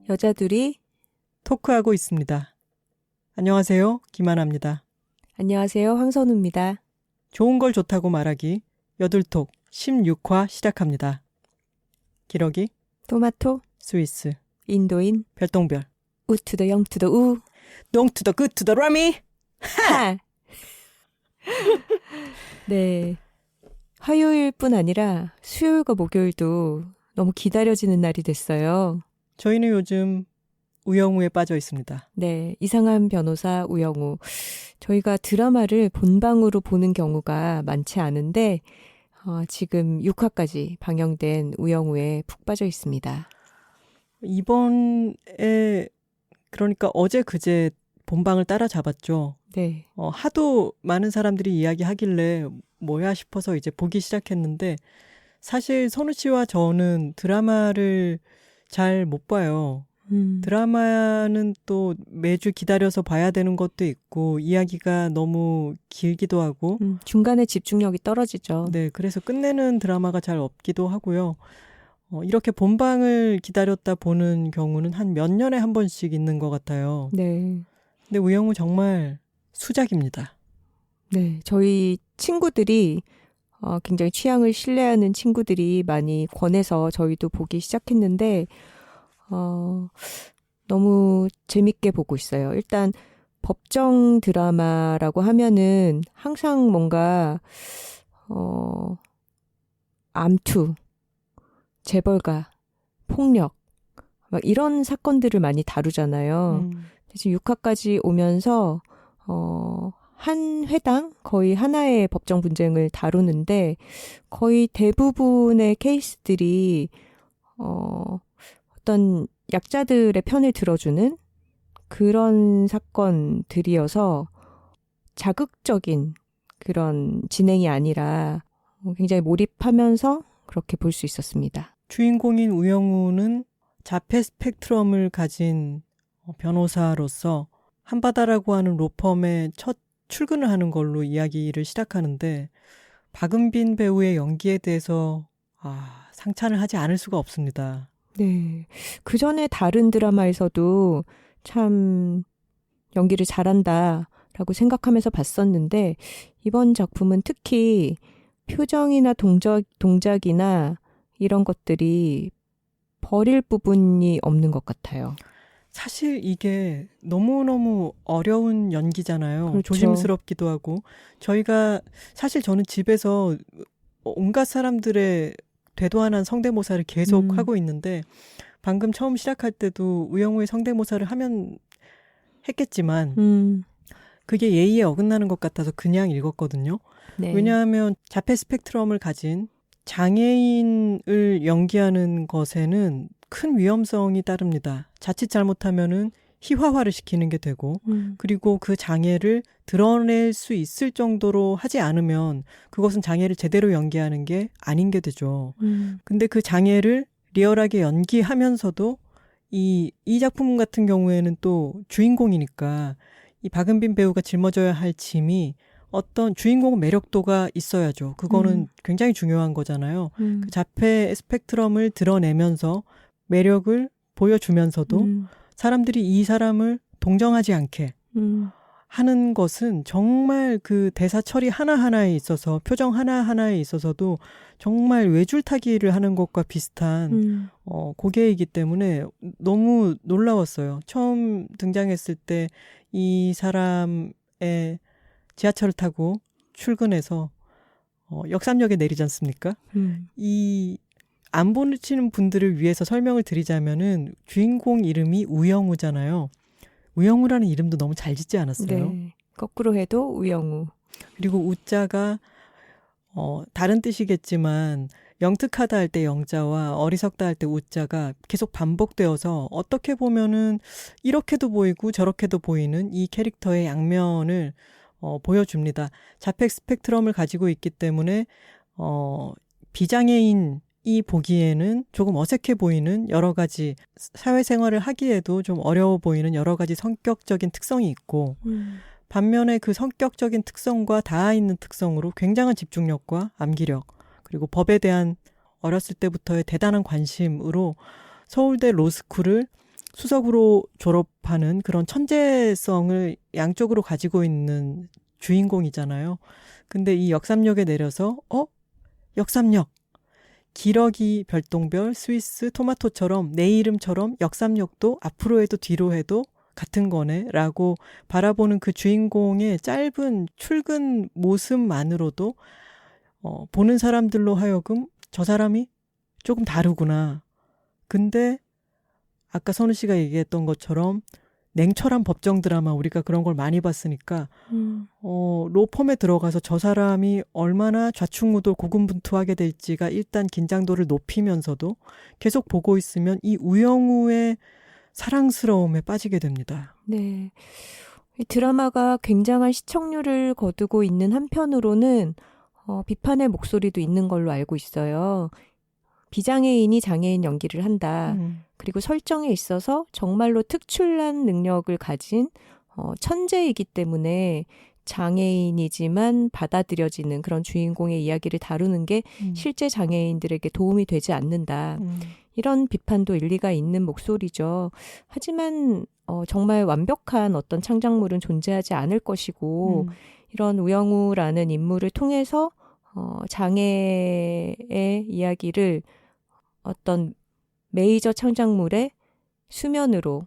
여자들이 토크하고 있습니다. 안녕하세요. 김하나입니다. 안녕하세요. 황선우입니다. 좋은 걸 좋다고 말하기 여둘톡 16화 시작합니다. 기러기, 토마토, 스위스, 인도인, 별똥별, 우투더 영투더 우, 농투더 굿투더 라미. 하! 네, 화요일뿐 아니라 수요일과 목요일도 너무 기다려지는 날이 됐어요. 저희는 요즘 우영우에 빠져 있습니다. 네, 이상한 변호사 우영우. 저희가 드라마를 본방으로 보는 경우가 많지 않은데 지금 6화까지 방영된 우영우에 푹 빠져 있습니다. 이번에 그러니까 어제 그제 본방을 따라잡았죠. 네, 하도 많은 사람들이 이야기하길래 뭐야 싶어서 이제 보기 시작했는데 사실 선우 씨와 저는 드라마를 잘 못 봐요. 드라마는 또 매주 기다려서 봐야 되는 것도 있고 이야기가 너무 길기도 하고 중간에 집중력이 떨어지죠. 네, 그래서 끝내는 드라마가 잘 없기도 하고요. 이렇게 본방을 기다렸다 보는 경우는 한 몇 년에 한 번씩 있는 것 같아요. 네. 근데 우영우 정말 수작입니다. 네, 저희 친구들이 굉장히 취향을 신뢰하는 친구들이 많이 권해서 저희도 보기 시작했는데 너무 재밌게 보고 있어요. 일단 법정 드라마라고 하면은 항상 뭔가 암투, 재벌가, 폭력 막 이런 사건들을 많이 다루잖아요. 지금 6화까지 오면서 한 회당 거의 하나의 법정 분쟁을 다루는데 거의 대부분의 케이스들이 어떤 약자들의 편을 들어주는 그런 사건들이어서 자극적인 그런 진행이 아니라 굉장히 몰입하면서 그렇게 볼 수 있었습니다. 주인공인 우영우는 자폐 스펙트럼을 가진 변호사로서 한바다라고 하는 로펌의 첫 출근을 하는 걸로 이야기를 시작하는데 박은빈 배우의 연기에 대해서 상찬을 하지 않을 수가 없습니다. 네. 그 전에 다른 드라마에서도 참 연기를 잘한다라고 생각하면서 봤었는데 이번 작품은 특히 표정이나 동작이나 이런 것들이 버릴 부분이 없는 것 같아요. 사실 이게 너무너무 어려운 연기잖아요. 그렇죠. 조심스럽기도 하고 저희가 사실 저는 집에서 온갖 사람들의 되도 않은 성대모사를 계속 하고 있는데 방금 처음 시작할 때도 우영우의 성대모사를 하면 했겠지만 그게 예의에 어긋나는 것 같아서 그냥 읽었거든요. 네. 왜냐하면 자폐 스펙트럼을 가진 장애인을 연기하는 것에는 큰 위험성이 따릅니다. 자칫 잘못하면은 희화화를 시키는 게 되고 그리고 그 장애를 드러낼 수 있을 정도로 하지 않으면 그것은 장애를 제대로 연기하는 게 아닌 게 되죠. 근데 그 장애를 리얼하게 연기하면서도 이 작품 같은 경우에는 또 주인공이니까 이 박은빈 배우가 짊어져야 할 짐이 어떤 주인공 매력도가 있어야죠. 그거는 굉장히 중요한 거잖아요. 그 자폐 스펙트럼을 드러내면서 매력을 보여주면서도 사람들이 이 사람을 동정하지 않게 하는 것은 정말 그 대사 처리 하나하나에 있어서 표정 하나하나에 있어서도 정말 외줄타기를 하는 것과 비슷한 고개이기 때문에 너무 놀라웠어요. 처음 등장했을 때 이 사람의 지하철을 타고 출근해서 역삼역에 내리지 않습니까? 이 안 보시는 분들을 위해서 설명을 드리자면은 주인공 이름이 우영우잖아요. 우영우라는 이름도 너무 잘 짓지 않았어요? 네. 거꾸로 해도 우영우. 그리고 우자가 다른 뜻이겠지만 영특하다 할 때 영자와 어리석다 할 때 우자가 계속 반복되어서 어떻게 보면은 이렇게도 보이고 저렇게도 보이는 이 캐릭터의 양면을 보여줍니다. 자폐 스펙트럼을 가지고 있기 때문에 비장애인 보기에는 조금 어색해 보이는 여러 가지 사회생활을 하기에도 좀 어려워 보이는 여러 가지 성격적인 특성이 있고 반면에 그 성격적인 특성과 닿아 있는 특성으로 굉장한 집중력과 암기력 그리고 법에 대한 어렸을 때부터의 대단한 관심으로 서울대 로스쿨을 수석으로 졸업하는 그런 천재성을 양쪽으로 가지고 있는 주인공이잖아요. 근데 이 역삼역에 내려서 역삼역 기러기 별똥별 스위스 토마토처럼 내 이름처럼 역삼역도 앞으로 해도 뒤로 해도 같은 거네 라고 바라보는 그 주인공의 짧은 출근 모습만으로도 보는 사람들로 하여금 저 사람이 조금 다르구나. 근데 아까 선우 씨가 얘기했던 것처럼 냉철한 법정 드라마 우리가 그런 걸 많이 봤으니까 로펌에 들어가서 저 사람이 얼마나 좌충우돌 고군분투하게 될지가 일단 긴장도를 높이면서도 계속 보고 있으면 이 우영우의 사랑스러움에 빠지게 됩니다. 네. 이 드라마가 굉장한 시청률을 거두고 있는 한편으로는 비판의 목소리도 있는 걸로 알고 있어요. 비장애인이 장애인 연기를 한다. 그리고 설정에 있어서 정말로 특출난 능력을 가진 천재이기 때문에 장애인이지만 받아들여지는 그런 주인공의 이야기를 다루는 게 실제 장애인들에게 도움이 되지 않는다. 이런 비판도 일리가 있는 목소리죠. 하지만 정말 완벽한 어떤 창작물은 존재하지 않을 것이고 이런 우영우라는 인물을 통해서 장애의 이야기를 어떤 메이저 창작물의 수면으로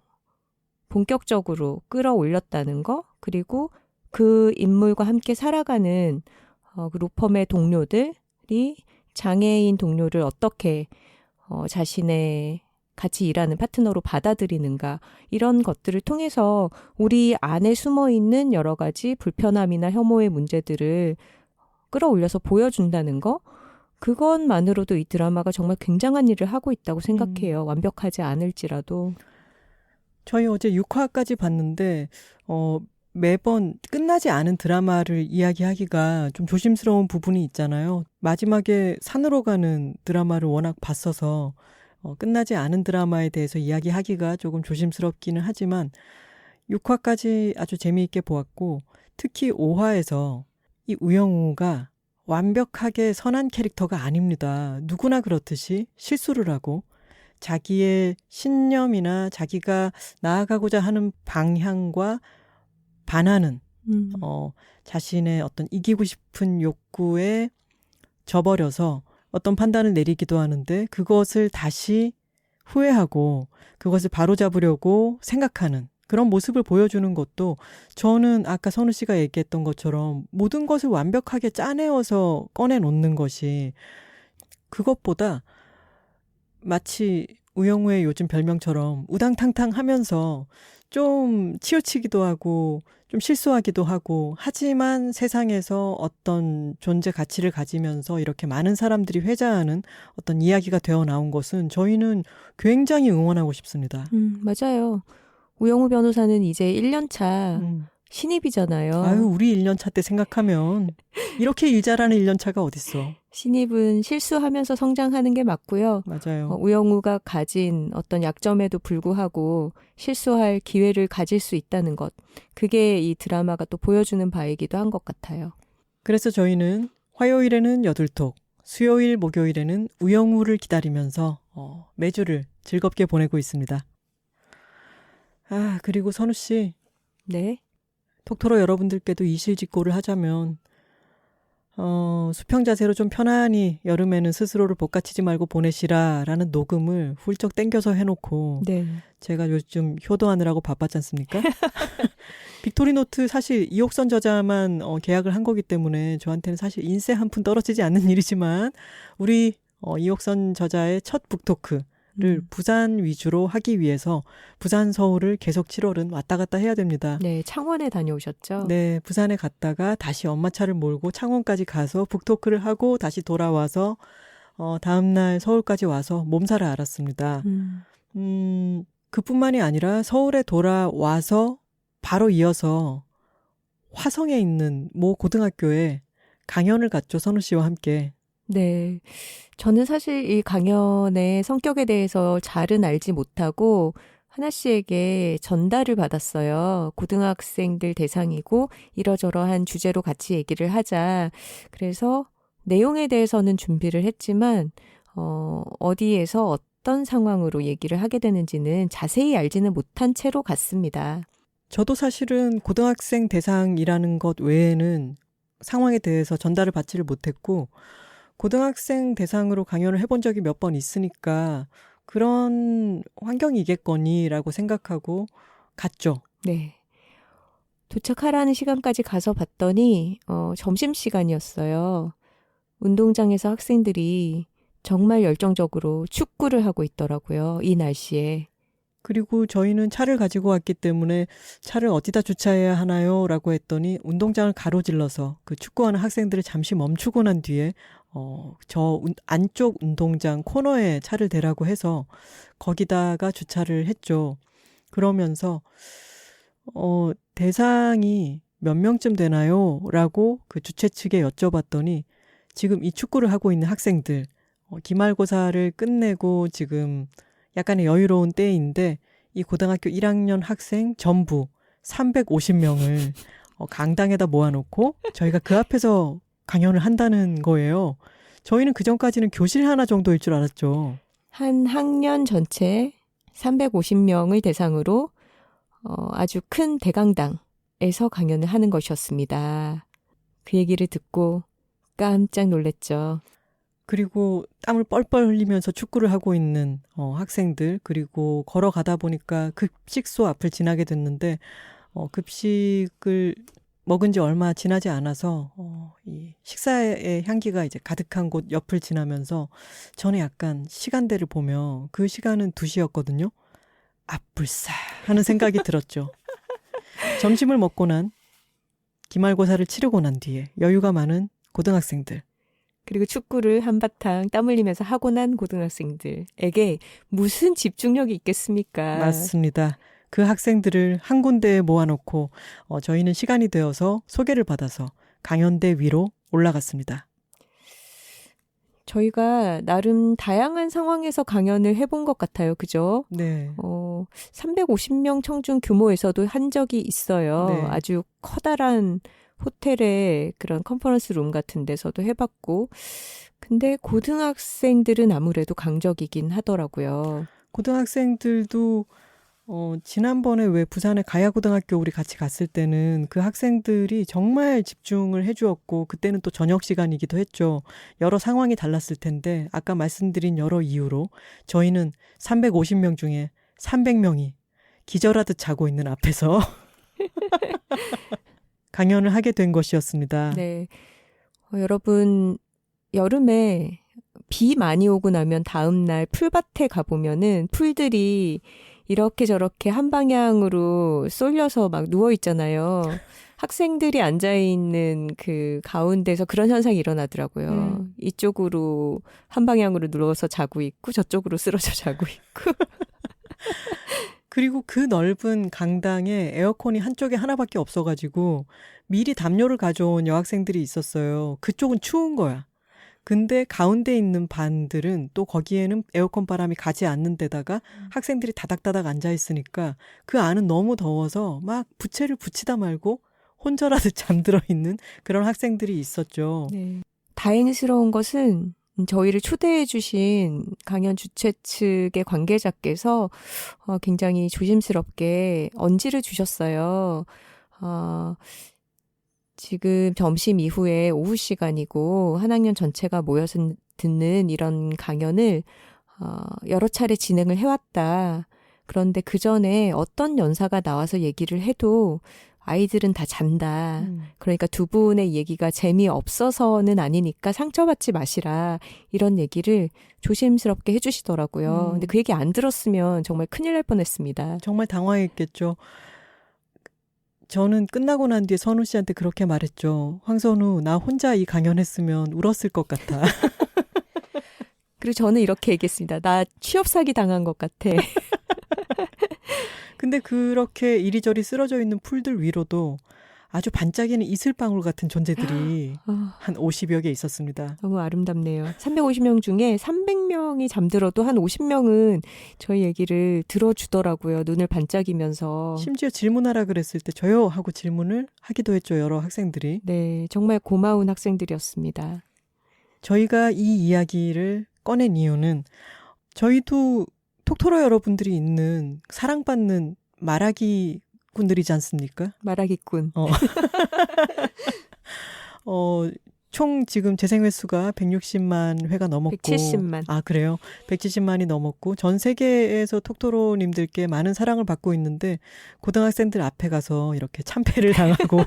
본격적으로 끌어올렸다는 거, 그리고 그 인물과 함께 살아가는 그 로펌의 동료들이 장애인 동료를 어떻게 자신의 같이 일하는 파트너로 받아들이는가, 이런 것들을 통해서 우리 안에 숨어있는 여러 가지 불편함이나 혐오의 문제들을 끌어올려서 보여준다는 거, 그것만으로도 이 드라마가 정말 굉장한 일을 하고 있다고 생각해요. 완벽하지 않을지라도. 저희 어제 6화까지 봤는데 매번 끝나지 않은 드라마를 이야기하기가 좀 조심스러운 부분이 있잖아요. 마지막에 산으로 가는 드라마를 워낙 봤어서 끝나지 않은 드라마에 대해서 이야기하기가 조금 조심스럽기는 하지만 6화까지 아주 재미있게 보았고 특히 5화에서 이 우영우가 완벽하게 선한 캐릭터가 아닙니다. 누구나 그렇듯이 실수를 하고 자기의 신념이나 자기가 나아가고자 하는 방향과 반하는 자신의 어떤 이기고 싶은 욕구에 져버려서 어떤 판단을 내리기도 하는데 그것을 다시 후회하고 그것을 바로잡으려고 생각하는 그런 모습을 보여주는 것도 저는 아까 선우 씨가 얘기했던 것처럼 모든 것을 완벽하게 짜내어서 꺼내놓는 것이 그것보다 마치 우영우의 요즘 별명처럼 우당탕탕 하면서 좀 치우치기도 하고 좀 실수하기도 하고 하지만 세상에서 어떤 존재 가치를 가지면서 이렇게 많은 사람들이 회자하는 어떤 이야기가 되어 나온 것은 저희는 굉장히 응원하고 싶습니다. 맞아요. 우영우 변호사는 이제 1년차 신입이잖아요. 아유, 우리 1년차 때 생각하면 이렇게 일 잘하는 1년차가 어딨어. 신입은 실수하면서 성장하는 게 맞고요. 맞아요. 우영우가 가진 어떤 약점에도 불구하고 실수할 기회를 가질 수 있다는 것. 그게 이 드라마가 또 보여주는 바이기도 한 것 같아요. 그래서 저희는 화요일에는 여둘톡, 수요일, 목요일에는 우영우를 기다리면서 매주를 즐겁게 보내고 있습니다. 아, 그리고 선우 씨. 네. 톡토로 여러분들께도 이실직고를 하자면 수평 자세로 좀 편안히 여름에는 스스로를 볶아치지 말고 보내시라라는 녹음을 훌쩍 땡겨서 해놓고 네. 제가 요즘 효도하느라고 바빴지 않습니까? 빅토리노트 사실 이옥선 저자만 계약을 한 거기 때문에 저한테는 사실 인세 한 푼 떨어지지 않는 일이지만 우리 이옥선 저자의 첫 북토크를 부산 위주로 하기 위해서 부산 서울을 계속 7월은 왔다 갔다 해야 됩니다. 네, 창원에 다녀오셨죠? 네, 부산에 갔다가 다시 엄마 차를 몰고 창원까지 가서 북토크를 하고 다시 돌아와서 다음날 서울까지 와서 몸살을 앓았습니다. 그뿐만이 아니라 서울에 돌아와서 바로 이어서 화성에 있는 모 고등학교에 강연을 갔죠. 선우 씨와 함께. 네. 저는 사실 이 강연의 성격에 대해서 잘은 알지 못하고 하나 씨에게 전달을 받았어요. 고등학생들 대상이고 이러저러한 주제로 같이 얘기를 하자. 그래서 내용에 대해서는 준비를 했지만 어디에서 어떤 상황으로 얘기를 하게 되는지는 자세히 알지는 못한 채로 갔습니다. 저도 사실은 고등학생 대상이라는 것 외에는 상황에 대해서 전달을 받지를 못했고 고등학생 대상으로 강연을 해본 적이 몇 번 있으니까 그런 환경이겠거니라고 생각하고 갔죠. 네. 도착하라는 시간까지 가서 봤더니 점심시간이었어요. 운동장에서 학생들이 정말 열정적으로 축구를 하고 있더라고요. 이 날씨에. 그리고 저희는 차를 가지고 왔기 때문에 차를 어디다 주차해야 하나요? 라고 했더니 운동장을 가로질러서 그 축구하는 학생들을 잠시 멈추고 난 뒤에 안쪽 운동장 코너에 차를 대라고 해서 거기다가 주차를 했죠. 그러면서 대상이 몇 명쯤 되나요? 라고 그 주최 측에 여쭤봤더니 지금 이 축구를 하고 있는 학생들 기말고사를 끝내고 지금 약간의 여유로운 때인데 이 고등학교 1학년 학생 전부 350명을 강당에다 모아놓고 저희가 그 앞에서 강연을 한다는 거예요. 저희는 그전까지는 교실 하나 정도일 줄 알았죠. 한 학년 전체 350명을 대상으로 아주 큰 대강당에서 강연을 하는 것이었습니다. 그 얘기를 듣고 깜짝 놀랐죠. 그리고 땀을 뻘뻘 흘리면서 축구를 하고 있는 학생들, 그리고 걸어가다 보니까 급식소 앞을 지나게 됐는데 급식을 먹은 지 얼마 지나지 않아서 이 식사의 향기가 이제 가득한 곳 옆을 지나면서 저는 약간 시간대를 보며 그 시간은 2시였거든요. 아뿔싸 하는 생각이 들었죠. 점심을 먹고 난 기말고사를 치르고 난 뒤에 여유가 많은 고등학생들, 그리고 축구를 한바탕 땀 흘리면서 하고 난 고등학생들에게 무슨 집중력이 있겠습니까? 맞습니다. 그 학생들을 한 군데에 모아놓고 저희는 시간이 되어서 소개를 받아서 강연대 위로 올라갔습니다. 저희가 나름 다양한 상황에서 강연을 해본 것 같아요. 그죠? 네. 350명 청중 규모에서도 한 적이 있어요. 네. 아주 커다란 호텔의 그런 컨퍼런스 룸 같은 데서도 해봤고. 근데 고등학생들은 아무래도 강적이긴 하더라고요. 고등학생들도 지난번에 왜 부산에 가야고등학교 우리 같이 갔을 때는 그 학생들이 정말 집중을 해주었고 그때는 또 저녁 시간이기도 했죠. 여러 상황이 달랐을 텐데 아까 말씀드린 여러 이유로 저희는 350명 중에 300명이 기절하듯 자고 있는 앞에서 강연을 하게 된 것이었습니다. 네. 여러분, 여름에 비 많이 오고 나면 다음 날 풀밭에 가보면은 풀들이 이렇게 저렇게 한 방향으로 쏠려서 막 누워 있잖아요. 학생들이 앉아있는 그 가운데서 그런 현상이 일어나더라고요. 이쪽으로 한 방향으로 누워서 자고 있고 저쪽으로 쓰러져 자고 있고. 그리고 그 넓은 강당에 에어컨이 한쪽에 하나밖에 없어가지고 미리 담요를 가져온 여학생들이 있었어요. 그쪽은 추운 거야. 근데 가운데 있는 반들은 또 거기에는 에어컨 바람이 가지 않는 데다가 학생들이 다닥다닥 앉아있으니까 그 안은 너무 더워서 막 부채를 붙이다 말고 혼절하듯 잠들어 있는 그런 학생들이 있었죠. 네. 다행스러운 것은 저희를 초대해 주신 강연 주최 측의 관계자께서 굉장히 조심스럽게 언지를 주셨어요. 지금 점심 이후에 오후 시간이고 한 학년 전체가 모여서 듣는 이런 강연을 여러 차례 진행을 해왔다. 그런데 그 전에 어떤 연사가 나와서 얘기를 해도 아이들은 다 잔다. 그러니까 두 분의 얘기가 재미없어서는 아니니까 상처받지 마시라. 이런 얘기를 조심스럽게 해주시더라고요. 근데 그 얘기 안 들었으면 정말 큰일 날 뻔했습니다. 정말 당황했겠죠. 저는 끝나고 난 뒤에 선우 씨한테 그렇게 말했죠. 황선우, 나 혼자 이 강연했으면 울었을 것 같아. 그리고 저는 이렇게 얘기했습니다. 나 취업 사기 당한 것 같아. 근데 그렇게 이리저리 쓰러져 있는 풀들 위로도 아주 반짝이는 이슬방울 같은 존재들이 한 50여 개 있었습니다. 너무 아름답네요. 350명 중에 300명이 잠들어도 한 50명은 저희 얘기를 들어주더라고요. 눈을 반짝이면서. 심지어 질문하라 그랬을 때 저요 하고 질문을 하기도 했죠. 여러 학생들이. 네, 정말 고마운 학생들이었습니다. 저희가 이 이야기를 꺼낸 이유는 저희도 톡토로 여러분들이 있는 사랑받는 말하기 군들이지 않습니까? 말하기꾼. 총 지금 재생 횟수가 160만 회가 넘었고 170만. 아 그래요? 170만이 넘었고 전 세계에서 톡토로님들께 많은 사랑을 받고 있는데 고등학생들 앞에 가서 이렇게 참패를 당하고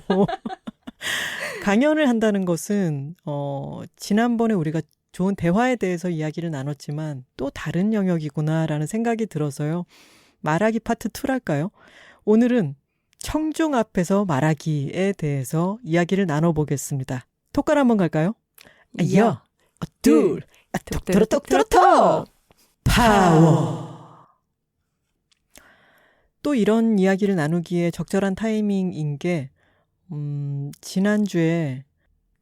강연을 한다는 것은 지난번에 우리가 좋은 대화에 대해서 이야기를 나눴지만 또 다른 영역이구나라는 생각이 들어서요. 말하기 파트 2랄까요? 오늘은 청중 앞에서 말하기에 대해서 이야기를 나눠보겠습니다. 톡깔 한번 갈까요? 여, 둘, 톡톡톡톡톡 파워. 또 이런 이야기를 나누기에 적절한 타이밍인 게 지난주에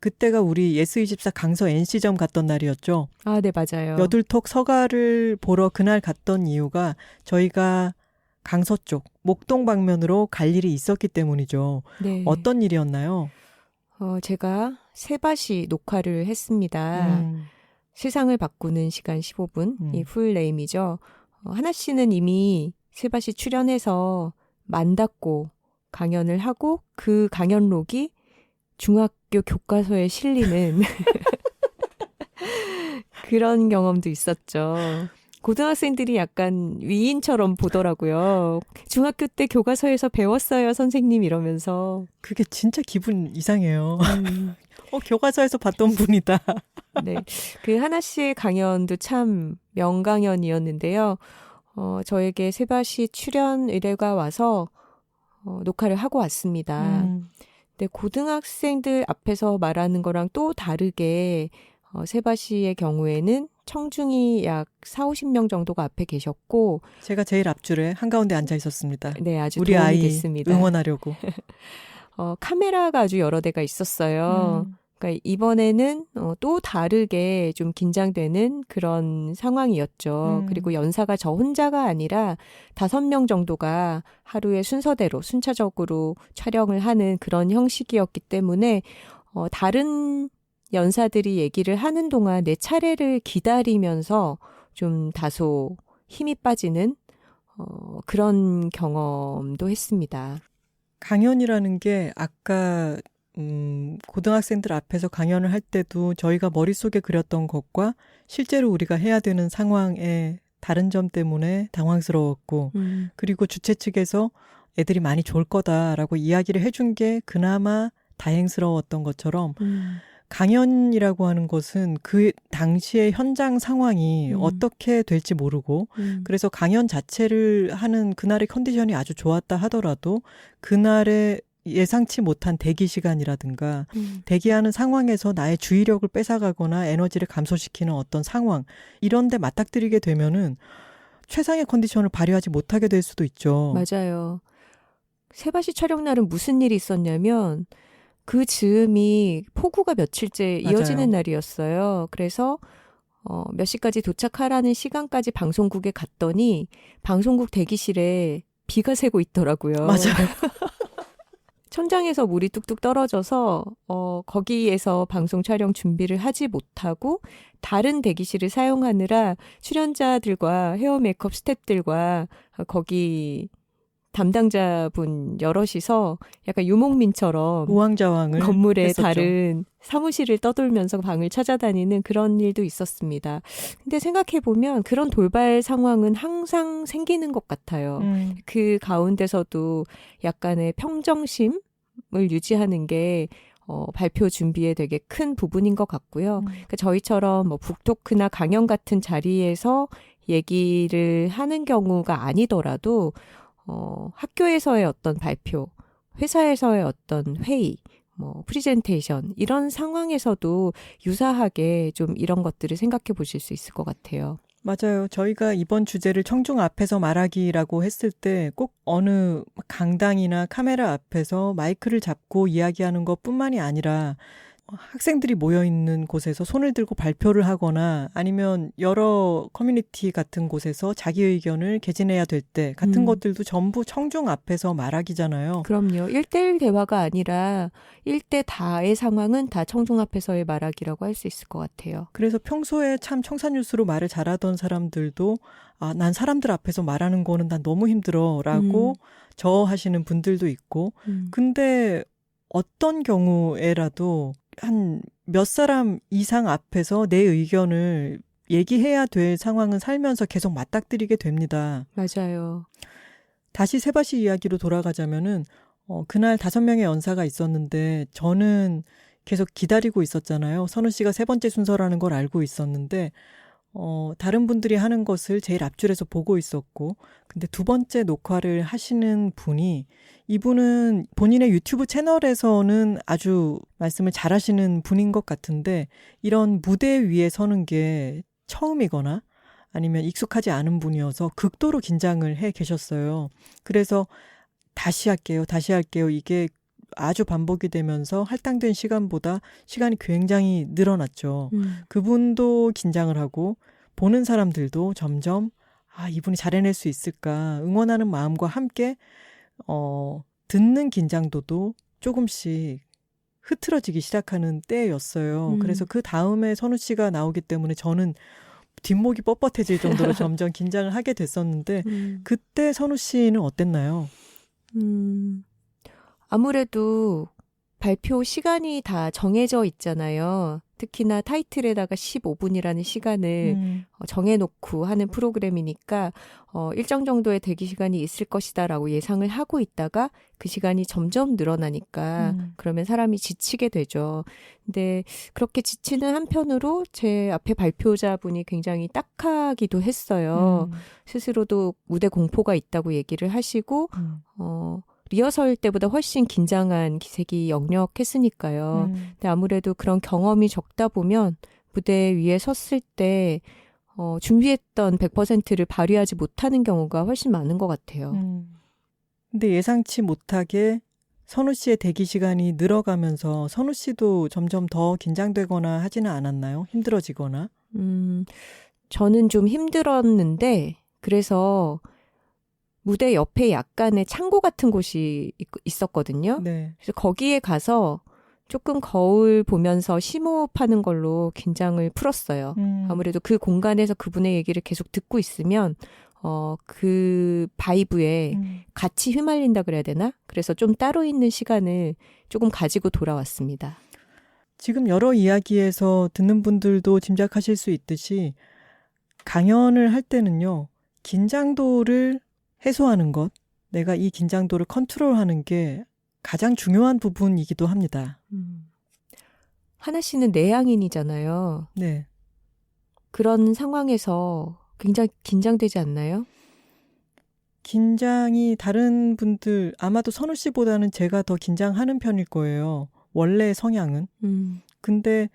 그때가 우리 예스24 강서 NC점 갔던 날이었죠. 아, 네, 맞아요. 여둘톡 서가를 보러 그날 갔던 이유가 저희가 강서 쪽 목동 방면으로 갈 일이 있었기 때문이죠. 네. 어떤 일이었나요? 제가 세바시 녹화를 했습니다. 세상을 바꾸는 시간 15분, 이 풀네임이죠. 하나 씨는 이미 세바시 출연해서 만닫고 강연을 하고 그 강연록이 중학교 교과서에 실리는 그런 경험도 있었죠. 고등학생들이 약간 위인처럼 보더라고요. 중학교 때 교과서에서 배웠어요, 선생님 이러면서. 그게 진짜 기분 이상해요. 교과서에서 봤던 분이다. 네, 그 하나 씨의 강연도 참 명강연이었는데요. 저에게 세바시 출연 의뢰가 와서 녹화를 하고 왔습니다. 근데 고등학생들 앞에서 말하는 거랑 또 다르게 세바시의 경우에는 청중이 약 40-50명 정도가 앞에 계셨고 제가 제일 앞줄에 한가운데 앉아 있었습니다. 네, 아주 우리 도움이 아이 됐습니다. 응원하려고. 카메라가 아주 여러 대가 있었어요. 그러니까 이번에는 또 다르게 좀 긴장되는 그런 상황이었죠. 그리고 연사가 저 혼자가 아니라 5명 정도가 하루에 순서대로 순차적으로 촬영을 하는 그런 형식이었기 때문에 다른 연사들이 얘기를 하는 동안 내 차례를 기다리면서 좀 다소 힘이 빠지는 그런 경험도 했습니다. 강연이라는 게 아까 고등학생들 앞에서 강연을 할 때도 저희가 머릿속에 그렸던 것과 실제로 우리가 해야 되는 상황의 다른 점 때문에 당황스러웠고 그리고 주최 측에서 애들이 많이 졸 거다라고 이야기를 해준 게 그나마 다행스러웠던 것처럼 강연이라고 하는 것은 그 당시의 현장 상황이 어떻게 될지 모르고 그래서 강연 자체를 하는 그날의 컨디션이 아주 좋았다 하더라도 그날의 예상치 못한 대기 시간이라든가 대기하는 상황에서 나의 주의력을 뺏어가거나 에너지를 감소시키는 어떤 상황 이런 데 맞닥뜨리게 되면은 최상의 컨디션을 발휘하지 못하게 될 수도 있죠. 맞아요. 세바시 촬영 날은 무슨 일이 있었냐면 그 즈음이 폭우가 며칠째 이어지는 맞아요. 날이었어요. 그래서 몇 시까지 도착하라는 시간까지 방송국에 갔더니 방송국 대기실에 비가 새고 있더라고요. 맞아요. 천장에서 물이 뚝뚝 떨어져서 거기에서 방송 촬영 준비를 하지 못하고 다른 대기실을 사용하느라 출연자들과 헤어 메이크업 스태프들과 거기 담당자분 여럿이서 약간 유목민처럼 우왕좌왕을 건물의 했었죠. 다른 사무실을 떠돌면서 방을 찾아다니는 그런 일도 있었습니다. 근데 생각해보면 그런 돌발 상황은 항상 생기는 것 같아요. 그 가운데서도 약간의 평정심을 유지하는 게 발표 준비에 되게 큰 부분인 것 같고요. 그러니까 저희처럼 뭐 북토크나 강연 같은 자리에서 얘기를 하는 경우가 아니더라도 학교에서의 어떤 발표, 회사에서의 어떤 회의, 프리젠테이션 이런 상황에서도 유사하게 좀 이런 것들을 생각해 보실 수 있을 것 같아요. 맞아요. 저희가 이번 주제를 청중 앞에서 말하기라고 했을 때 꼭 어느 강당이나 카메라 앞에서 마이크를 잡고 이야기하는 것뿐만이 아니라 학생들이 모여있는 곳에서 손을 들고 발표를 하거나 아니면 여러 커뮤니티 같은 곳에서 자기 의견을 개진해야 될 때 같은 것들도 전부 청중 앞에서 말하기잖아요. 그럼요. 1대1 대화가 아니라 1대 다의 상황은 다 청중 앞에서의 말하기라고 할 수 있을 것 같아요. 그래서 평소에 참 청산유수로 말을 잘하던 사람들도 난 사람들 앞에서 말하는 거는 난 너무 힘들어 라고 저하시는 분들도 있고 근데 어떤 경우에라도 한 몇 사람 이상 앞에서 내 의견을 얘기해야 될 상황은 살면서 계속 맞닥뜨리게 됩니다. 맞아요. 다시 세바시 이야기로 돌아가자면은 그날 5명의 연사가 있었는데 저는 계속 기다리고 있었잖아요. 선우 씨가 3번째 순서라는 걸 알고 있었는데 다른 분들이 하는 것을 제일 앞줄에서 보고 있었고 근데 2번째 녹화를 하시는 분이 이분은 본인의 유튜브 채널에서는 아주 말씀을 잘하시는 분인 것 같은데 이런 무대 위에 서는 게 처음이거나 아니면 익숙하지 않은 분이어서 극도로 긴장을 해 계셨어요. 그래서 다시 할게요. 이게 아주 반복이 되면서 할당된 시간보다 시간이 굉장히 늘어났죠. 그분도 긴장을 하고 보는 사람들도 점점 이분이 잘 해낼 수 있을까 응원하는 마음과 함께 듣는 긴장도도 조금씩 흐트러지기 시작하는 때였어요. 그래서 그 다음에 선우 씨가 나오기 때문에 저는 뒷목이 뻣뻣해질 정도로 점점 긴장을 하게 됐었는데 그때 선우 씨는 어땠나요? 아무래도 발표 시간이 다 정해져 있잖아요. 특히나 타이틀에다가 15분이라는 시간을 정해놓고 하는 프로그램이니까 일정 정도의 대기 시간이 있을 것이다라고 예상을 하고 있다가 그 시간이 점점 늘어나니까 그러면 사람이 지치게 되죠. 근데 그렇게 지치는 한편으로 제 앞에 발표자분이 굉장히 딱하기도 했어요. 스스로도 무대 공포가 있다고 얘기를 하시고 리허설 때보다 훨씬 긴장한 기색이 역력했으니까요. 근데 아무래도 그런 경험이 적다 보면 무대 위에 섰을 때 준비했던 100%를 발휘하지 못하는 경우가 훨씬 많은 것 같아요. 근데 예상치 못하게 선우 씨의 대기 시간이 늘어가면서 선우 씨도 점점 더 긴장되거나 하지는 않았나요? 힘들어지거나? 저는 좀 힘들었는데 그래서 무대 옆에 약간의 창고 같은 곳이 있었거든요. 네. 그래서 거기에 가서 조금 거울 보면서 심호흡하는 걸로 긴장을 풀었어요. 아무래도 그 공간에서 그분의 얘기를 계속 듣고 있으면 그 바이브에 같이 휘말린다 그래야 되나? 그래서 좀 따로 있는 시간을 조금 가지고 돌아왔습니다. 지금 여러 이야기에서 듣는 분들도 짐작하실 수 있듯이 강연을 할 때는요. 긴장도를 해소하는 것, 내가 이 긴장도를 컨트롤하는 게 가장 중요한 부분이기도 합니다. 하나 씨는 내향인이잖아요. 네. 그런 상황에서 굉장히 긴장되지 않나요? 긴장이 다른 분들, 아마도 선우 씨보다는 제가 더 긴장하는 편일 거예요. 원래 성향은. 근데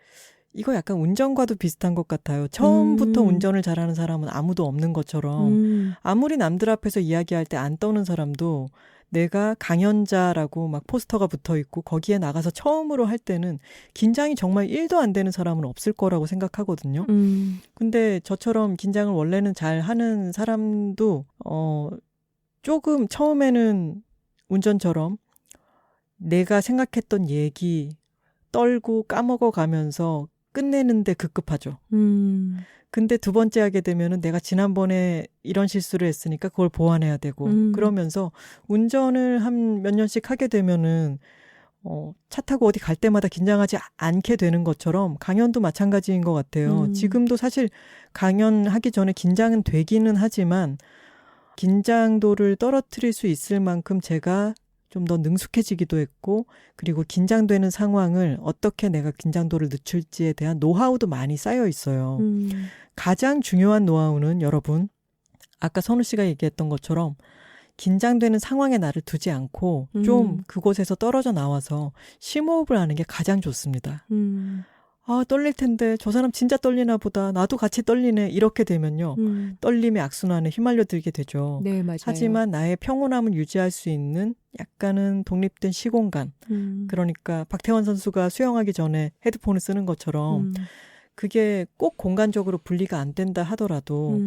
이거 약간 운전과도 비슷한 것 같아요. 처음부터 운전을 잘하는 사람은 아무도 없는 것처럼 아무리 남들 앞에서 이야기할 때 안 떠는 사람도 내가 강연자라고 막 포스터가 붙어 있고 거기에 나가서 처음으로 할 때는 긴장이 정말 1도 안 되는 사람은 없을 거라고 생각하거든요. 근데 저처럼 긴장을 원래는 잘 하는 사람도 조금 처음에는 운전처럼 내가 생각했던 얘기 떨고 까먹어 가면서 끝내는데 급급하죠. 근데 2번째 하게 되면은 내가 지난번에 이런 실수를 했으니까 그걸 보완해야 되고 그러면서 운전을 한 몇 년씩 하게 되면은 차 타고 어디 갈 때마다 긴장하지 않게 되는 것처럼 강연도 마찬가지인 것 같아요. 지금도 사실 강연하기 전에 긴장은 되기는 하지만 긴장도를 떨어뜨릴 수 있을 만큼 제가 좀 더 능숙해지기도 했고 그리고 긴장되는 상황을 어떻게 내가 긴장도를 늦출지에 대한 노하우도 많이 쌓여 있어요. 가장 중요한 노하우는 여러분 아까 선우 씨가 얘기했던 것처럼 긴장되는 상황에 나를 두지 않고 좀 그곳에서 떨어져 나와서 심호흡을 하는 게 가장 좋습니다. 아, 떨릴 텐데 저 사람 진짜 떨리나 보다. 나도 같이 떨리네. 이렇게 되면요. 떨림의 악순환에 휘말려 들게 되죠. 네, 맞아요. 하지만 나의 평온함을 유지할 수 있는 약간은 독립된 시공간. 그러니까 박태환 선수가 수영하기 전에 헤드폰을 쓰는 것처럼 그게 꼭 공간적으로 분리가 안 된다 하더라도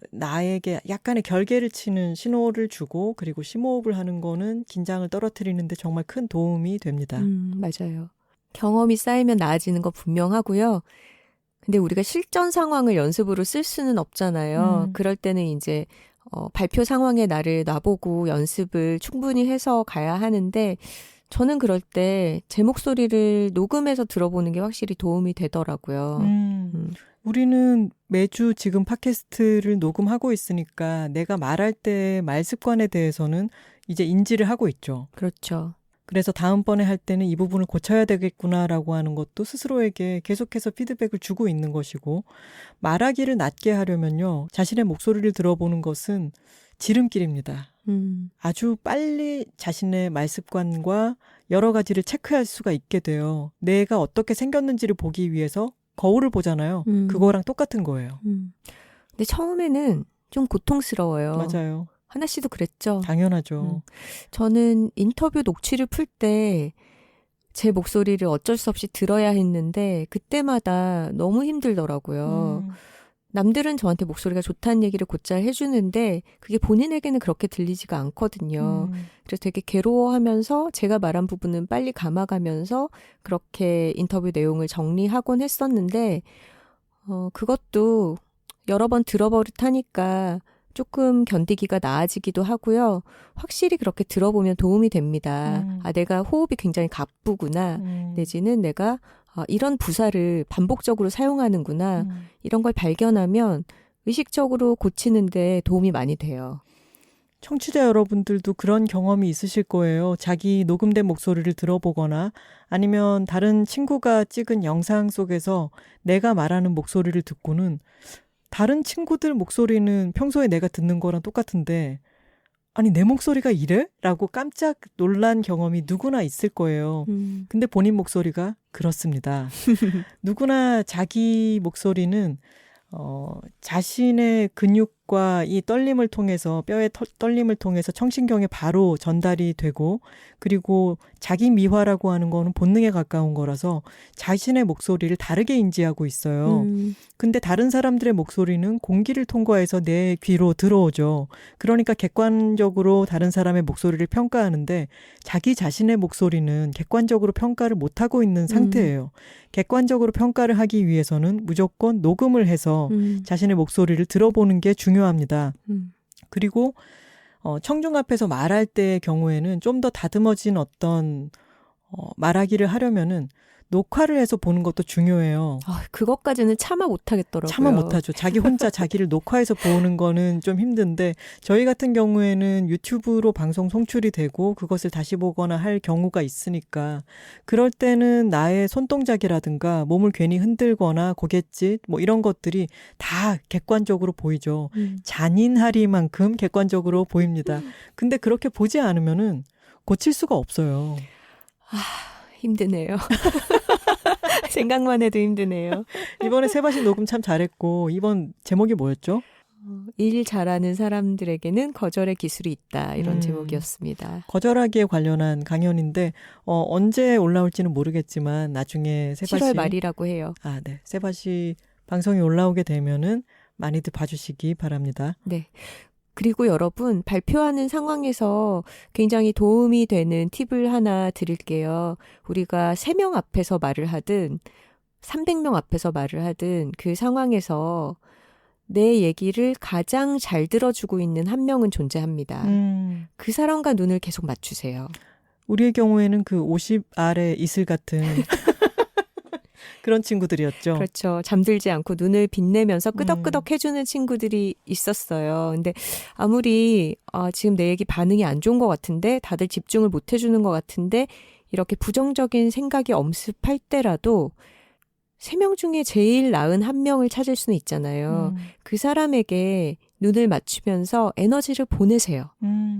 나에게 약간의 결계를 치는 신호를 주고 그리고 심호흡을 하는 거는 긴장을 떨어뜨리는데 정말 큰 도움이 됩니다. 맞아요. 경험이 쌓이면 나아지는 거 분명하고요. 근데 우리가 실전 상황을 연습으로 쓸 수는 없잖아요. 그럴 때는 이제 발표 상황에 나를 놔보고 연습을 충분히 해서 가야 하는데 저는 그럴 때 제 목소리를 녹음해서 들어보는 게 확실히 도움이 되더라고요. 우리는 매주 지금 팟캐스트를 녹음하고 있으니까 내가 말할 때 말 습관에 대해서는 이제 인지를 하고 있죠. 그렇죠. 그래서 다음번에 할 때는 이 부분을 고쳐야 되겠구나라고 하는 것도 스스로에게 계속해서 피드백을 주고 있는 것이고 말하기를 낫게 하려면요. 자신의 목소리를 들어보는 것은 지름길입니다. 아주 빨리 자신의 말 습관과 여러 가지를 체크할 수가 있게 돼요. 내가 어떻게 생겼는지를 보기 위해서 거울을 보잖아요. 그거랑 똑같은 거예요. 근데 처음에는 좀 고통스러워요. 맞아요. 하나 씨도 그랬죠? 당연하죠. 저는 인터뷰 녹취를 풀 때 제 목소리를 어쩔 수 없이 들어야 했는데 그때마다 너무 힘들더라고요. 남들은 저한테 목소리가 좋다는 얘기를 곧잘 해주는데 그게 본인에게는 그렇게 들리지가 않거든요. 그래서 되게 괴로워하면서 제가 말한 부분은 빨리 감아가면서 그렇게 인터뷰 내용을 정리하곤 했었는데 그것도 여러 번 들어버릇하니까 조금 견디기가 나아지기도 하고요. 확실히 그렇게 들어보면 도움이 됩니다. 아, 내가 호흡이 굉장히 가쁘구나. 내지는 내가 이런 부사를 반복적으로 사용하는구나. 이런 걸 발견하면 의식적으로 고치는데 도움이 많이 돼요. 청취자 여러분들도 그런 경험이 있으실 거예요. 자기 녹음된 목소리를 들어보거나 아니면 다른 친구가 찍은 영상 속에서 내가 말하는 목소리를 듣고는 다른 친구들 목소리는 평소에 내가 듣는 거랑 똑같은데 아니 내 목소리가 이래? 라고 깜짝 놀란 경험이 누구나 있을 거예요. 근데 본인 목소리가 그렇습니다. 누구나 자기 목소리는 자신의 근육과 이 떨림을 통해서 뼈의 떨림을 통해서 청신경에 바로 전달이 되고 그리고 자기 미화라고 하는 거는 본능에 가까운 거라서 자신의 목소리를 다르게 인지하고 있어요. 근데 다른 사람들의 목소리는 공기를 통과해서 내 귀로 들어오죠. 그러니까 객관적으로 다른 사람의 목소리를 평가하는데 자기 자신의 목소리는 객관적으로 평가를 못하고 있는 상태예요. 객관적으로 평가를 하기 위해서는 무조건 녹음을 해서 자신의 목소리를 들어보는 게 중요합니다. 그리고 청중 앞에서 말할 때의 경우에는 좀 더 다듬어진 어떤 말하기를 하려면은 녹화를 해서 보는 것도 중요해요. 그것까지는 차마 못하겠더라고요. 차마 못하죠. 자기 혼자 자기를 녹화해서 보는 거는 좀 힘든데 저희 같은 경우에는 유튜브로 방송 송출이 되고 그것을 다시 보거나 할 경우가 있으니까 그럴 때는 나의 손동작이라든가 몸을 괜히 흔들거나 고갯짓 뭐 이런 것들이 다 객관적으로 보이죠. 잔인하리만큼 객관적으로 보입니다. 근데 그렇게 보지 않으면은 고칠 수가 없어요. 힘드네요. 생각만 해도 힘드네요. 이번에 세바시 녹음 참 잘했고 이번 제목이 뭐였죠? 일 잘하는 사람들에게는 거절의 기술이 있다. 이런 제목이었습니다. 거절하기에 관련한 강연인데 언제 올라올지는 모르겠지만 나중에 세바시 7월 말이라고 해요. 네. 세바시 방송이 올라오게 되면은 많이들 봐주시기 바랍니다. 네. 그리고 여러분 발표하는 상황에서 굉장히 도움이 되는 팁을 하나 드릴게요. 우리가 3명 앞에서 말을 하든 300명 앞에서 말을 하든 그 상황에서 내 얘기를 가장 잘 들어주고 있는 한 명은 존재합니다. 그 사람과 눈을 계속 맞추세요. 우리의 경우에는 그 50 아래 이슬 같은 그런 친구들이었죠. 그렇죠. 잠들지 않고 눈을 빛내면서 끄덕끄덕 해주는 친구들이 있었어요. 근데 아무리 지금 내 얘기 반응이 안 좋은 것 같은데 다들 집중을 못 해주는 것 같은데 이렇게 부정적인 생각이 엄습할 때라도 3명 중에 제일 나은 1명을 찾을 수는 있잖아요. 그 사람에게 눈을 맞추면서 에너지를 보내세요.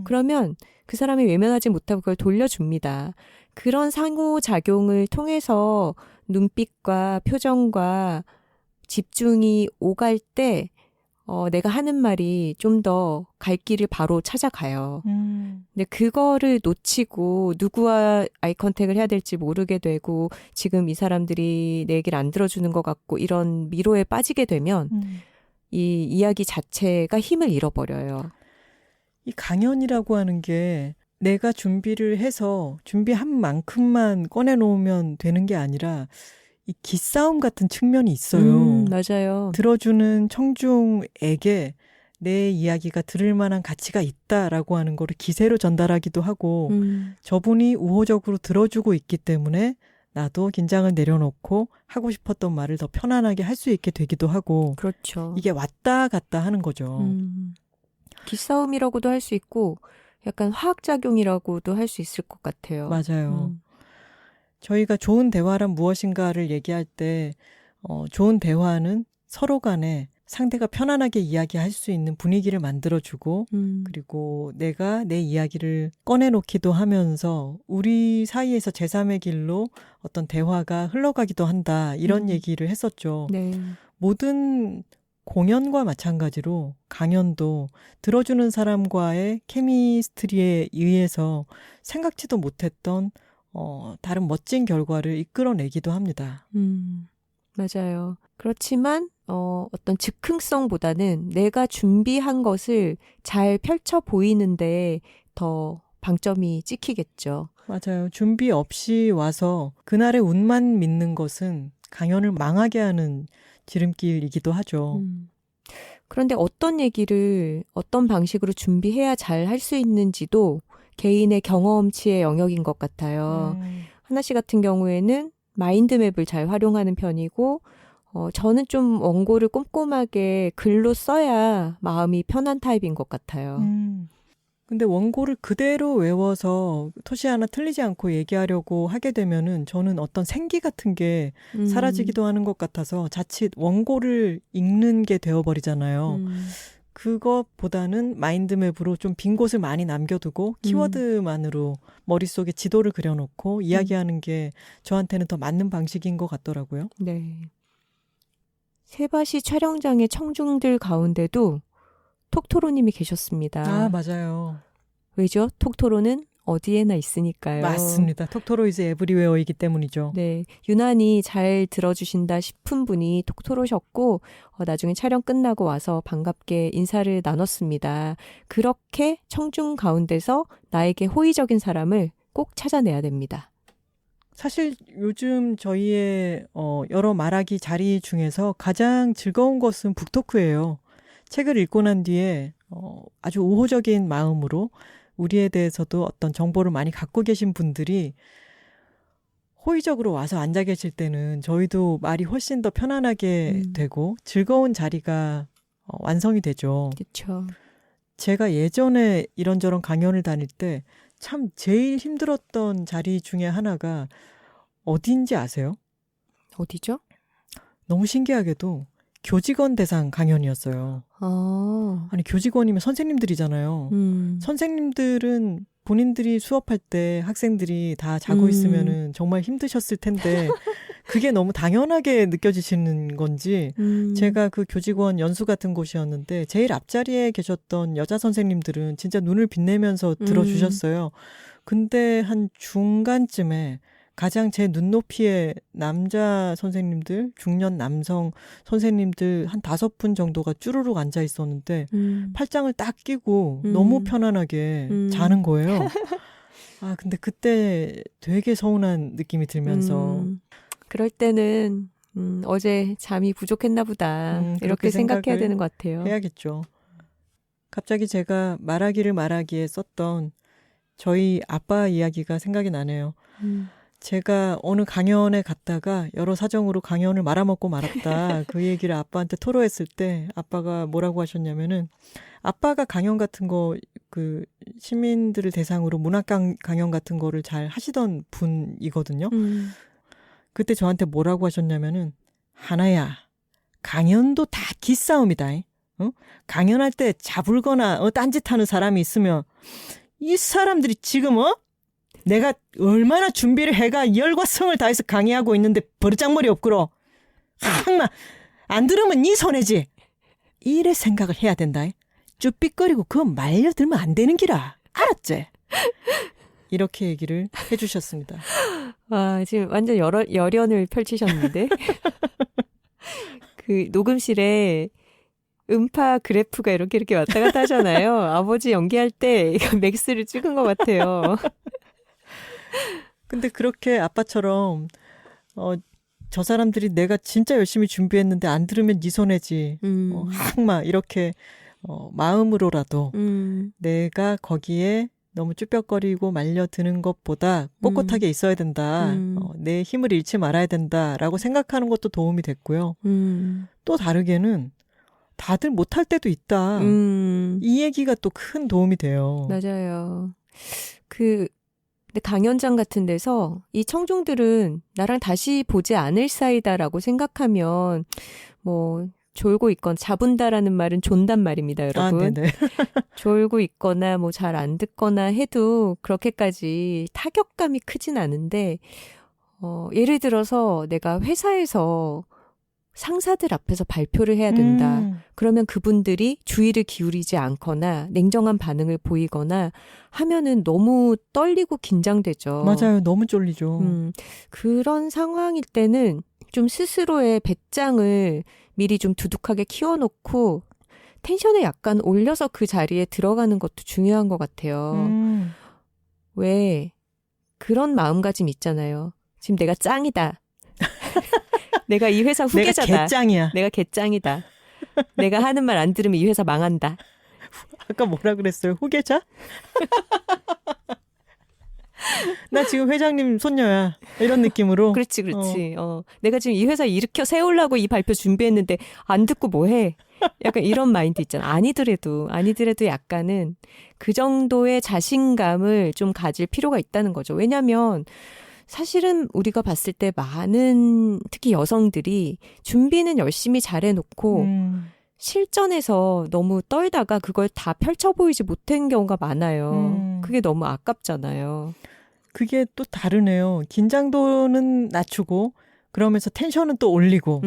그러면 그 사람이 외면하지 못하고 그걸 돌려줍니다. 그런 상호작용을 통해서 눈빛과 표정과 집중이 오갈 때 내가 하는 말이 좀 더 갈 길을 바로 찾아가요. 근데 그거를 놓치고 누구와 아이 컨택을 해야 될지 모르게 되고 지금 이 사람들이 내 얘기를 안 들어주는 것 같고 이런 미로에 빠지게 되면 이 이야기 자체가 힘을 잃어버려요. 이 강연이라고 하는 게 내가 준비를 해서 준비한 만큼만 꺼내놓으면 되는 게 아니라 이 기싸움 같은 측면이 있어요. 맞아요. 들어주는 청중에게 내 이야기가 들을 만한 가치가 있다라고 하는 거를 기세로 전달하기도 하고 저분이 우호적으로 들어주고 있기 때문에 나도 긴장을 내려놓고 하고 싶었던 말을 더 편안하게 할 수 있게 되기도 하고 그렇죠. 이게 왔다 갔다 하는 거죠. 기싸움이라고도 할 수 있고 약간 화학작용이라고도 할 수 있을 것 같아요. 맞아요. 저희가 좋은 대화란 무엇인가를 얘기할 때 좋은 대화는 서로 간에 상대가 편안하게 이야기할 수 있는 분위기를 만들어주고 그리고 내가 내 이야기를 꺼내놓기도 하면서 우리 사이에서 제3의 길로 어떤 대화가 흘러가기도 한다. 이런 얘기를 했었죠. 네. 모든 공연과 마찬가지로 강연도 들어주는 사람과의 케미스트리에 의해서 생각지도 못했던 다른 멋진 결과를 이끌어내기도 합니다. 맞아요. 그렇지만 어떤 즉흥성보다는 내가 준비한 것을 잘 펼쳐 보이는데 더 방점이 찍히겠죠. 맞아요. 준비 없이 와서 그날의 운만 믿는 것은 강연을 망하게 하는 지름길이기도 하죠. 그런데 어떤 얘기를 어떤 방식으로 준비해야 잘 할 수 있는지도 개인의 경험치의 영역인 것 같아요. 하나 씨 같은 경우에는 마인드맵을 잘 활용하는 편이고 저는 좀 원고를 꼼꼼하게 글로 써야 마음이 편한 타입인 것 같아요. 근데 원고를 그대로 외워서 토시 하나 틀리지 않고 얘기하려고 하게 되면은 저는 어떤 생기 같은 게 사라지기도 하는 것 같아서 자칫 원고를 읽는 게 되어버리잖아요. 그것보다는 마인드맵으로 좀 빈 곳을 많이 남겨두고 키워드만으로 머릿속에 지도를 그려놓고 이야기하는 게 저한테는 더 맞는 방식인 것 같더라고요. 네. 세바시 촬영장의 청중들 가운데도 톡토로님이 계셨습니다. 아, 맞아요. 왜죠? 톡토로는 어디에나 있으니까요. 맞습니다. 톡토로 이즈 에브리웨어이기 때문이죠. 네, 유난히 잘 들어주신다 싶은 분이 톡토로셨고 나중에 촬영 끝나고 와서 반갑게 인사를 나눴습니다. 그렇게 청중 가운데서 나에게 호의적인 사람을 꼭 찾아내야 됩니다. 사실 요즘 저희의 여러 말하기 자리 중에서 가장 즐거운 것은 북토크예요. 책을 읽고 난 뒤에 아주 우호적인 마음으로 우리에 대해서도 어떤 정보를 많이 갖고 계신 분들이 호의적으로 와서 앉아 계실 때는 저희도 말이 훨씬 더 편안하게 되고 즐거운 자리가 완성이 되죠. 그렇죠. 제가 예전에 이런저런 강연을 다닐 때 참 제일 힘들었던 자리 중에 하나가 어딘지 아세요? 어디죠? 너무 신기하게도 교직원 대상 강연이었어요. 아니 교직원이면 선생님들이잖아요. 선생님들은 본인들이 수업할 때 학생들이 다 자고 있으면은 정말 힘드셨을 텐데 그게 너무 당연하게 느껴지시는 건지 제가 그 교직원 연수 같은 곳이었는데 제일 앞자리에 계셨던 여자 선생님들은 진짜 눈을 빛내면서 들어주셨어요. 근데 한 중간쯤에 가장 제 눈높이의 남자 선생님들, 중년 남성 선생님들 한 5분 정도가 쭈루룩 앉아 있었는데 팔짱을 딱 끼고 너무 편안하게 자는 거예요. 아, 근데 그때 되게 서운한 느낌이 들면서 그럴 때는 어제 잠이 부족했나 보다 이렇게 생각해야 되는 것 같아요. 해야겠죠. 갑자기 제가 말하기에 썼던 저희 아빠 이야기가 생각이 나네요. 제가 어느 강연에 갔다가 여러 사정으로 강연을 말아먹고 말았다. 그 얘기를 아빠한테 토로했을 때 아빠가 뭐라고 하셨냐면은 아빠가 강연 같은 거 그 시민들을 대상으로 문학 강연 같은 거를 잘 하시던 분이거든요. 그때 저한테 뭐라고 하셨냐면은 하나야 강연도 다 기싸움이다. 강연할 때 잡을거나 딴짓하는 사람이 있으면 이 사람들이 지금 내가 얼마나 준비를 해가 열과 성을 다해서 강의하고 있는데 버르장머리 없구러. 항마 안 들으면 네 손해지. 이래 생각을 해야 된다. 쭈삣거리고 그거 말려들면 안 되는 기라. 알았지? 이렇게 얘기를 해주셨습니다. 와, 지금 완전 열연을 펼치셨는데. 그 녹음실에 음파 그래프가 이렇게 왔다 갔다 하잖아요. 아버지 연기할 때 이거 맥스를 찍은 것 같아요. 근데 그렇게 아빠처럼 저 사람들이 내가 진짜 열심히 준비했는데 안 들으면 네 손해지. 항마 이렇게 마음으로라도 내가 거기에 너무 쭈뼛거리고 말려드는 것보다 꼿꼿하게 있어야 된다. 내 힘을 잃지 말아야 된다라고 생각하는 것도 도움이 됐고요. 또 다르게는 다들 못할 때도 있다. 이 얘기가 또 큰 도움이 돼요. 맞아요. 근데 강연장 같은 데서 이 청중들은 나랑 다시 보지 않을 사이다라고 생각하면 뭐 졸고 있건 자본다라는 말은 존단 말입니다, 여러분. 아, 네네. 졸고 있거나 뭐 잘 안 듣거나 해도 그렇게까지 타격감이 크진 않은데 예를 들어서 내가 회사에서 상사들 앞에서 발표를 해야 된다. 그러면 그분들이 주의를 기울이지 않거나 냉정한 반응을 보이거나 하면은 너무 떨리고 긴장되죠. 맞아요. 너무 쫄리죠. 그런 상황일 때는 좀 스스로의 배짱을 미리 좀 두둑하게 키워놓고 텐션을 약간 올려서 그 자리에 들어가는 것도 중요한 것 같아요. 왜 그런 마음가짐 있잖아요. 지금 내가 짱이다. 내가 이 회사 후계자다. 내가 개짱이야. 내가 개짱이다. 내가 하는 말 안 들으면 이 회사 망한다. 아까 뭐라 그랬어요? 후계자? 나 지금 회장님 손녀야. 이런 느낌으로. 그렇지. 내가 지금 이 회사 일으켜 세우려고 이 발표 준비했는데 안 듣고 뭐 해? 약간 이런 마인드 있잖아. 아니더라도 약간은 그 정도의 자신감을 좀 가질 필요가 있다는 거죠. 왜냐하면 사실은 우리가 봤을 때 많은 특히 여성들이 준비는 열심히 잘해놓고 실전에서 너무 떨다가 그걸 다 펼쳐 보이지 못한 경우가 많아요. 그게 너무 아깝잖아요. 그게 또 다르네요. 긴장도는 낮추고 그러면서 텐션은 또 올리고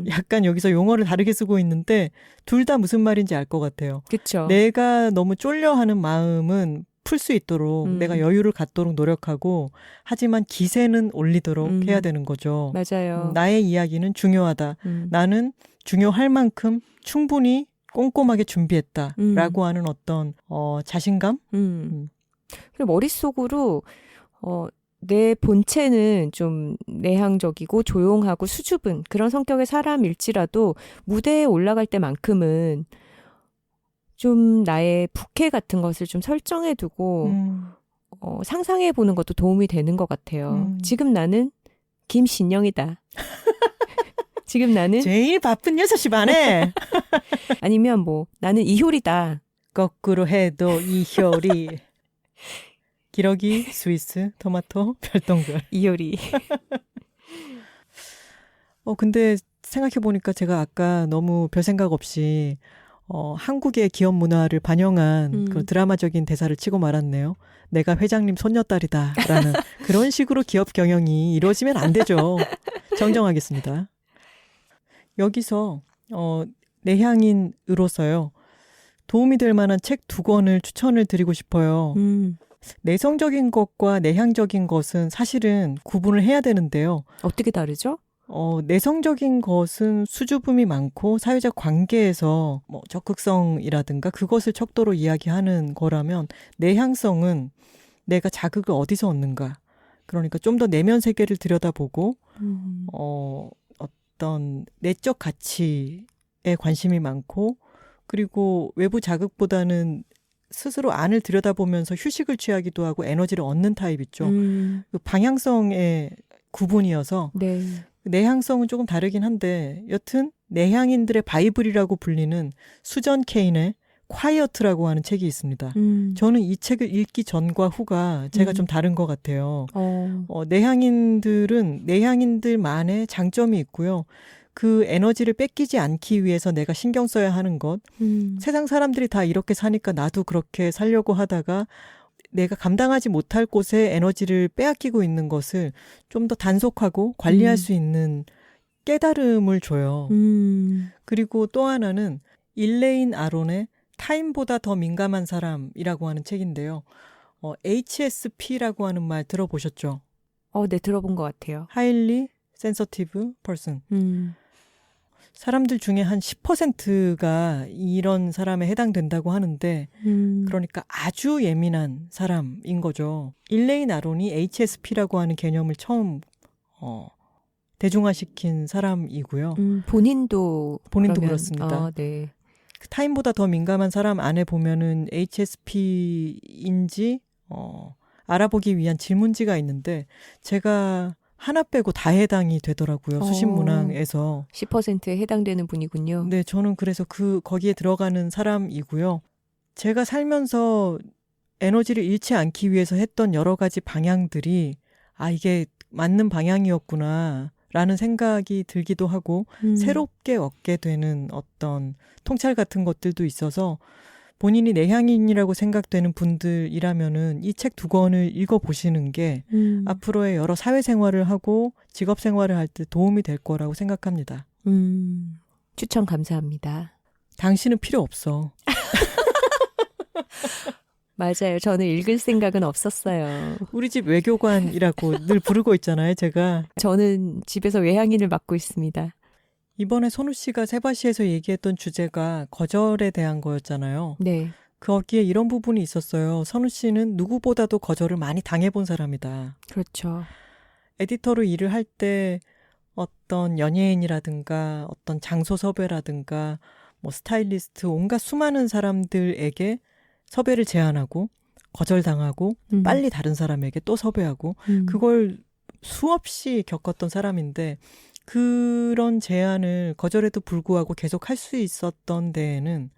약간 여기서 용어를 다르게 쓰고 있는데 둘 다 무슨 말인지 알 것 같아요. 그렇죠. 내가 너무 쫄려하는 마음은 풀 수 있도록 내가 여유를 갖도록 노력하고 하지만 기세는 올리도록 해야 되는 거죠. 맞아요. 나의 이야기는 중요하다. 나는 중요할 만큼 충분히 꼼꼼하게 준비했다라고 하는 어떤 자신감? 그리고 머릿속으로 내 본체는 좀 내향적이고 조용하고 수줍은 그런 성격의 사람일지라도 무대에 올라갈 때만큼은 좀 나의 부캐 같은 것을 좀 설정해두고 상상해보는 것도 도움이 되는 것 같아요. 지금 나는 김신영이다. 지금 나는 제일 바쁜 6시 반에 아니면 뭐 나는 이효리다. 거꾸로 해도 이효리. 기러기, 스위스, 토마토, 별똥별. 이효리. 근데 생각해보니까 제가 아까 너무 별 생각 없이 한국의 기업 문화를 반영한 그 드라마적인 대사를 치고 말았네요. 내가 회장님 손녀딸이다 라는 그런 식으로 기업 경영이 이루어지면 안 되죠. 정정하겠습니다. 여기서 내향인으로서요. 도움이 될 만한 책 2권을 추천을 드리고 싶어요. 내성적인 것과 내향적인 것은 사실은 구분을 해야 되는데요. 어떻게 다르죠? 내성적인 것은 수줍음이 많고 사회적 관계에서 뭐 적극성이라든가 그것을 척도로 이야기하는 거라면 내향성은 내가 자극을 어디서 얻는가. 그러니까 좀 더 내면 세계를 들여다보고 어떤 내적 가치에 관심이 많고 그리고 외부 자극보다는 스스로 안을 들여다보면서 휴식을 취하기도 하고 에너지를 얻는 타입 있죠. 그 방향성의 구분이어서 네. 내향성은 조금 다르긴 한데 여튼 내향인들의 바이블이라고 불리는 수전 케인의 콰이어트라고 하는 책이 있습니다. 저는 이 책을 읽기 전과 후가 제가 좀 다른 것 같아요. 내향인들은 내향인들만의 장점이 있고요. 그 에너지를 뺏기지 않기 위해서 내가 신경 써야 하는 것. 세상 사람들이 다 이렇게 사니까 나도 그렇게 살려고 하다가 내가 감당하지 못할 곳에 에너지를 빼앗기고 있는 것을 좀 더 단속하고 관리할 수 있는 깨달음을 줘요. 그리고 또 하나는 일레인 아론의 타인보다 더 민감한 사람이라고 하는 책인데요. HSP라고 하는 말 들어보셨죠? 네, 들어본 것 같아요. Highly Sensitive Person. 사람들 중에 한 10%가 이런 사람에 해당된다고 하는데 그러니까 아주 예민한 사람인 거죠. 일레인 아론이 HSP라고 하는 개념을 처음 대중화시킨 사람이고요. 본인도 그렇습니다. 네. 그 타인보다 더 민감한 사람 안에 보면은 HSP인지 알아보기 위한 질문지가 있는데 제가 하나 빼고 다 해당이 되더라고요. 수신문항에서. 10%에 해당되는 분이군요. 네, 저는 그래서 거기에 들어가는 사람이고요. 제가 살면서 에너지를 잃지 않기 위해서 했던 여러 가지 방향들이 이게 맞는 방향이었구나 라는 생각이 들기도 하고 새롭게 얻게 되는 어떤 통찰 같은 것들도 있어서 본인이 내향인이라고 생각되는 분들이라면은 이 책 2권을 읽어보시는 게 앞으로의 여러 사회생활을 하고 직업생활을 할 때 도움이 될 거라고 생각합니다. 추천 감사합니다. 당신은 필요 없어. 맞아요. 저는 읽을 생각은 없었어요. 우리 집 외교관이라고 늘 부르고 있잖아요, 제가. 저는 집에서 외향인을 맡고 있습니다. 이번에 선우 씨가 세바시에서 얘기했던 주제가 거절에 대한 거였잖아요. 네. 거기에 이런 부분이 있었어요. 선우 씨는 누구보다도 거절을 많이 당해본 사람이다. 그렇죠. 에디터로 일을 할 때 어떤 연예인이라든가 어떤 장소 섭외라든가 뭐 스타일리스트 온갖 수많은 사람들에게 섭외를 제안하고 거절당하고 빨리 다른 사람에게 또 섭외하고 그걸 수없이 겪었던 사람인데 그런 제안을 거절에도 불구하고 계속 할 수 있었던 데에는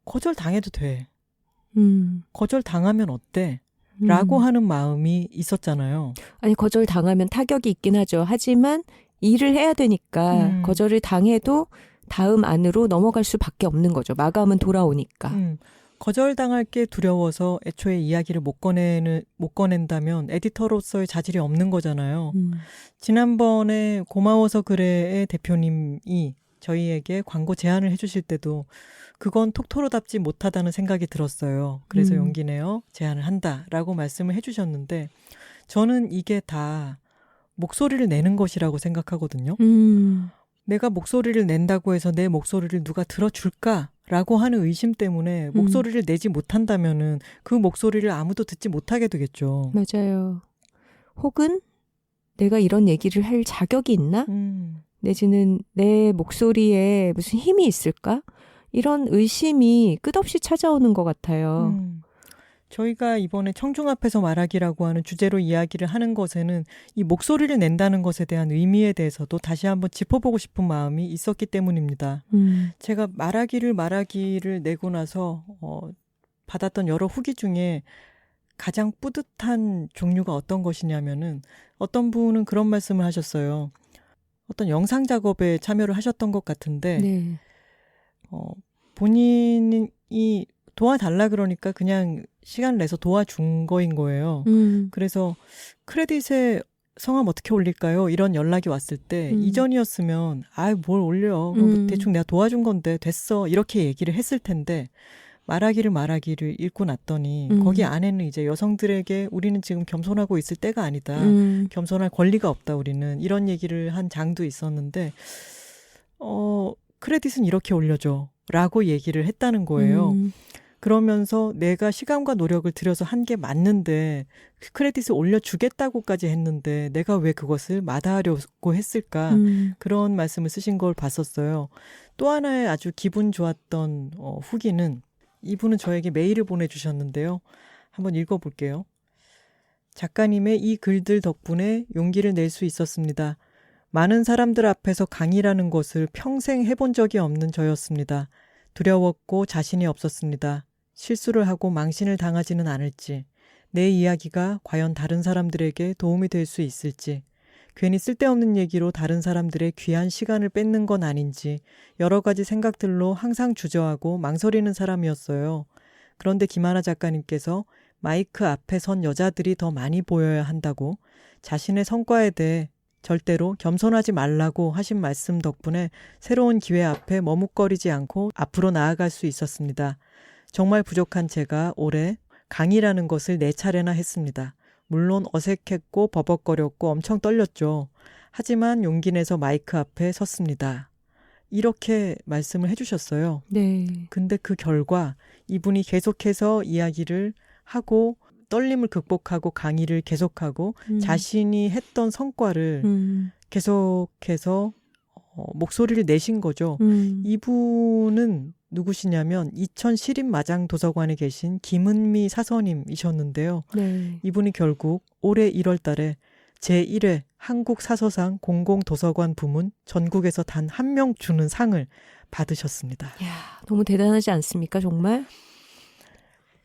거절당해도 돼. 거절당하면 어때? 라고 하는 마음이 있었잖아요. 아니, 거절당하면 타격이 있긴 하죠. 하지만 일을 해야 되니까 거절을 당해도 다음 안으로 넘어갈 수밖에 없는 거죠. 마감은 돌아오니까. 거절당할 게 두려워서 애초에 이야기를 못 꺼낸다면 에디터로서의 자질이 없는 거잖아요. 지난번에 고마워서 그래의 대표님이 저희에게 광고 제안을 해주실 때도 그건 톡토로답지 못하다는 생각이 들었어요. 그래서 용기 내어 제안을 한다라고 말씀을 해주셨는데 저는 이게 다 목소리를 내는 것이라고 생각하거든요. 내가 목소리를 낸다고 해서 내 목소리를 누가 들어줄까? 라고 하는 의심 때문에 목소리를 내지 못한다면은 그 목소리를 아무도 듣지 못하게 되겠죠. 맞아요. 혹은 내가 이런 얘기를 할 자격이 있나? 내지는 내 목소리에 무슨 힘이 있을까? 이런 의심이 끝없이 찾아오는 것 같아요. 저희가 이번에 청중 앞에서 말하기라고 하는 주제로 이야기를 하는 것에는 이 목소리를 낸다는 것에 대한 의미에 대해서도 다시 한번 짚어보고 싶은 마음이 있었기 때문입니다. 제가 말하기를 내고 나서 받았던 여러 후기 중에 가장 뿌듯한 종류가 어떤 것이냐면은 어떤 분은 그런 말씀을 하셨어요. 어떤 영상 작업에 참여를 하셨던 것 같은데 네. 본인이 도와달라 그러니까 그냥 시간 내서 도와준 거인 거예요. 그래서 크레딧에 성함 어떻게 올릴까요? 이런 연락이 왔을 때 이전이었으면 뭘 올려. 대충 내가 도와준 건데 됐어. 이렇게 얘기를 했을 텐데 말하기를 읽고 났더니 거기 안에는 이제 여성들에게 우리는 지금 겸손하고 있을 때가 아니다. 겸손할 권리가 없다 우리는. 이런 얘기를 한 장도 있었는데 크레딧은 이렇게 올려줘. 라고 얘기를 했다는 거예요. 그러면서 내가 시간과 노력을 들여서 한 게 맞는데 크레딧을 올려주겠다고까지 했는데 내가 왜 그것을 마다하려고 했을까? 그런 말씀을 쓰신 걸 봤었어요. 또 하나의 아주 기분 좋았던 후기는 이분은 저에게 메일을 보내주셨는데요. 한번 읽어볼게요. 작가님의 이 글들 덕분에 용기를 낼 수 있었습니다. 많은 사람들 앞에서 강의라는 것을 평생 해본 적이 없는 저였습니다. 두려웠고 자신이 없었습니다. 실수를 하고 망신을 당하지는 않을지, 내 이야기가 과연 다른 사람들에게 도움이 될 수 있을지, 괜히 쓸데없는 얘기로 다른 사람들의 귀한 시간을 뺏는 건 아닌지 여러 가지 생각들로 항상 주저하고 망설이는 사람이었어요. 그런데 김하나 작가님께서 마이크 앞에 선 여자들이 더 많이 보여야 한다고 자신의 성과에 대해 절대로 겸손하지 말라고 하신 말씀 덕분에 새로운 기회 앞에 머뭇거리지 않고 앞으로 나아갈 수 있었습니다. 정말 부족한 제가 올해 강의라는 것을 4차례나 했습니다. 물론 어색했고 버벅거렸고 엄청 떨렸죠. 하지만 용기 내서 마이크 앞에 섰습니다. 이렇게 말씀을 해주셨어요. 네. 근데 그 결과 이분이 계속해서 이야기를 하고 떨림을 극복하고 강의를 계속하고 자신이 했던 성과를 계속해서 목소리를 내신 거죠. 이분은 누구시냐면 2000 시립마장도서관에 계신 김은미 사서님이셨는데요. 네. 이분이 결국 올해 1월 달에 제1회 한국사서상 공공도서관 부문 전국에서 단 한 명 주는 상을 받으셨습니다. 이야, 너무 대단하지 않습니까, 정말?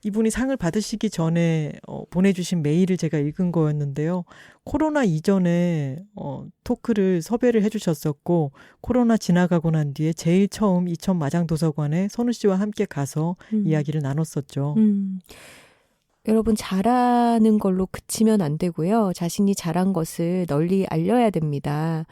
이분이 상을 받으시기 전에 보내주신 메일을 제가 읽은 거였는데요. 코로나 이전에 토크를 섭외를 해주셨었고 코로나 지나가고 난 뒤에 제일 처음 이천 마장도서관에 선우 씨와 함께 가서 이야기를 나눴었죠. 여러분 잘하는 걸로 그치면 안 되고요. 자신이 잘한 것을 널리 알려야 됩니다.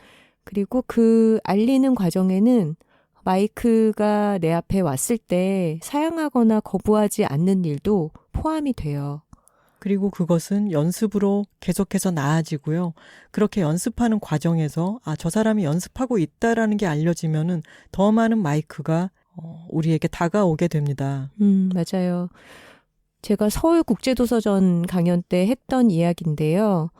그리고 그 알리는 과정에는 마이크가 내 앞에 왔을 때 사양하거나 거부하지 않는 일도 포함이 돼요. 그리고 그것은 연습으로 계속해서 나아지고요. 그렇게 연습하는 과정에서 저 사람이 연습하고 있다라는 게 알려지면은 더 많은 마이크가 우리에게 다가오게 됩니다. 맞아요. 제가 서울국제도서전 강연 때 했던 이야기인데요.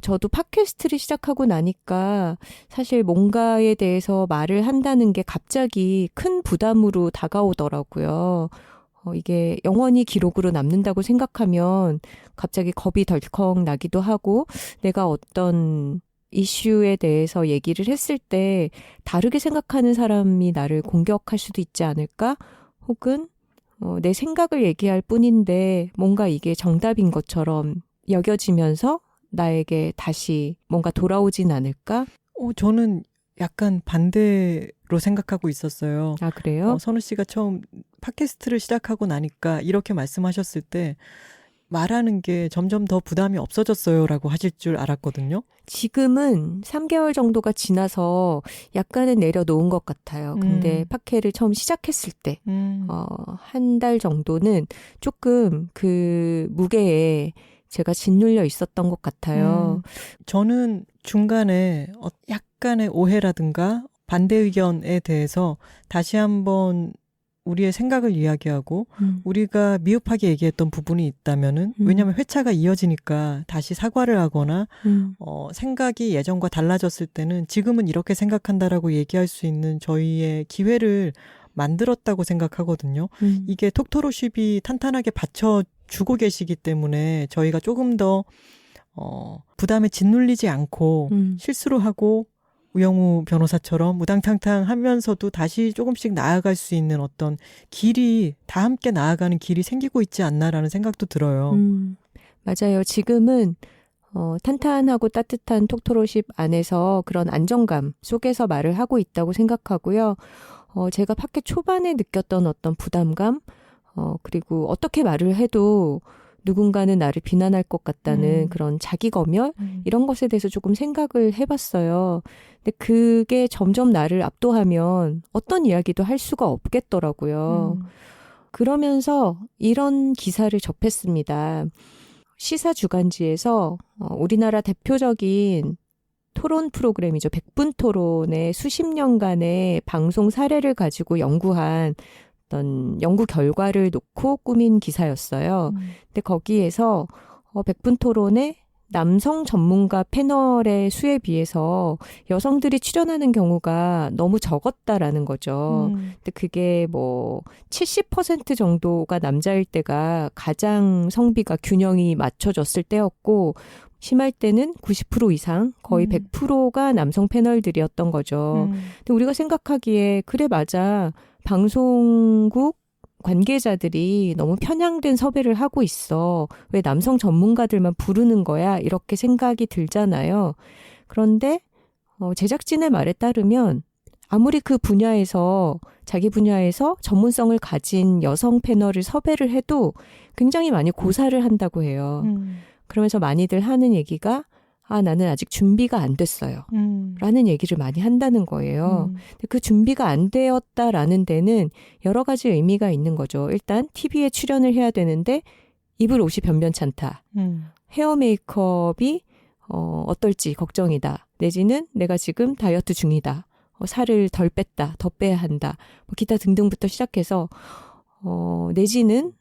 저도 팟캐스트를 시작하고 나니까 사실 뭔가에 대해서 말을 한다는 게 갑자기 큰 부담으로 다가오더라고요. 이게 영원히 기록으로 남는다고 생각하면 갑자기 겁이 덜컥 나기도 하고 내가 어떤 이슈에 대해서 얘기를 했을 때 다르게 생각하는 사람이 나를 공격할 수도 있지 않을까? 혹은 내 생각을 얘기할 뿐인데 뭔가 이게 정답인 것처럼 여겨지면서 나에게 다시 뭔가 돌아오진 않을까? 저는 약간 반대로 생각하고 있었어요. 아, 그래요? 선우 씨가 처음 팟캐스트를 시작하고 나니까 이렇게 말씀하셨을 때 말하는 게 점점 더 부담이 없어졌어요라고 하실 줄 알았거든요. 지금은 3개월 정도가 지나서 약간은 내려놓은 것 같아요. 근데 팟캐를 처음 시작했을 때, 한 달 정도는 조금 그 무게에 제가 짓눌려 있었던 것 같아요. 저는 중간에 약간의 오해라든가 반대 의견에 대해서 다시 한번 우리의 생각을 이야기하고 우리가 미흡하게 얘기했던 부분이 있다면은 왜냐하면 회차가 이어지니까 다시 사과를 하거나 생각이 예전과 달라졌을 때는 지금은 이렇게 생각한다라고 얘기할 수 있는 저희의 기회를 만들었다고 생각하거든요. 이게 톡토로쉽이 탄탄하게 받쳐주고 계시기 때문에 저희가 조금 더 부담에 짓눌리지 않고 실수를 하고 우영우 변호사처럼 우당탕탕 하면서도 다시 조금씩 나아갈 수 있는 어떤 길이, 다 함께 나아가는 길이 생기고 있지 않나라는 생각도 들어요. 맞아요. 지금은 탄탄하고 따뜻한 톡토로십 안에서 그런 안정감 속에서 말을 하고 있다고 생각하고요. 제가 팟캐 초반에 느꼈던 어떤 부담감, 그리고 어떻게 말을 해도 누군가는 나를 비난할 것 같다는 그런 자기 검열 이런 것에 대해서 조금 생각을 해봤어요. 근데 그게 점점 나를 압도하면 어떤 이야기도 할 수가 없겠더라고요. 그러면서 이런 기사를 접했습니다. 시사 주간지에서 우리나라 대표적인 토론 프로그램이죠. 100분 토론의 수십 년간의 방송 사례를 가지고 연구한 어떤 연구 결과를 놓고 꾸민 기사였어요. 근데 거기에서 100분 토론의 남성 전문가 패널의 수에 비해서 여성들이 출연하는 경우가 너무 적었다라는 거죠. 근데 그게 뭐 70% 정도가 남자일 때가 가장 성비가 균형이 맞춰졌을 때였고 심할 때는 90% 이상 거의 100%가 남성 패널들이었던 거죠. 근데 우리가 생각하기에 그래 맞아. 방송국 관계자들이 너무 편향된 섭외를 하고 있어. 왜 남성 전문가들만 부르는 거야? 이렇게 생각이 들잖아요. 그런데 제작진의 말에 따르면 아무리 그 분야에서 자기 분야에서 전문성을 가진 여성 패널을 섭외를 해도 굉장히 많이 고사를 한다고 해요. 그러면서 많이들 하는 얘기가 나는 아직 준비가 안 됐어요. 라는 얘기를 많이 한다는 거예요. 근데 그 준비가 안 되었다라는 데는 여러 가지 의미가 있는 거죠. 일단 TV에 출연을 해야 되는데 입을 옷이 변변찮다. 헤어 메이크업이 어떨지 걱정이다. 내지는 내가 지금 다이어트 중이다. 살을 덜 뺐다. 더 빼야 한다. 뭐 기타 등등부터 시작해서 내지는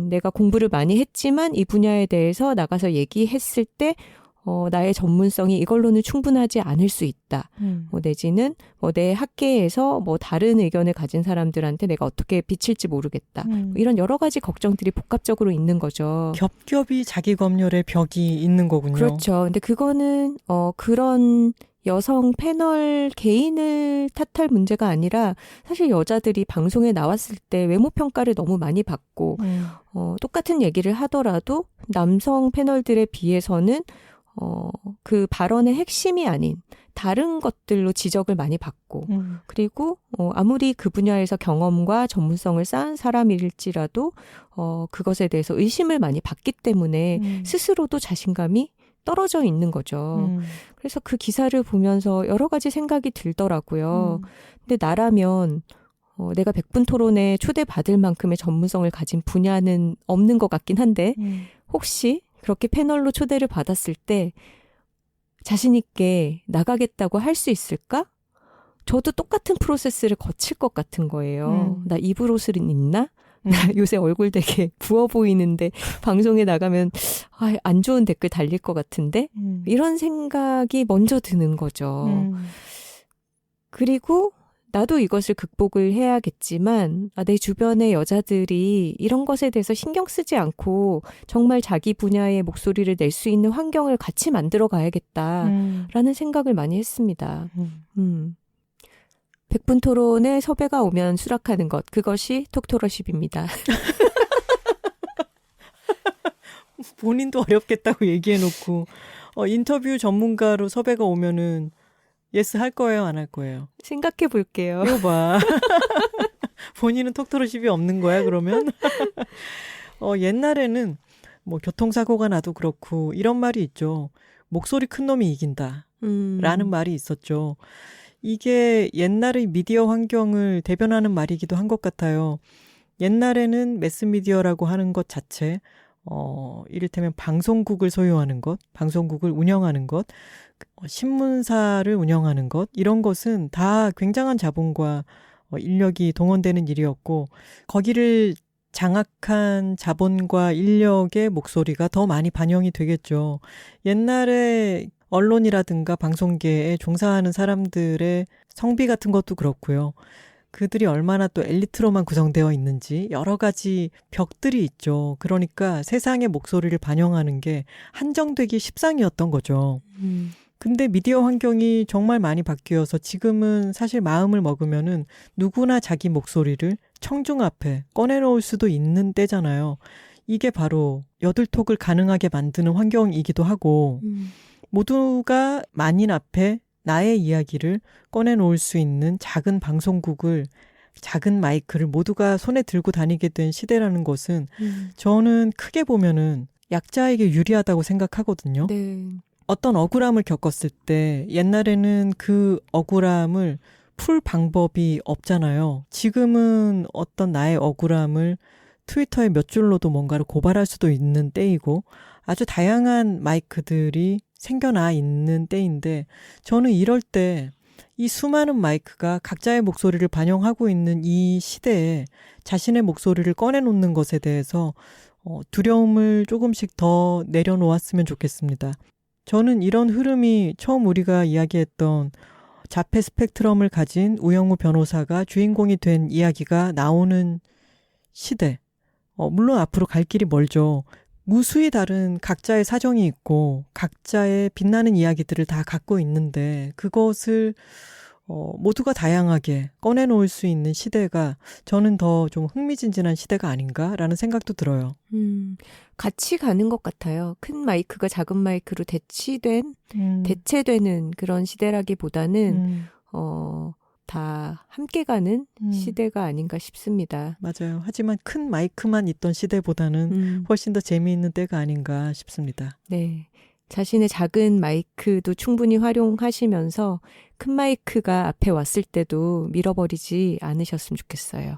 내가 공부를 많이 했지만 이 분야에 대해서 나가서 얘기했을 때 나의 전문성이 이걸로는 충분하지 않을 수 있다. 뭐 내지는 내 학계에서 다른 의견을 가진 사람들한테 내가 어떻게 비칠지 모르겠다. 뭐 이런 여러 가지 걱정들이 복합적으로 있는 거죠. 겹겹이 자기 검열의 벽이 있는 거군요. 그렇죠. 근데 그거는 그런 여성 패널 개인을 탓할 문제가 아니라 사실 여자들이 방송에 나왔을 때 외모 평가를 너무 많이 받고 똑같은 얘기를 하더라도 남성 패널들에 비해서는 그 발언의 핵심이 아닌 다른 것들로 지적을 많이 받고 그리고 아무리 그 분야에서 경험과 전문성을 쌓은 사람일지라도 그것에 대해서 의심을 많이 받기 때문에 스스로도 자신감이 떨어져 있는 거죠. 그래서 그 기사를 보면서 여러 가지 생각이 들더라고요. 근데 나라면 내가 100분 토론에 초대받을 만큼의 전문성을 가진 분야는 없는 것 같긴 한데 혹시 그렇게 패널로 초대를 받았을 때 자신 있게 나가겠다고 할 수 있을까? 저도 똑같은 프로세스를 거칠 것 같은 거예요. 나 입을 옷을 입나? 나 요새 얼굴 되게 부어 보이는데 방송에 나가면 안 좋은 댓글 달릴 것 같은데? 이런 생각이 먼저 드는 거죠. 그리고 나도 이것을 극복을 해야겠지만 내 주변의 여자들이 이런 것에 대해서 신경 쓰지 않고 정말 자기 분야의 목소리를 낼 수 있는 환경을 같이 만들어 가야겠다라는 생각을 많이 했습니다. 100분 토론에 섭외가 오면 수락하는 것, 그것이 톡토러십입니다. 본인도 어렵겠다고 얘기해놓고 인터뷰 전문가로 섭외가 오면은 예스 할 거예요, 안 할 거예요? 생각해 볼게요. 이거 봐. 본인은 톡토러십이 없는 거야, 그러면? 옛날에는 교통사고가 나도 그렇고 이런 말이 있죠. 목소리 큰 놈이 이긴다. 라는 말이 있었죠. 이게 옛날의 미디어 환경을 대변하는 말이기도 한 것 같아요. 옛날에는 매스미디어라고 하는 것 자체, 이를테면 방송국을 소유하는 것, 방송국을 운영하는 것, 신문사를 운영하는 것, 이런 것은 다 굉장한 자본과 인력이 동원되는 일이었고 거기를 장악한 자본과 인력의 목소리가 더 많이 반영이 되겠죠. 옛날에 언론이라든가 방송계에 종사하는 사람들의 성비 같은 것도 그렇고요. 그들이 얼마나 또 엘리트로만 구성되어 있는지 여러 가지 벽들이 있죠. 그러니까 세상의 목소리를 반영하는 게 한정되기 십상이었던 거죠. 근데 미디어 환경이 정말 많이 바뀌어서 지금은 사실 마음을 먹으면은 누구나 자기 목소리를 청중 앞에 꺼내놓을 수도 있는 때잖아요. 이게 바로 여들톡을 가능하게 만드는 환경이기도 하고 모두가 만인 앞에 나의 이야기를 꺼내놓을 수 있는 작은 방송국을, 작은 마이크를 모두가 손에 들고 다니게 된 시대라는 것은 저는 크게 보면은 약자에게 유리하다고 생각하거든요. 네. 어떤 억울함을 겪었을 때 옛날에는 그 억울함을 풀 방법이 없잖아요. 지금은 어떤 나의 억울함을 트위터에 몇 줄로도 뭔가를 고발할 수도 있는 때이고 아주 다양한 마이크들이 생겨나 있는 때인데 저는 이럴 때 이 수많은 마이크가 각자의 목소리를 반영하고 있는 이 시대에 자신의 목소리를 꺼내놓는 것에 대해서 두려움을 조금씩 더 내려놓았으면 좋겠습니다. 저는 이런 흐름이 처음 우리가 이야기했던 자폐 스펙트럼을 가진 우영우 변호사가 주인공이 된 이야기가 나오는 시대, 물론 앞으로 갈 길이 멀죠. 무수히 다른 각자의 사정이 있고 각자의 빛나는 이야기들을 다 갖고 있는데 그것을 모두가 다양하게 꺼내놓을 수 있는 시대가 저는 더 좀 흥미진진한 시대가 아닌가라는 생각도 들어요. 같이 가는 것 같아요. 큰 마이크가 작은 마이크로 대체되는 그런 시대라기보다는 다 함께 가는 시대가 아닌가 싶습니다. 맞아요. 하지만 큰 마이크만 있던 시대보다는 훨씬 더 재미있는 때가 아닌가 싶습니다. 네. 자신의 작은 마이크도 충분히 활용하시면서 큰 마이크가 앞에 왔을 때도 밀어버리지 않으셨으면 좋겠어요.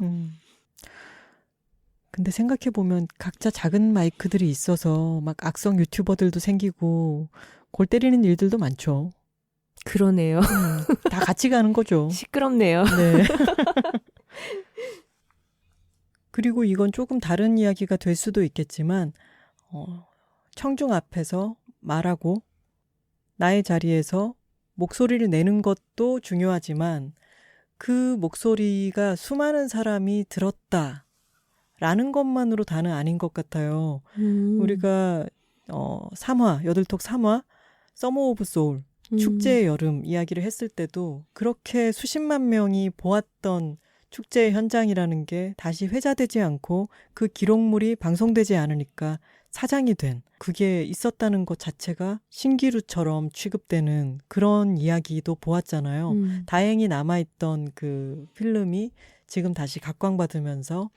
근데 생각해보면 각자 작은 마이크들이 있어서 막 악성 유튜버들도 생기고 골 때리는 일들도 많죠. 그러네요. 다 같이 가는 거죠. 시끄럽네요. 네. 그리고 이건 조금 다른 이야기가 될 수도 있겠지만 청중 앞에서 말하고 나의 자리에서 목소리를 내는 것도 중요하지만 그 목소리가 수많은 사람이 들었다라는 것만으로 다는 아닌 것 같아요. 우리가 3화, 여들톡 3화 서머 오브 소울 축제의 여름 이야기를 했을 때도 그렇게 수십만 명이 보았던 축제의 현장이라는 게 다시 회자되지 않고 그 기록물이 방송되지 않으니까 사장이 된 그게 있었다는 것 자체가 신기루처럼 취급되는 그런 이야기도 보았잖아요. 다행히 남아있던 그 필름이 지금 다시 각광받으면서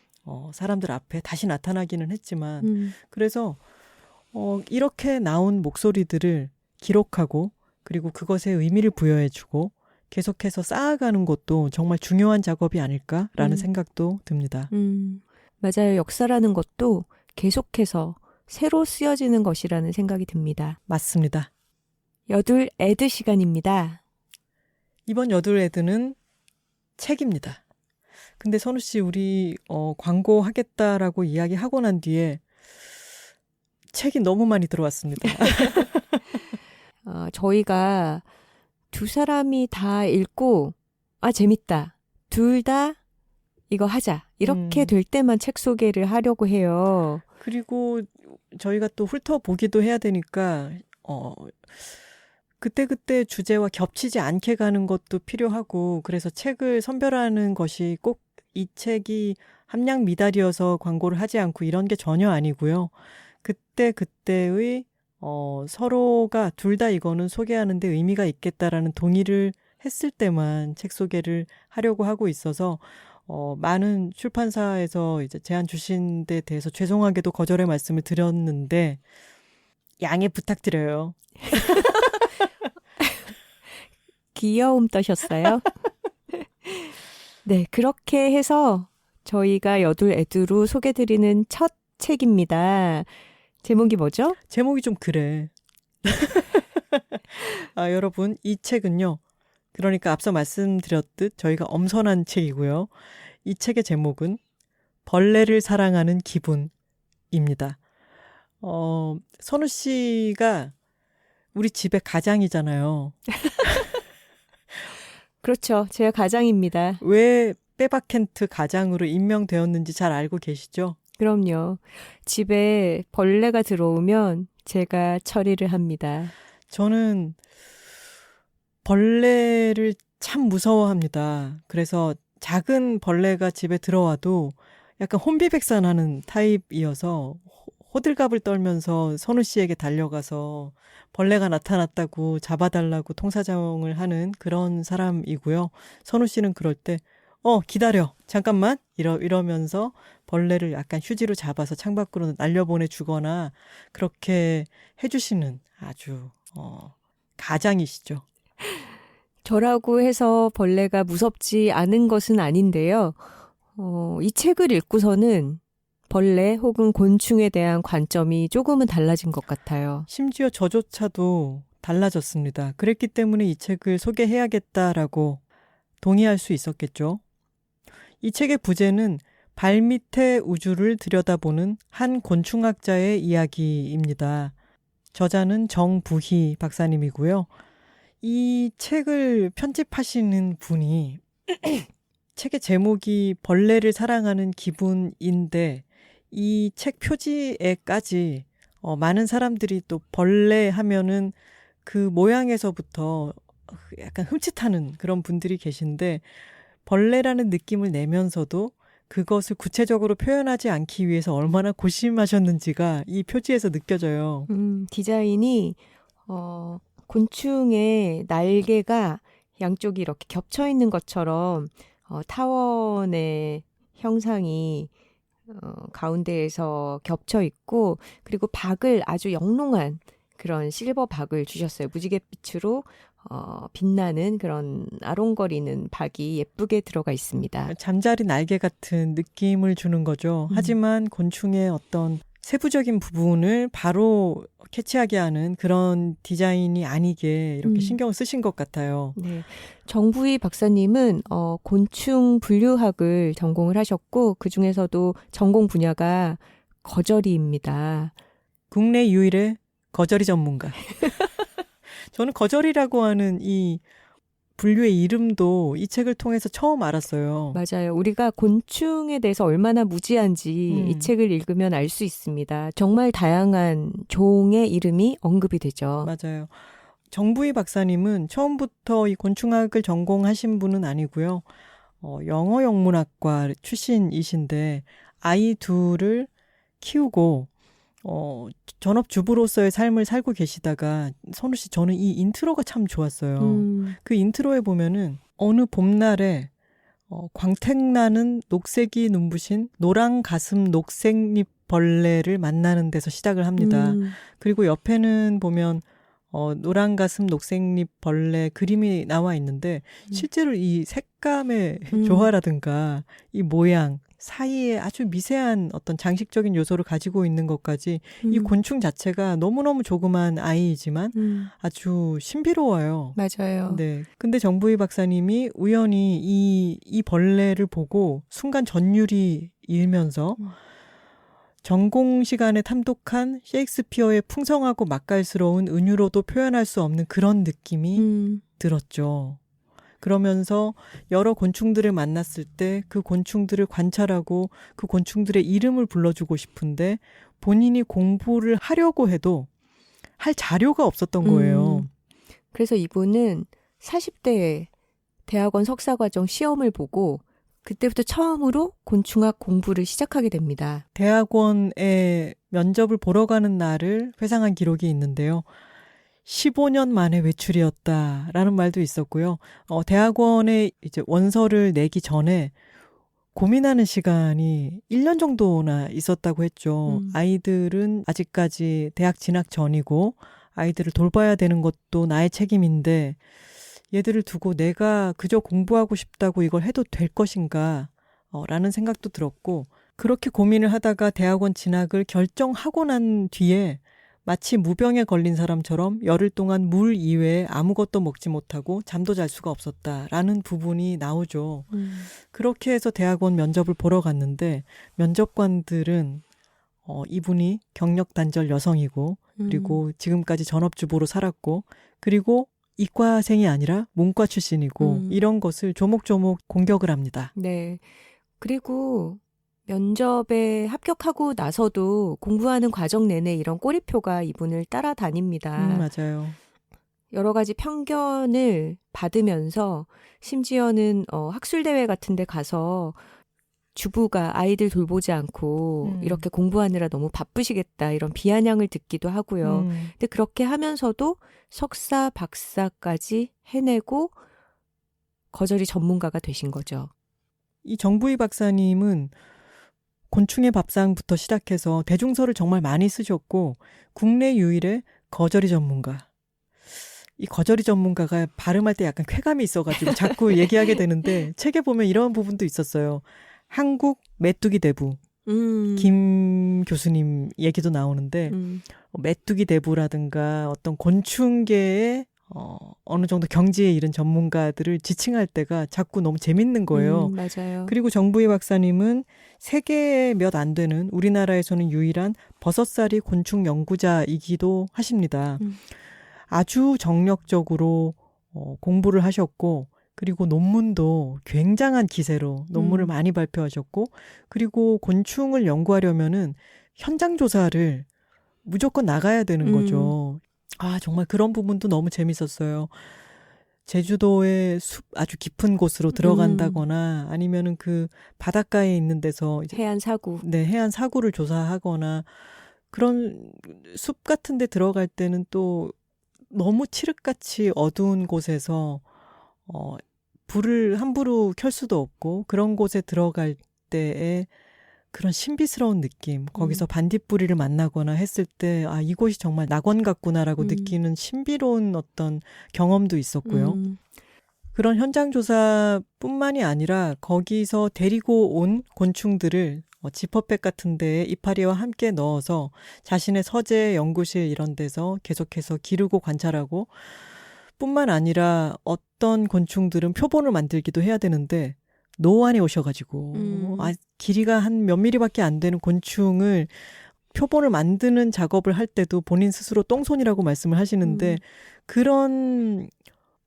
사람들 앞에 다시 나타나기는 했지만 그래서 이렇게 나온 목소리들을 기록하고 그리고 그것에 의미를 부여해주고 계속해서 쌓아가는 것도 정말 중요한 작업이 아닐까라는 생각도 듭니다. 맞아요. 역사라는 것도 계속해서 새로 쓰여지는 것이라는 생각이 듭니다. 맞습니다. 여둘 애드 시간입니다. 이번 여둘 애드는 책입니다. 근데 선우 씨 우리 광고 하겠다라고 이야기하고 난 뒤에 책이 너무 많이 들어왔습니다. 저희가 두 사람이 다 읽고 재밌다. 둘 다 이거 하자. 이렇게 될 때만 책 소개를 하려고 해요. 그리고 저희가 또 훑어보기도 해야 되니까 그때그때 주제와 겹치지 않게 가는 것도 필요하고 그래서 책을 선별하는 것이 꼭 이 책이 함량 미달이어서 광고를 하지 않고 이런 게 전혀 아니고요. 그때그때의 서로가 둘 다 이거는 소개하는데 의미가 있겠다라는 동의를 했을 때만 책 소개를 하려고 하고 있어서 많은 출판사에서 이제 제안 주신 데 대해서 죄송하게도 거절의 말씀을 드렸는데 양해 부탁드려요. 귀여움 떠셨어요? 네, 그렇게 해서 저희가 여둘 애두로 소개드리는 첫 책입니다. 제목이 뭐죠? 제목이 좀 그래. 여러분, 이 책은요. 그러니까 앞서 말씀드렸듯 저희가 엄선한 책이고요. 이 책의 제목은 벌레를 사랑하는 기분입니다. 선우 씨가 우리 집의 가장이잖아요. 그렇죠. 제가 가장입니다. 왜 빼박켄트 가장으로 임명되었는지 잘 알고 계시죠? 그럼요. 집에 벌레가 들어오면 제가 처리를 합니다. 저는 벌레를 참 무서워합니다. 그래서 작은 벌레가 집에 들어와도 약간 혼비백산하는 타입이어서 호들갑을 떨면서 선우 씨에게 달려가서 벌레가 나타났다고 잡아달라고 통사정을 하는 그런 사람이고요. 선우 씨는 그럴 때 기다려 잠깐만 이러면서 벌레를 약간 휴지로 잡아서 창밖으로 날려보내주거나 그렇게 해주시는 아주 가장이시죠. 저라고 해서 벌레가 무섭지 않은 것은 아닌데요. 이 책을 읽고서는 벌레 혹은 곤충에 대한 관점이 조금은 달라진 것 같아요. 심지어 저조차도 달라졌습니다. 그랬기 때문에 이 책을 소개해야겠다라고 동의할 수 있었겠죠. 이 책의 부제는 발밑의 우주를 들여다보는 한 곤충학자의 이야기입니다. 저자는 정부희 박사님이고요. 이 책을 편집하시는 분이 책의 제목이 벌레를 사랑하는 기분인데 이 책 표지에까지 많은 사람들이 또 벌레 하면은 그 모양에서부터 약간 흠칫하는 그런 분들이 계신데 벌레라는 느낌을 내면서도 그것을 구체적으로 표현하지 않기 위해서 얼마나 고심하셨는지가 이 표지에서 느껴져요. 디자인이 곤충의 날개가 양쪽이 이렇게 겹쳐 있는 것처럼 타원의 형상이 가운데에서 겹쳐 있고 그리고 박을 아주 영롱한 그런 실버 박을 주셨어요. 무지갯빛으로 빛나는 그런 아롱거리는 박이 예쁘게 들어가 있습니다. 잠자리 날개 같은 느낌을 주는 거죠. 하지만 곤충의 어떤 세부적인 부분을 바로 캐치하게 하는 그런 디자인이 아니게 이렇게 신경을 쓰신 것 같아요. 네, 정부희 박사님은 곤충 분류학을 전공을 하셨고 그중에서도 전공 분야가 거저리입니다. 국내 유일의 거저리 전문가. 저는 거저리라고 하는 이 분류의 이름도 이 책을 통해서 처음 알았어요. 맞아요. 우리가 곤충에 대해서 얼마나 무지한지 이 책을 읽으면 알 수 있습니다. 정말 다양한 종의 이름이 언급이 되죠. 맞아요. 정부희 박사님은 처음부터 이 곤충학을 전공하신 분은 아니고요. 영어 영문학과 출신이신데 아이 둘을 키우고 전업주부로서의 삶을 살고 계시다가 선우 씨 저는 이 인트로가 참 좋았어요. 그 인트로에 보면은 어느 봄날에 광택나는 녹색이 눈부신 노랑 가슴 녹색잎 벌레를 만나는 데서 시작을 합니다. 그리고 옆에는 보면 노란 가슴 녹색잎 벌레 그림이 나와 있는데 실제로 이 색감의 조화라든가 이 모양 사이에 아주 미세한 어떤 장식적인 요소를 가지고 있는 것까지 이 곤충 자체가 너무너무 조그만 아이이지만 아주 신비로워요. 맞아요. 네. 근데 정부희 박사님이 우연히 이 벌레를 보고 순간 전율이 일면서 전공 시간에 탐독한 셰익스피어의 풍성하고 맛깔스러운 은유로도 표현할 수 없는 그런 느낌이 들었죠. 그러면서 여러 곤충들을 만났을 때 그 곤충들을 관찰하고 그 곤충들의 이름을 불러주고 싶은데 본인이 공부를 하려고 해도 할 자료가 없었던 거예요. 그래서 이분은 40대에 대학원 석사과정 시험을 보고 그때부터 처음으로 곤충학 공부를 시작하게 됩니다. 대학원에 면접을 보러 가는 날을 회상한 기록이 있는데요. 15년 만에 외출이었다라는 말도 있었고요. 대학원에 이제 원서를 내기 전에 고민하는 시간이 1년 정도나 있었다고 했죠. 아이들은 아직까지 대학 진학 전이고 아이들을 돌봐야 되는 것도 나의 책임인데 얘들을 두고 내가 그저 공부하고 싶다고 이걸 해도 될 것인가 라는 생각도 들었고 그렇게 고민을 하다가 대학원 진학을 결정하고 난 뒤에 마치 무병에 걸린 사람처럼 열흘 동안 물 이외에 아무것도 먹지 못하고 잠도 잘 수가 없었다라는 부분이 나오죠. 그렇게 해서 대학원 면접을 보러 갔는데 면접관들은 이분이 경력 단절 여성이고 그리고 지금까지 전업주부로 살았고 그리고 이과생이 아니라 문과 출신이고 이런 것을 조목조목 공격을 합니다. 네. 그리고 면접에 합격하고 나서도 공부하는 과정 내내 이런 꼬리표가 이분을 따라다닙니다. 맞아요. 여러 가지 편견을 받으면서 심지어는 학술대회 같은 데 가서 주부가 아이들 돌보지 않고 이렇게 공부하느라 너무 바쁘시겠다 이런 비아냥을 듣기도 하고요. 근데 그렇게 하면서도 석사, 박사까지 해내고 거저리 전문가가 되신 거죠. 이 정부희 박사님은 곤충의 밥상부터 시작해서 대중서를 정말 많이 쓰셨고 국내 유일의 거저리 전문가. 이 거저리 전문가가 발음할 때 약간 쾌감이 있어가지고 자꾸 얘기하게 되는데 책에 보면 이런 부분도 있었어요. 한국 메뚜기 대부 김 교수님 얘기도 나오는데 메뚜기 대부라든가 어떤 곤충계의 어느 정도 경지에 이른 전문가들을 지칭할 때가 자꾸 너무 재밌는 거예요. 맞아요. 그리고 정부희 박사님은 세계에 몇 안 되는 우리나라에서는 유일한 버섯살이 곤충 연구자이기도 하십니다. 아주 정력적으로 공부를 하셨고 그리고 논문도 굉장한 기세로 논문을 많이 발표하셨고 그리고 곤충을 연구하려면은 현장 조사를 무조건 나가야 되는 거죠. 아, 정말 그런 부분도 너무 재밌었어요. 제주도의 숲 아주 깊은 곳으로 들어간다거나 아니면은 그 바닷가에 있는 데서 이제 해안 사구. 네, 해안 사구를 조사하거나 그런 숲 같은 데 들어갈 때는 또 너무 칠흑같이 어두운 곳에서 불을 함부로 켤 수도 없고 그런 곳에 들어갈 때의 그런 신비스러운 느낌, 거기서 반딧불이를 만나거나 했을 때 아, 이곳이 정말 낙원 같구나라고 느끼는 신비로운 어떤 경험도 있었고요. 그런 현장 조사뿐만이 아니라 거기서 데리고 온 곤충들을 지퍼백 같은 데에 이파리와 함께 넣어서 자신의 서재, 연구실 이런 데서 계속해서 기르고 관찰하고 뿐만 아니라 어떤 곤충들은 표본을 만들기도 해야 되는데 노안에 오셔가지고 길이가 한 몇 미리밖에 안 되는 곤충을 표본을 만드는 작업을 할 때도 본인 스스로 똥손이라고 말씀을 하시는데 그런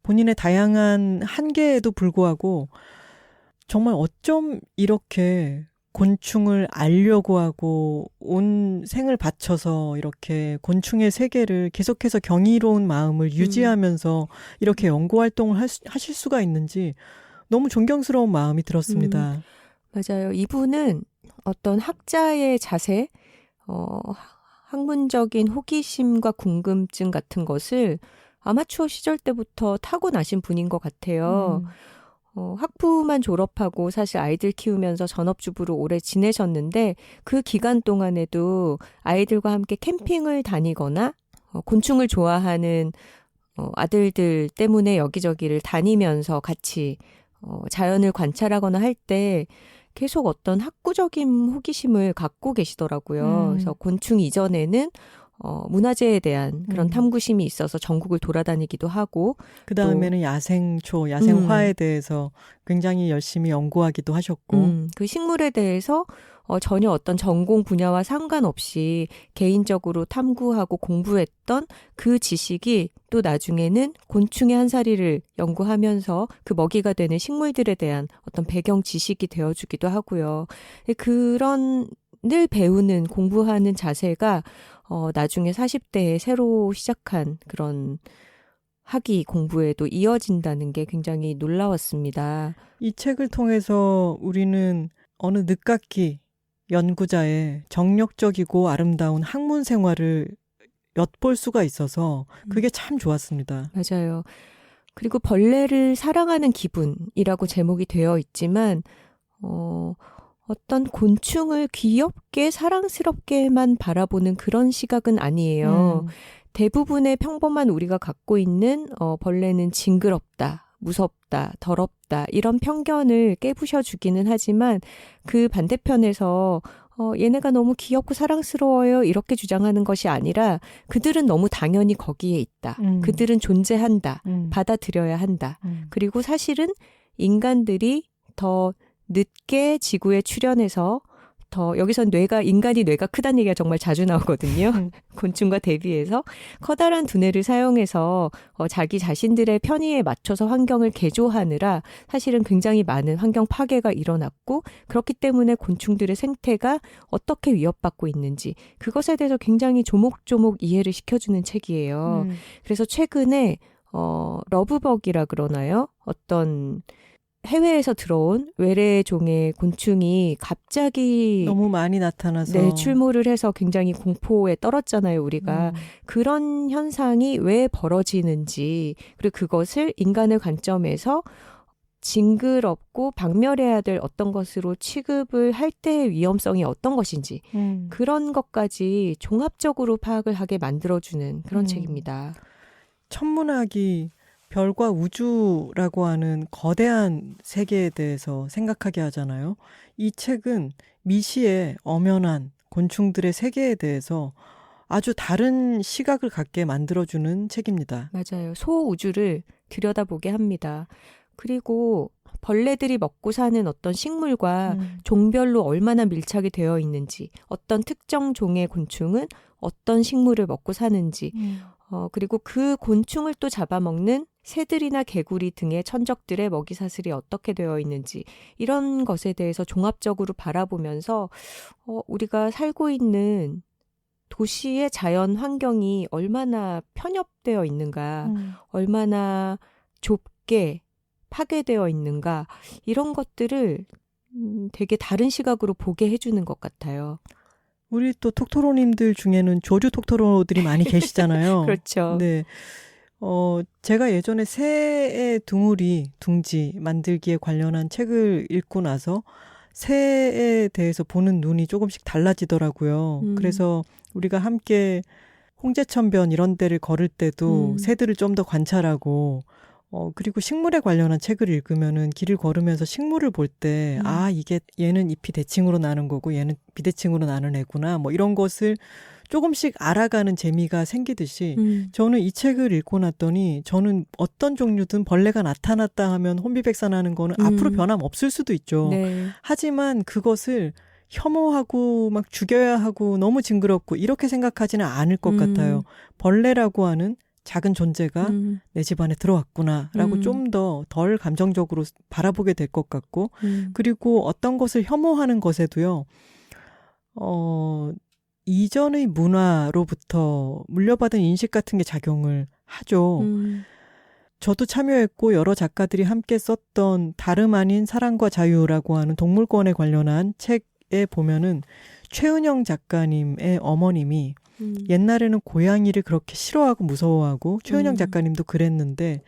본인의 다양한 한계에도 불구하고 정말 어쩜 이렇게 곤충을 알려고 하고 온 생을 바쳐서 이렇게 곤충의 세계를 계속해서 경이로운 마음을 유지하면서 이렇게 연구 활동을 하실 수가 있는지 너무 존경스러운 마음이 들었습니다. 맞아요. 이분은 어떤 학자의 자세, 학문적인 호기심과 궁금증 같은 것을 아마추어 시절 때부터 타고나신 분인 것 같아요. 학부만 졸업하고 사실 아이들 키우면서 전업주부로 오래 지내셨는데 그 기간 동안에도 아이들과 함께 캠핑을 다니거나 곤충을 좋아하는 아들들 때문에 여기저기를 다니면서 같이 자연을 관찰하거나 할 때 계속 어떤 학구적인 호기심을 갖고 계시더라고요. 그래서 곤충 이전에는 문화재에 대한 그런 탐구심이 있어서 전국을 돌아다니기도 하고 그 다음에는 야생초, 야생화에 대해서 굉장히 열심히 연구하기도 하셨고 그 식물에 대해서 전혀 어떤 전공 분야와 상관없이 개인적으로 탐구하고 공부했던 그 지식이 또 나중에는 곤충의 한 사리를 연구하면서 그 먹이가 되는 식물들에 대한 어떤 배경 지식이 되어주기도 하고요. 그런 늘 배우는, 공부하는 자세가 나중에 40대에 새로 시작한 그런 학위 공부에도 이어진다는 게 굉장히 놀라웠습니다. 이 책을 통해서 우리는 어느 늦깎이 연구자의 정력적이고 아름다운 학문 생활을 엿볼 수가 있어서 그게 참 좋았습니다. 맞아요. 그리고 벌레를 사랑하는 기분이라고 제목이 되어 있지만 어떤 곤충을 귀엽게 사랑스럽게만 바라보는 그런 시각은 아니에요. 대부분의 평범한 우리가 갖고 있는 벌레는 징그럽다, 무섭다, 더럽다 이런 편견을 깨부셔주기는 하지만 그 반대편에서 얘네가 너무 귀엽고 사랑스러워요 이렇게 주장하는 것이 아니라 그들은 너무 당연히 거기에 있다. 그들은 존재한다. 받아들여야 한다. 그리고 사실은 인간들이 더 늦게 지구에 출현해서 여기선 인간이 뇌가 크다는 얘기가 정말 자주 나오거든요. 곤충과 대비해서 커다란 두뇌를 사용해서 자기 자신들의 편의에 맞춰서 환경을 개조하느라 사실은 굉장히 많은 환경 파괴가 일어났고 그렇기 때문에 곤충들의 생태가 어떻게 위협받고 있는지 그것에 대해서 굉장히 조목조목 이해를 시켜주는 책이에요. 그래서 최근에 러브벅이라 그러나요? 어떤 해외에서 들어온 외래종의 곤충이 갑자기 너무 많이 나타나서 네, 출몰을 해서 굉장히 공포에 떨었잖아요, 우리가. 그런 현상이 왜 벌어지는지 그리고 그것을 인간의 관점에서 징그럽고 박멸해야 될 어떤 것으로 취급을 할 때의 위험성이 어떤 것인지 그런 것까지 종합적으로 파악을 하게 만들어주는 그런 책입니다. 천문학이 별과 우주라고 하는 거대한 세계에 대해서 생각하게 하잖아요. 이 책은 미시의 엄연한 곤충들의 세계에 대해서 아주 다른 시각을 갖게 만들어주는 책입니다. 맞아요. 소우주를 들여다보게 합니다. 그리고 벌레들이 먹고 사는 어떤 식물과 종별로 얼마나 밀착이 되어 있는지, 어떤 특정 종의 곤충은 어떤 식물을 먹고 사는지, 그리고 그 곤충을 또 잡아먹는 새들이나 개구리 등의 천적들의 먹이사슬이 어떻게 되어 있는지 이런 것에 대해서 종합적으로 바라보면서 우리가 살고 있는 도시의 자연 환경이 얼마나 편협되어 있는가, 얼마나 좁게 파괴되어 있는가 이런 것들을 되게 다른 시각으로 보게 해주는 것 같아요. 우리 또 톡토로님들 중에는 조류 톡토로들이 많이 계시잖아요. 그렇죠. 네. 제가 예전에 새의 둥지 만들기에 관련한 책을 읽고 나서 새에 대해서 보는 눈이 조금씩 달라지더라고요. 그래서 우리가 함께 홍제천변 이런 데를 걸을 때도 새들을 좀 더 관찰하고 그리고 식물에 관련한 책을 읽으면은 길을 걸으면서 식물을 볼 때 이게 얘는 잎이 대칭으로 나는 거고 얘는 비대칭으로 나는 애구나 뭐 이런 것을 조금씩 알아가는 재미가 생기듯이 저는 이 책을 읽고 났더니 저는 어떤 종류든 벌레가 나타났다 하면 혼비백산하는 거는 앞으로 변함없을 수도 있죠. 네. 하지만 그것을 혐오하고 막 죽여야 하고 너무 징그럽고 이렇게 생각하지는 않을 것 같아요. 벌레라고 하는 작은 존재가 내 집안에 들어왔구나라고 좀 더 덜 감정적으로 바라보게 될 것 같고 그리고 어떤 것을 혐오하는 것에도요. 이전의 문화로부터 물려받은 인식 같은 게 작용을 하죠. 저도 참여했고 여러 작가들이 함께 썼던 다름 아닌 사랑과 자유라고 하는 동물권에 관련한 책에 보면은 최은영 작가님의 어머님이 옛날에는 고양이를 그렇게 싫어하고 무서워하고 최은영 작가님도 그랬는데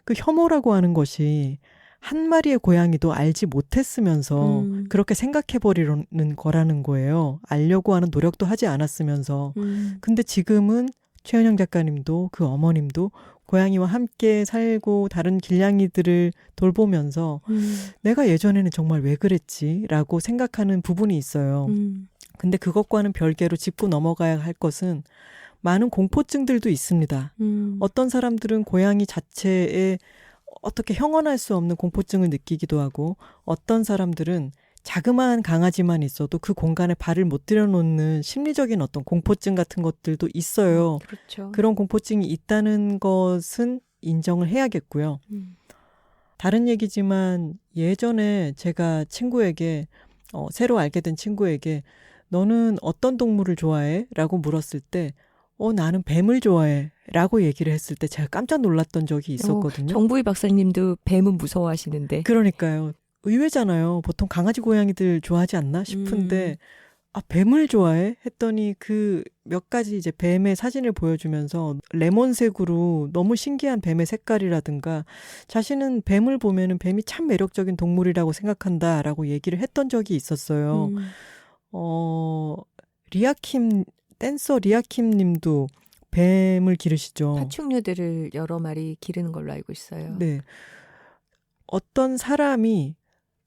그 혐오라고 하는 것이 한 마리의 고양이도 알지 못했으면서 그렇게 생각해버리는 거라는 거예요. 알려고 하는 노력도 하지 않았으면서. 근데 지금은 최은영 작가님도 그 어머님도 고양이와 함께 살고 다른 길냥이들을 돌보면서 내가 예전에는 정말 왜 그랬지라고 생각하는 부분이 있어요. 근데 그것과는 별개로 짚고 넘어가야 할 것은 많은 공포증들도 있습니다. 어떤 사람들은 고양이 자체에 어떻게 형언할 수 없는 공포증을 느끼기도 하고 어떤 사람들은 자그마한 강아지만 있어도 그 공간에 발을 못 들여놓는 심리적인 어떤 공포증 같은 것들도 있어요. 그렇죠. 그런 공포증이 있다는 것은 인정을 해야겠고요. 다른 얘기지만 예전에 제가 친구에게 새로 알게 된 친구에게 너는 어떤 동물을 좋아해? 라고 물었을 때 나는 뱀을 좋아해 라고 얘기를 했을 때 제가 깜짝 놀랐던 적이 있었거든요. 정부희 박사님도 뱀은 무서워하시는데. 그러니까요. 의외잖아요. 보통 강아지 고양이들 좋아하지 않나 싶은데 뱀을 좋아해? 했더니 그 몇 가지 이제 뱀의 사진을 보여주면서 레몬색으로 너무 신기한 뱀의 색깔이라든가 자신은 뱀을 보면은 뱀이 참 매력적인 동물이라고 생각한다라고 얘기를 했던 적이 있었어요. 댄서 리아킴 님도 뱀을 기르시죠. 파충류들을 여러 마리 기르는 걸로 알고 있어요. 네. 어떤 사람이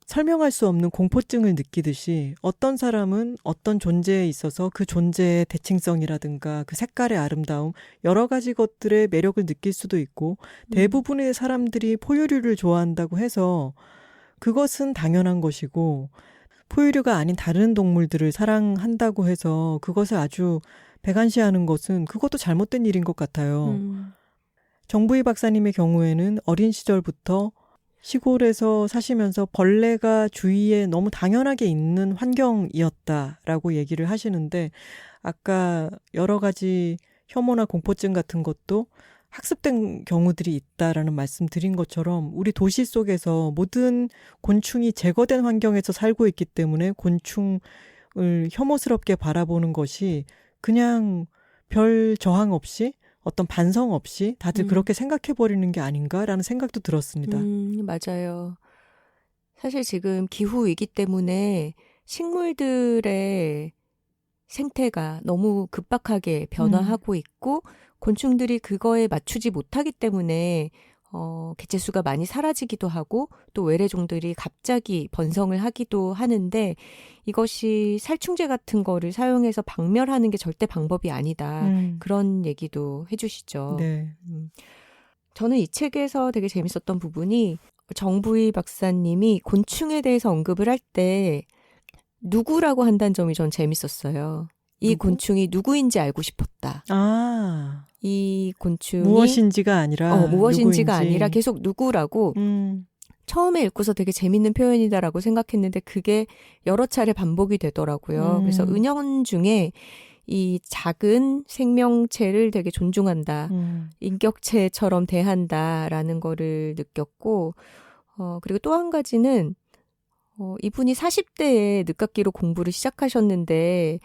설명할 수 없는 공포증을 느끼듯이 어떤 사람은 어떤 존재에 있어서 그 존재의 대칭성이라든가 그 색깔의 아름다움 여러 가지 것들의 매력을 느낄 수도 있고 대부분의 사람들이 포유류를 좋아한다고 해서 그것은 당연한 것이고 포유류가 아닌 다른 동물들을 사랑한다고 해서 그것을 아주 배관시하는 것은 그것도 잘못된 일인 것 같아요. 정부희 박사님의 경우에는 어린 시절부터 시골에서 사시면서 벌레가 주위에 너무 당연하게 있는 환경이었다라고 얘기를 하시는데 아까 여러 가지 혐오나 공포증 같은 것도 학습된 경우들이 있다라는 말씀 드린 것처럼 우리 도시 속에서 모든 곤충이 제거된 환경에서 살고 있기 때문에 곤충을 혐오스럽게 바라보는 것이 그냥 별 저항 없이 어떤 반성 없이 다들 그렇게 생각해버리는 게 아닌가라는 생각도 들었습니다. 맞아요. 사실 지금 기후위기 때문에 식물들의 생태가 너무 급박하게 변화하고 있고 곤충들이 그거에 맞추지 못하기 때문에 개체수가 많이 사라지기도 하고 또 외래종들이 갑자기 번성을 하기도 하는데 이것이 살충제 같은 거를 사용해서 박멸하는 게 절대 방법이 아니다. 그런 얘기도 해주시죠. 네. 저는 이 책에서 되게 재밌었던 부분이 정부희 박사님이 곤충에 대해서 언급을 할 때 누구라고 한다는 점이 전 재밌었어요. 이 누구? 곤충이 누구인지 알고 싶었다. 이 곤충이 무엇인지가 아니라 무엇인지가 누구인지. 아니라 계속 누구라고 처음에 읽고서 되게 재밌는 표현이다라고 생각했는데 그게 여러 차례 반복이 되더라고요. 그래서 은연중에 이 작은 생명체를 되게 존중한다. 인격체처럼 대한다라는 거를 느꼈고 그리고 또 한 가지는 이분이 40대에 늦깎이로 공부를 시작하셨는데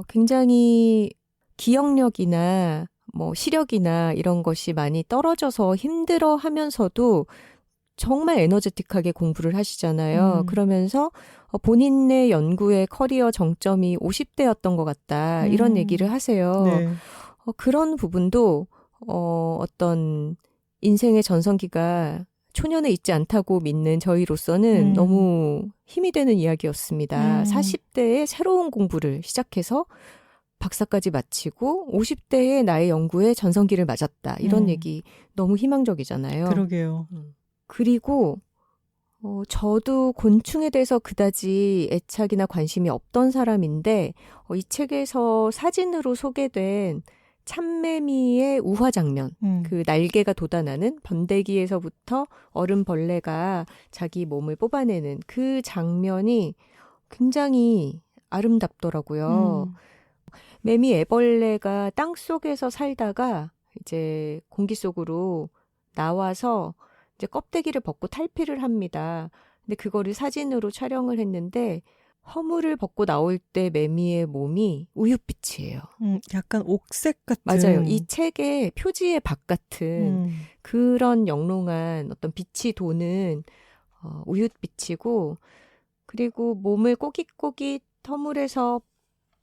굉장히 기억력이나 뭐 시력이나 이런 것이 많이 떨어져서 힘들어 하면서도 정말 에너제틱하게 공부를 하시잖아요. 그러면서 본인의 연구의 커리어 정점이 50대였던 것 같다. 이런 얘기를 하세요. 네. 그런 부분도 어떤 인생의 전성기가 초년에 있지 않다고 믿는 저희로서는 너무 힘이 되는 이야기였습니다. 40대에 새로운 공부를 시작해서 박사까지 마치고 50대에 나의 연구에 전성기를 맞았다. 이런 얘기 너무 희망적이잖아요. 그러게요. 그리고 저도 곤충에 대해서 그다지 애착이나 관심이 없던 사람인데 이 책에서 사진으로 소개된 참매미의 우화 장면, 그 날개가 돋아나는 번데기에서부터 어른벌레가 자기 몸을 뽑아내는 그 장면이 굉장히 아름답더라고요. 매미 애벌레가 땅 속에서 살다가 이제 공기 속으로 나와서 이제 껍데기를 벗고 탈피를 합니다. 근데 그거를 사진으로 촬영을 했는데 허물을 벗고 나올 때 매미의 몸이 우윳빛이에요. 약간 옥색 같은. 맞아요. 이 책의 표지의 박 같은 그런 영롱한 어떤 빛이 도는 우윳빛이고, 그리고 몸을 꼬깃꼬깃 허물에서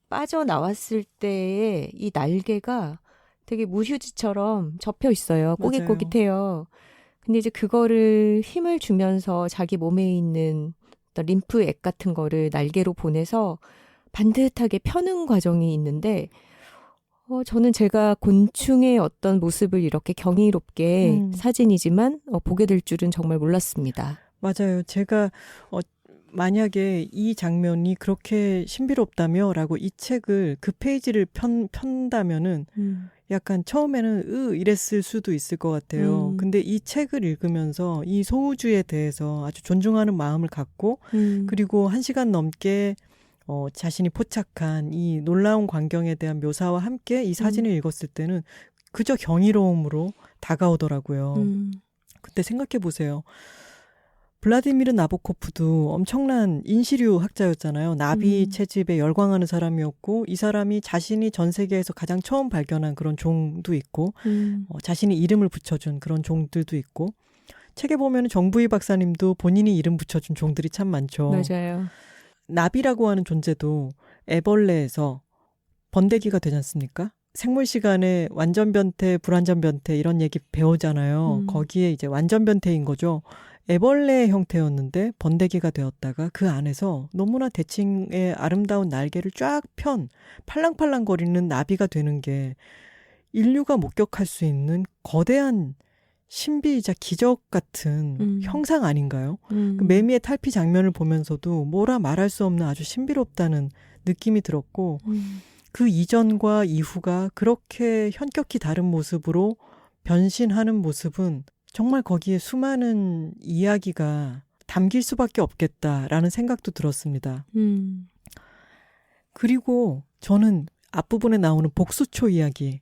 빠져나왔을 때의 이 날개가 되게 무휴지처럼 접혀 있어요. 꼬깃꼬깃해요. 근데 이제 그거를 힘을 주면서 자기 몸에 있는 어떤 림프액 같은 거를 날개로 보내서 반듯하게 펴는 과정이 있는데 저는 제가 곤충의 어떤 모습을 이렇게 경이롭게 사진이지만 보게 될 줄은 정말 몰랐습니다. 맞아요. 제가 만약에 이 장면이 그렇게 신비롭다며 라고 이 책을 그 페이지를 편다면은 약간 처음에는 이랬을 수도 있을 것 같아요. 근데 이 책을 읽으면서 이 소우주에 대해서 아주 존중하는 마음을 갖고 그리고 1시간 넘게 자신이 포착한 이 놀라운 광경에 대한 묘사와 함께 이 사진을 읽었을 때는 그저 경이로움으로 다가오더라고요. 그때 생각해 보세요. 블라디미르 나보코프도 엄청난 인시류 학자였잖아요. 나비 채집에 열광하는 사람이었고 이 사람이 자신이 전 세계에서 가장 처음 발견한 그런 종도 있고 자신이 이름을 붙여준 그런 종들도 있고 책에 보면 정부희 박사님도 본인이 이름 붙여준 종들이 참 많죠. 맞아요. 나비라고 하는 존재도 애벌레에서 번데기가 되지 않습니까? 생물 시간에 완전 변태, 불완전 변태 이런 얘기 배우잖아요. 거기에 이제 완전 변태인 거죠. 애벌레의 형태였는데 번데기가 되었다가 그 안에서 너무나 대칭의 아름다운 날개를 쫙 편 팔랑팔랑거리는 나비가 되는 게 인류가 목격할 수 있는 거대한 신비이자 기적 같은 형상 아닌가요? 그 매미의 탈피 장면을 보면서도 뭐라 말할 수 없는 아주 신비롭다는 느낌이 들었고 그 이전과 이후가 그렇게 현격히 다른 모습으로 변신하는 모습은 정말 거기에 수많은 이야기가 담길 수밖에 없겠다라는 생각도 들었습니다. 그리고 저는 앞부분에 나오는 복수초 이야기,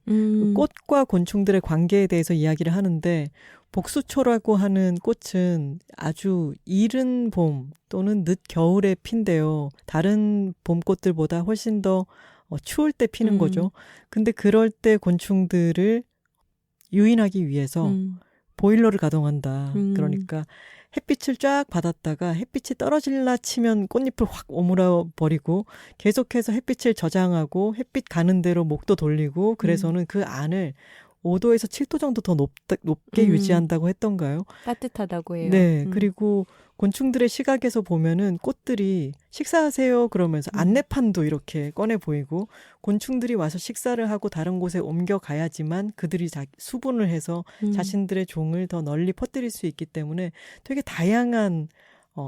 꽃과 곤충들의 관계에 대해서 이야기를 하는데 복수초라고 하는 꽃은 아주 이른 봄 또는 늦 겨울에 핀대요. 다른 봄꽃들보다 훨씬 더 추울 때 피는 거죠. 근데 그럴 때 곤충들을 유인하기 위해서 보일러를 가동한다. 그러니까 햇빛을 쫙 받았다가 햇빛이 떨어질라 치면 꽃잎을 확 오므려 버리고 계속해서 햇빛을 저장하고 햇빛 가는 대로 목도 돌리고 그래서는 그 안을 5도에서 7도 정도 더 높게 유지한다고 했던가요? 따뜻하다고 해요. 네. 그리고 곤충들의 시각에서 보면은 꽃들이 식사하세요 그러면서 안내판도 이렇게 꺼내 보이고 곤충들이 와서 식사를 하고 다른 곳에 옮겨가야지만 그들이 수분을 해서 자신들의 종을 더 널리 퍼뜨릴 수 있기 때문에 되게 다양한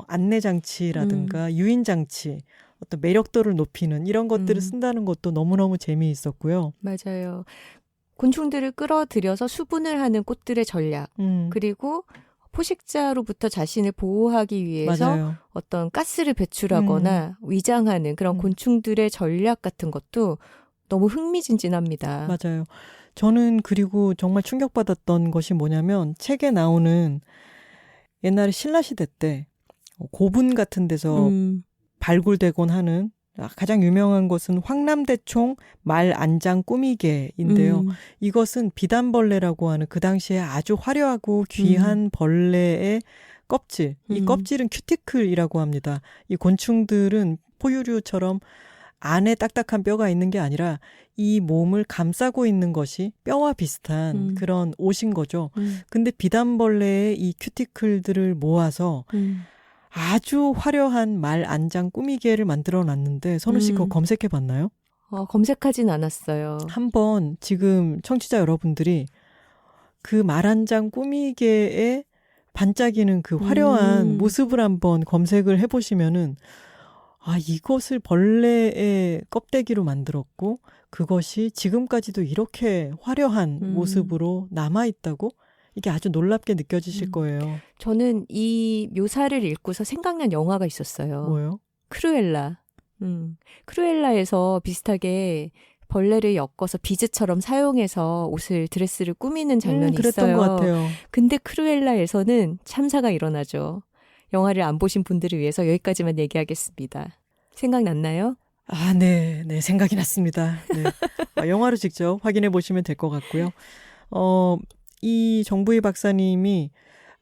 안내장치라든가 유인장치 어떤 매력도를 높이는 이런 것들을 쓴다는 것도 너무너무 재미있었고요. 맞아요. 곤충들을 끌어들여서 수분을 하는 꽃들의 전략 그리고 포식자로부터 자신을 보호하기 위해서 맞아요. 어떤 가스를 배출하거나 위장하는 그런 곤충들의 전략 같은 것도 너무 흥미진진합니다. 맞아요. 저는 그리고 정말 충격받았던 것이 뭐냐면 책에 나오는 옛날에 신라시대 때 고분 같은 데서 발굴되곤 하는 가장 유명한 것은 황남대총 말안장 꾸미개인데요. 이것은 비단벌레라고 하는 그 당시에 아주 화려하고 귀한 벌레의 껍질, 이 껍질은 큐티클이라고 합니다. 이 곤충들은 포유류처럼 안에 딱딱한 뼈가 있는 게 아니라 이 몸을 감싸고 있는 것이 뼈와 비슷한 그런 옷인 거죠. 근데 비단벌레의 이 큐티클들을 모아서 아주 화려한 말 안장 꾸미개를 만들어 놨는데 선우 씨 그거 검색해 봤나요? 검색하진 않았어요. 한번 지금 청취자 여러분들이 그 말 안장 꾸미개에 반짝이는 그 화려한 모습을 한번 검색을 해보시면은 이것을 벌레의 껍데기로 만들었고 그것이 지금까지도 이렇게 화려한 모습으로 남아있다고? 이게 아주 놀랍게 느껴지실 거예요. 저는 이 묘사를 읽고서 생각난 영화가 있었어요. 뭐요? 크루엘라. 크루엘라에서 비슷하게 벌레를 엮어서 비즈처럼 사용해서 드레스를 꾸미는 장면이 그랬던 있어요. 것 같아요. 근데 크루엘라에서는 참사가 일어나죠. 영화를 안 보신 분들을 위해서 여기까지만 얘기하겠습니다. 생각났나요? 네, 생각이 났습니다. 네. 영화로 직접 확인해 보시면 될 것 같고요. 이 정부희 박사님이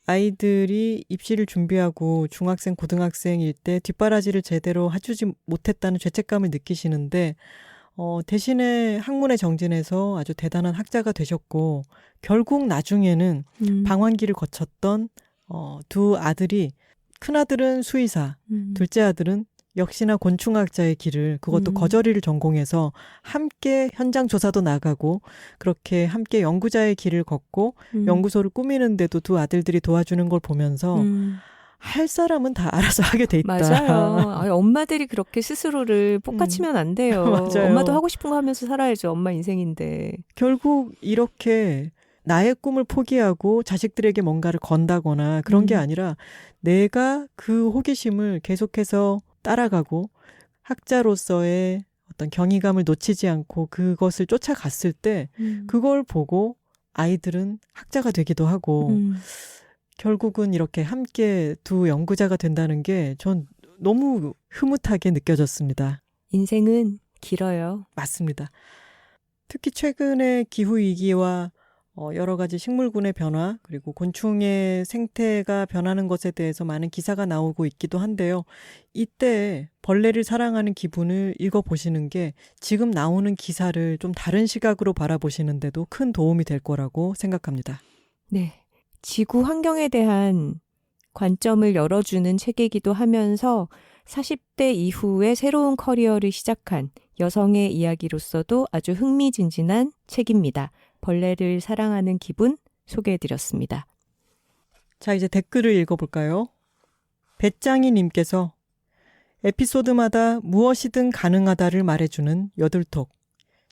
아이들이 입시를 준비하고 중학생, 고등학생일 때 뒷바라지를 제대로 해주지 못했다는 죄책감을 느끼시는데 대신에 학문에 정진해서 아주 대단한 학자가 되셨고 결국 나중에는 방황기를 거쳤던 두 아들이 큰아들은 수의사, 둘째 아들은 역시나 곤충학자의 길을 그것도 거저리를 전공해서 함께 현장 조사도 나가고 그렇게 함께 연구자의 길을 걷고 연구소를 꾸미는데도 두 아들들이 도와주는 걸 보면서 할 사람은 다 알아서 하게 돼 있다. 맞아요. 엄마들이 그렇게 스스로를 볶아치면 안 돼요. 맞아요. 엄마도 하고 싶은 거 하면서 살아야죠. 엄마 인생인데. 결국 이렇게 나의 꿈을 포기하고 자식들에게 뭔가를 건다거나 그런 게 아니라 내가 그 호기심을 계속해서 따라가고 학자로서의 어떤 경이감을 놓치지 않고 그것을 쫓아갔을 때 그걸 보고 아이들은 학자가 되기도 하고 결국은 이렇게 함께 두 연구자가 된다는 게 전 너무 흐뭇하게 느껴졌습니다. 인생은 길어요. 맞습니다. 특히 최근에 기후위기와 여러 가지 식물군의 변화 그리고 곤충의 생태가 변하는 것에 대해서 많은 기사가 나오고 있기도 한데요. 이때 벌레를 사랑하는 기분을 읽어보시는 게 지금 나오는 기사를 좀 다른 시각으로 바라보시는데도 큰 도움이 될 거라고 생각합니다. 네. 지구 환경에 대한 관점을 열어주는 책이기도 하면서 40대 이후에 새로운 커리어를 시작한 여성의 이야기로서도 아주 흥미진진한 책입니다. 벌레를 사랑하는 기분 소개해드렸습니다. 자, 이제 댓글을 읽어볼까요? 배짱이 님께서 에피소드마다 무엇이든 가능하다를 말해주는 여둘톡.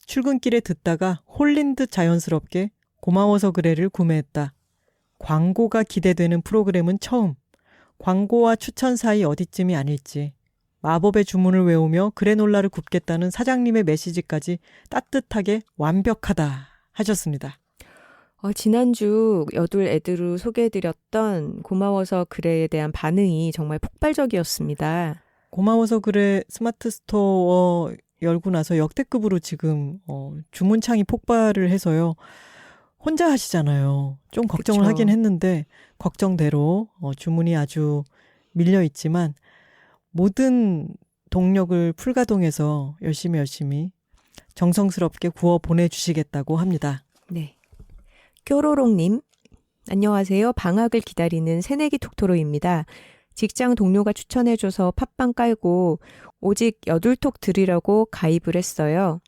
출근길에 듣다가 홀린 듯 자연스럽게 고마워서 그래를 구매했다. 광고가 기대되는 프로그램은 처음. 광고와 추천 사이 어디쯤이 아닐지. 마법의 주문을 외우며 그래놀라를 굽겠다는 사장님의 메시지까지 따뜻하게 완벽하다 하셨습니다. 지난주 여둘 애들로 소개해드렸던 고마워서 그래에 대한 반응이 정말 폭발적이었습니다. 고마워서 그래 스마트 스토어 열고 나서 역대급으로 지금 주문창이 폭발을 해서요. 혼자 하시잖아요. 좀 걱정을 그쵸. 하긴 했는데 걱정대로 주문이 아주 밀려 있지만 모든 동력을 풀가동해서 열심히 정성스럽게 구워 보내주시겠다고 합니다. 네. 뾰로롱님, 안녕하세요. 방학을 기다리는 새내기 톡토로입니다. 직장 동료가 추천해줘서 팟빵 깔고 오직 여둘톡 들으려고 가입을 했어요.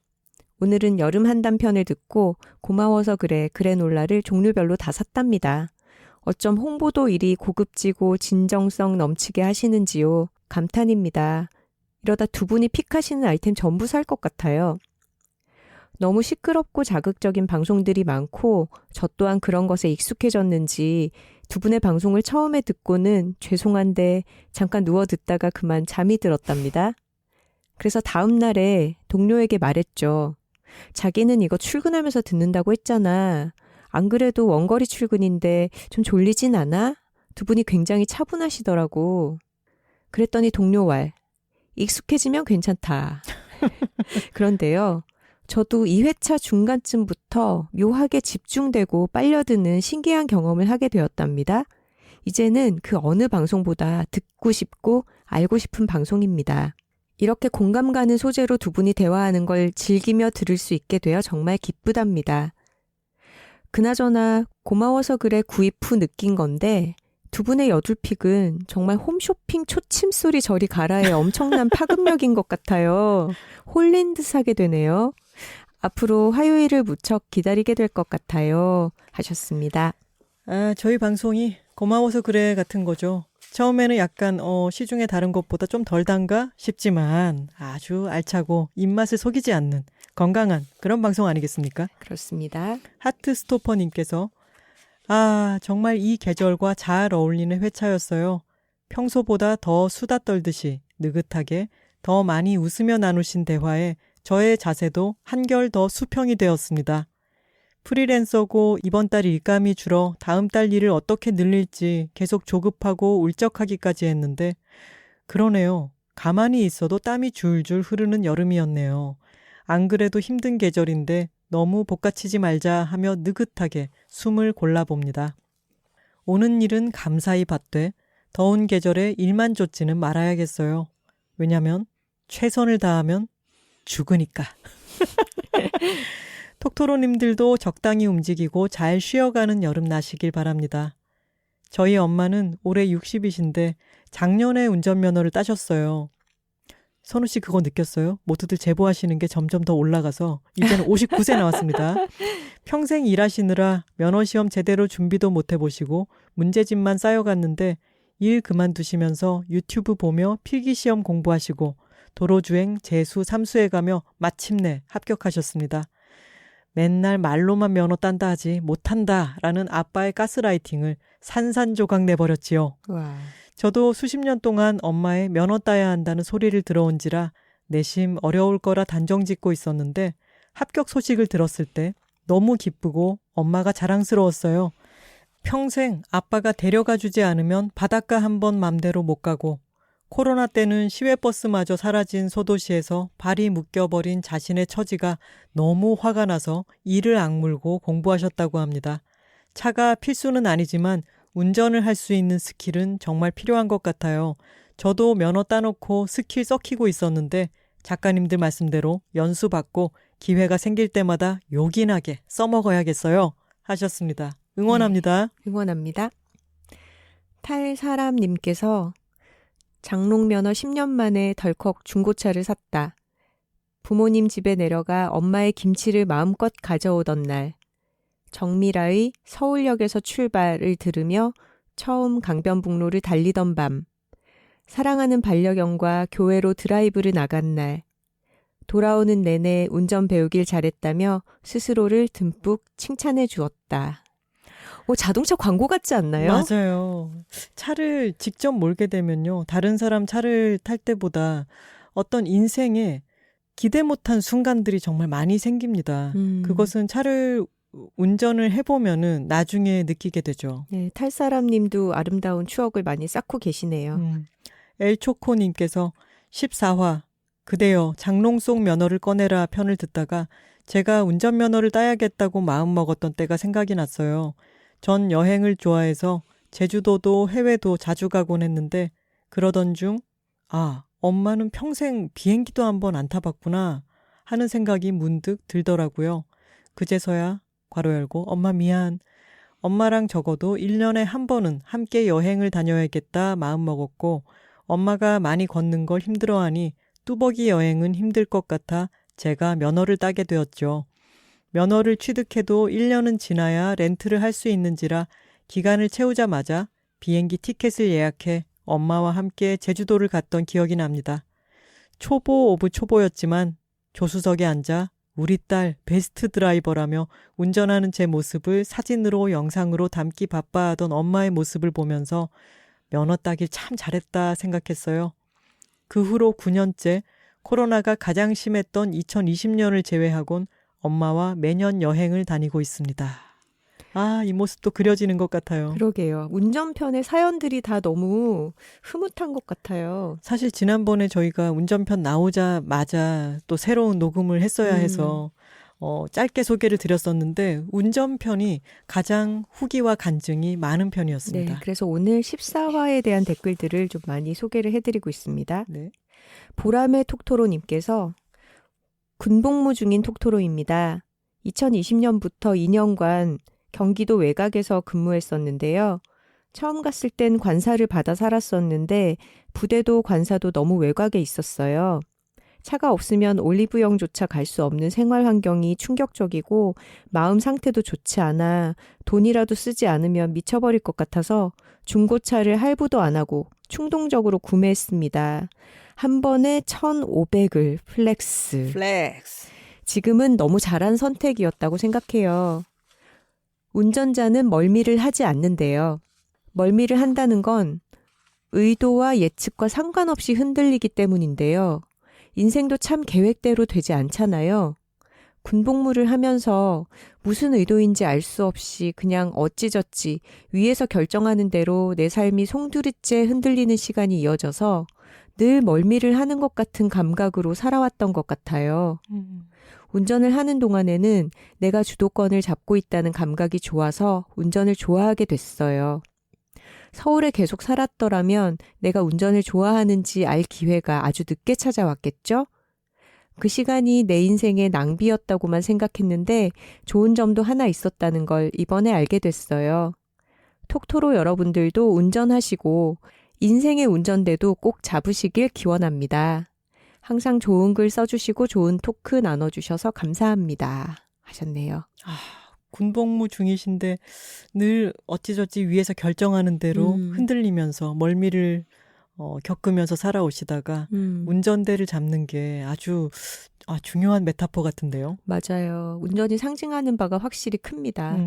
오늘은 여름 한단편을 듣고 고마워서 그래놀라를 종류별로 다 샀답니다. 어쩜 홍보도 이리 고급지고 진정성 넘치게 하시는지요. 감탄입니다. 이러다 두 분이 픽하시는 아이템 전부 살 것 같아요. 너무 시끄럽고 자극적인 방송들이 많고 저 또한 그런 것에 익숙해졌는지 두 분의 방송을 처음에 듣고는 죄송한데 잠깐 누워 듣다가 그만 잠이 들었답니다. 그래서 다음 날에 동료에게 말했죠. 자기는 이거 출근하면서 듣는다고 했잖아. 안 그래도 원거리 출근인데 좀 졸리진 않아? 두 분이 굉장히 차분하시더라고. 그랬더니 동료 말. 익숙해지면 괜찮다. 그런데요. 저도 2회차 중간쯤부터 묘하게 집중되고 빨려드는 신기한 경험을 하게 되었답니다. 이제는 그 어느 방송보다 듣고 싶고 알고 싶은 방송입니다. 이렇게 공감 가는 소재로 두 분이 대화하는 걸 즐기며 들을 수 있게 되어 정말 기쁘답니다. 그나저나 고마워서 그래 구입 후 느낀 건데 두 분의 여둘픽은 정말 홈쇼핑 초침소리 저리 가라의 엄청난 파급력인 것 같아요. 홀린 듯 하게 되네요. 앞으로 화요일을 무척 기다리게 될 것 같아요. 하셨습니다. 저희 방송이 고마워서 그래 같은 거죠. 처음에는 약간 시중에 다른 것보다 좀 덜 단가 싶지만 아주 알차고 입맛을 속이지 않는 건강한 그런 방송 아니겠습니까? 그렇습니다. 하트스토퍼님께서 정말 이 계절과 잘 어울리는 회차였어요. 평소보다 더 수다 떨듯이 느긋하게 더 많이 웃으며 나누신 대화에 저의 자세도 한결 더 수평이 되었습니다. 프리랜서고 이번 달 일감이 줄어 다음 달 일을 어떻게 늘릴지 계속 조급하고 울적하기까지 했는데 그러네요. 가만히 있어도 땀이 줄줄 흐르는 여름이었네요. 안 그래도 힘든 계절인데 너무 볶아치지 말자 하며 느긋하게 숨을 골라봅니다. 오는 일은 감사히 받되 더운 계절에 일만 쫓지는 말아야겠어요. 왜냐면 최선을 다하면 죽으니까. 톡토로님들도 적당히 움직이고 잘 쉬어가는 여름 나시길 바랍니다. 저희 엄마는 올해 60이신데 작년에 운전면허를 따셨어요. 선우 씨 그거 느꼈어요? 모두들 제보하시는 게 점점 더 올라가서 이제는 59세 나왔습니다. 평생 일하시느라 면허시험 제대로 준비도 못 해보시고 문제집만 쌓여갔는데 일 그만두시면서 유튜브 보며 필기시험 공부하시고 도로주행 재수 삼수해 가며 마침내 합격하셨습니다. 맨날 말로만 면허 딴다 하지 못한다라는 아빠의 가스라이팅을 산산조각 내버렸지요. 와. 저도 수십 년 동안 엄마의 면허 따야 한다는 소리를 들어온지라 내심 어려울 거라 단정짓고 있었는데 합격 소식을 들었을 때 너무 기쁘고 엄마가 자랑스러웠어요. 평생 아빠가 데려가 주지 않으면 바닷가 한 번 맘대로 못 가고 코로나 때는 시외버스마저 사라진 소도시에서 발이 묶여버린 자신의 처지가 너무 화가 나서 이를 악물고 공부하셨다고 합니다. 차가 필수는 아니지만 운전을 할 수 있는 스킬은 정말 필요한 것 같아요. 저도 면허 따놓고 스킬 썩히고 있었는데 작가님들 말씀대로 연수받고 기회가 생길 때마다 요긴하게 써먹어야겠어요. 하셨습니다. 응원합니다. 네, 응원합니다. 탈사람님께서 장롱면허 10년 만에 덜컥 중고차를 샀다. 부모님 집에 내려가 엄마의 김치를 마음껏 가져오던 날. 정미라의 서울역에서 출발을 들으며 처음 강변북로를 달리던 밤. 사랑하는 반려견과 교회로 드라이브를 나간 날. 돌아오는 내내 운전 배우길 잘했다며 스스로를 듬뿍 칭찬해 주었다. 자동차 광고 같지 않나요? 맞아요. 차를 직접 몰게 되면요. 다른 사람 차를 탈 때보다 어떤 인생에 기대 못한 순간들이 정말 많이 생깁니다. 그것은 차를 운전을 해보면은 나중에 느끼게 되죠. 네, 탈사람님도 아름다운 추억을 많이 쌓고 계시네요. 엘초코님께서 14화 그대여 장롱 속 면허를 꺼내라 편을 듣다가 제가 운전면허를 따야겠다고 마음먹었던 때가 생각이 났어요. 전 여행을 좋아해서 제주도도 해외도 자주 가곤 했는데 그러던 중 엄마는 평생 비행기도 한 번 안 타봤구나 하는 생각이 문득 들더라고요. 그제서야 괄호 열고 엄마 미안. 엄마랑 적어도 1년에 한 번은 함께 여행을 다녀야겠다 마음먹었고 엄마가 많이 걷는 걸 힘들어하니 뚜벅이 여행은 힘들 것 같아 제가 면허를 따게 되었죠. 면허를 취득해도 1년은 지나야 렌트를 할 수 있는지라 기간을 채우자마자 비행기 티켓을 예약해 엄마와 함께 제주도를 갔던 기억이 납니다. 초보 오브 초보였지만 조수석에 앉아 우리 딸 베스트 드라이버라며 운전하는 제 모습을 사진으로 영상으로 담기 바빠하던 엄마의 모습을 보면서 면허 따길 참 잘했다 생각했어요. 그 후로 9년째 코로나가 가장 심했던 2020년을 제외하곤 엄마와 매년 여행을 다니고 있습니다. 아, 이 모습도 그려지는 것 같아요. 그러게요. 운전편의 사연들이 다 너무 흐뭇한 것 같아요. 사실 지난번에 저희가 운전편 나오자마자 또 새로운 녹음을 했어야 해서 짧게 소개를 드렸었는데 운전편이 가장 후기와 간증이 많은 편이었습니다. 네, 그래서 오늘 14화에 대한 댓글들을 좀 많이 소개를 해드리고 있습니다. 네. 보람의 톡토로님께서 군복무 중인 톡토로입니다. 2020년부터 2년간 경기도 외곽에서 근무했었는데요. 처음 갔을 땐 관사를 받아 살았었는데 부대도 관사도 너무 외곽에 있었어요. 차가 없으면 올리브영조차 갈 수 없는 생활 환경이 충격적이고 마음 상태도 좋지 않아 돈이라도 쓰지 않으면 미쳐버릴 것 같아서 중고차를 할부도 안 하고 충동적으로 구매했습니다. 한 번에 1,500을 플렉스. 지금은 너무 잘한 선택이었다고 생각해요. 운전자는 멀미를 하지 않는데요. 멀미를 한다는 건 의도와 예측과 상관없이 흔들리기 때문인데요. 인생도 참 계획대로 되지 않잖아요. 군복무를 하면서 무슨 의도인지 알 수 없이 그냥 어찌저찌 위에서 결정하는 대로 내 삶이 송두리째 흔들리는 시간이 이어져서 늘 멀미를 하는 것 같은 감각으로 살아왔던 것 같아요. 운전을 하는 동안에는 내가 주도권을 잡고 있다는 감각이 좋아서 운전을 좋아하게 됐어요. 서울에 계속 살았더라면 내가 운전을 좋아하는지 알 기회가 아주 늦게 찾아왔겠죠? 그 시간이 내 인생의 낭비였다고만 생각했는데 좋은 점도 하나 있었다는 걸 이번에 알게 됐어요. 톡토로 여러분들도 운전하시고 인생의 운전대도 꼭 잡으시길 기원합니다. 항상 좋은 글 써주시고 좋은 토크 나눠주셔서 감사합니다. 하셨네요. 군복무 중이신데 늘 어찌저찌 위에서 결정하는 대로 흔들리면서 멀미를 겪으면서 살아오시다가 운전대를 잡는 게 아주 중요한 메타포 같은데요. 맞아요. 운전이 상징하는 바가 확실히 큽니다.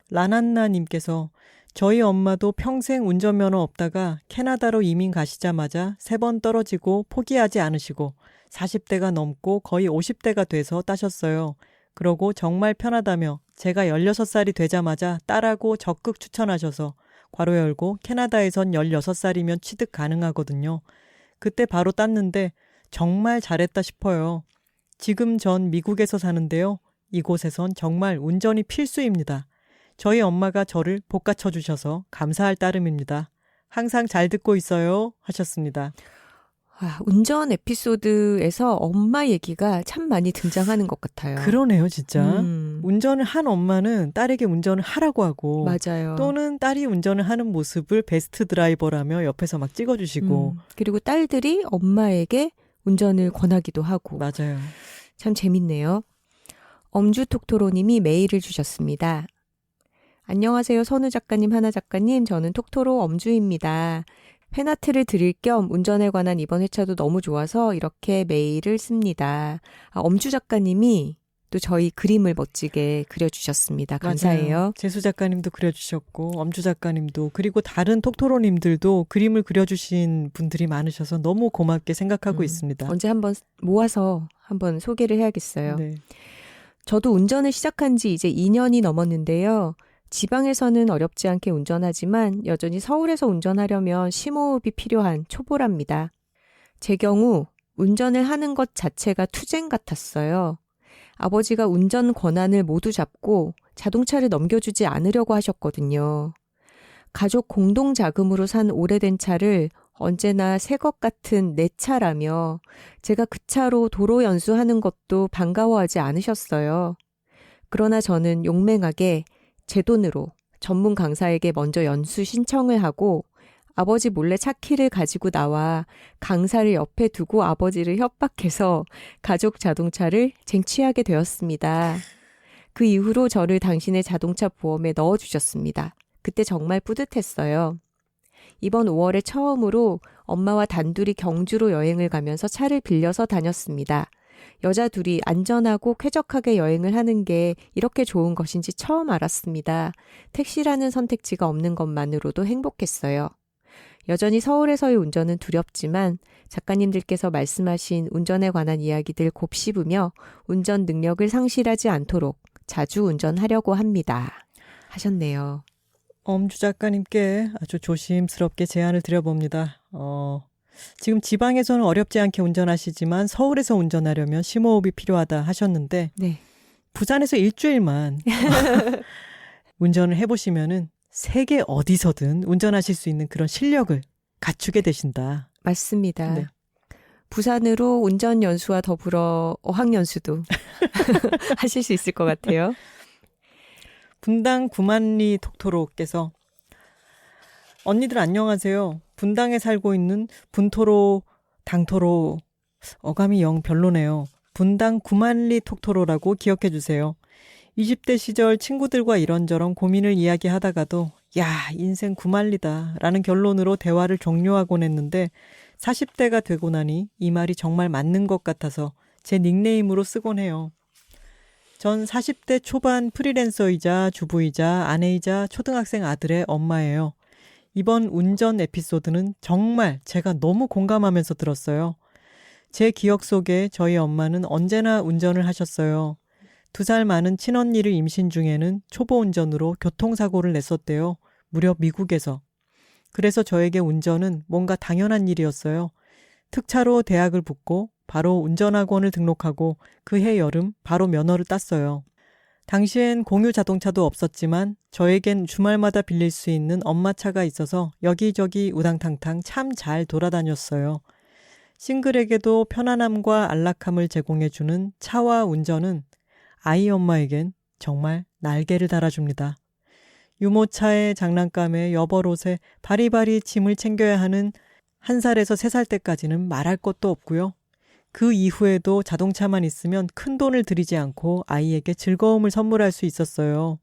라난나님께서 저희 엄마도 평생 운전면허 없다가 캐나다로 이민 가시자마자 3번 떨어지고 포기하지 않으시고 40대가 넘고 거의 50대가 돼서 따셨어요. 그러고 정말 편하다며 제가 16살이 되자마자 딸하고 적극 추천하셔서 괄호 열고 캐나다에선 16살이면 취득 가능하거든요. 그때 바로 땄는데 정말 잘했다 싶어요. 지금 전 미국에서 사는데요. 이곳에선 정말 운전이 필수입니다. 저희 엄마가 저를 볶아쳐 주셔서 감사할 따름입니다. 항상 잘 듣고 있어요. 하셨습니다. 운전 에피소드에서 엄마 얘기가 참 많이 등장하는 것 같아요. 그러네요, 진짜. 운전을 한 엄마는 딸에게 운전을 하라고 하고 맞아요. 또는 딸이 운전을 하는 모습을 베스트 드라이버라며 옆에서 막 찍어주시고 그리고 딸들이 엄마에게 운전을 권하기도 하고 맞아요. 참 재밌네요. 엄주톡토로님이 메일을 주셨습니다. 안녕하세요. 선우 작가님, 하나 작가님. 저는 톡토로 엄주입니다. 팬아트를 드릴 겸 운전에 관한 이번 회차도 너무 좋아서 이렇게 메일을 씁니다. 엄주 작가님이 또 저희 그림을 멋지게 그려주셨습니다. 감사해요. 맞아요. 재수 작가님도 그려주셨고 엄주 작가님도 그리고 다른 톡토로님들도 그림을 그려주신 분들이 많으셔서 너무 고맙게 생각하고 있습니다. 언제 한번 모아서 한번 소개를 해야겠어요. 네. 저도 운전을 시작한 지 이제 2년이 넘었는데요. 지방에서는 어렵지 않게 운전하지만 여전히 서울에서 운전하려면 심호흡이 필요한 초보랍니다. 제 경우 운전을 하는 것 자체가 투쟁 같았어요. 아버지가 운전 권한을 모두 잡고 자동차를 넘겨주지 않으려고 하셨거든요. 가족 공동 자금으로 산 오래된 차를 언제나 새 것 같은 내 차라며 제가 그 차로 도로 연수하는 것도 반가워하지 않으셨어요. 그러나 저는 용맹하게 제 돈으로 전문 강사에게 먼저 연수 신청을 하고 아버지 몰래 차 키를 가지고 나와 강사를 옆에 두고 아버지를 협박해서 가족 자동차를 쟁취하게 되었습니다. 그 이후로 저를 당신의 자동차 보험에 넣어주셨습니다. 그때 정말 뿌듯했어요. 이번 5월에 처음으로 엄마와 단둘이 경주로 여행을 가면서 차를 빌려서 다녔습니다. 여자 둘이 안전하고 쾌적하게 여행을 하는 게 이렇게 좋은 것인지 처음 알았습니다. 택시라는 선택지가 없는 것만으로도 행복했어요. 여전히 서울에서의 운전은 두렵지만 작가님들께서 말씀하신 운전에 관한 이야기들 곱씹으며 운전 능력을 상실하지 않도록 자주 운전하려고 합니다. 하셨네요. 엄주 작가님께 아주 조심스럽게 제안을 드려봅니다. 지금 지방에서는 어렵지 않게 운전하시지만 서울에서 운전하려면 심호흡이 필요하다 하셨는데 네. 부산에서 일주일만 운전을 해보시면은 세계 어디서든 운전하실 수 있는 그런 실력을 갖추게 되신다. 맞습니다. 네. 부산으로 운전 연수와 더불어 어학 연수도 하실 수 있을 것 같아요. 분당 구만리 톡토로께서 언니들 안녕하세요. 분당에 살고 있는 분토로 당토로 어감이 영 별로네요. 분당 구만리 톡토로라고 기억해 주세요. 20대 시절 친구들과 이런저런 고민을 이야기하다가도 야 인생 구만리다 라는 결론으로 대화를 종료하곤 했는데 40대가 되고 나니 이 말이 정말 맞는 것 같아서 제 닉네임으로 쓰곤 해요. 전 40대 초반 프리랜서이자 주부이자 아내이자 초등학생 아들의 엄마예요. 이번 운전 에피소드는 정말 제가 너무 공감하면서 들었어요. 제 기억 속에 저희 엄마는 언제나 운전을 하셨어요. 2살 많은 친언니를 임신 중에는 초보 운전으로 교통사고를 냈었대요. 무려 미국에서. 그래서 저에게 운전은 뭔가 당연한 일이었어요. 특차로 대학을 붙고 바로 운전학원을 등록하고 그해 여름 바로 면허를 땄어요. 당시엔 공유 자동차도 없었지만 저에겐 주말마다 빌릴 수 있는 엄마 차가 있어서 여기저기 우당탕탕 참 잘 돌아다녔어요. 싱글에게도 편안함과 안락함을 제공해주는 차와 운전은 아이 엄마에겐 정말 날개를 달아줍니다. 유모차에 장난감에 여벌옷에 바리바리 짐을 챙겨야 하는 1살에서 3살 때까지는 말할 것도 없고요. 그 이후에도 자동차만 있으면 큰 돈을 들이지 않고 아이에게 즐거움을 선물할 수 있었어요.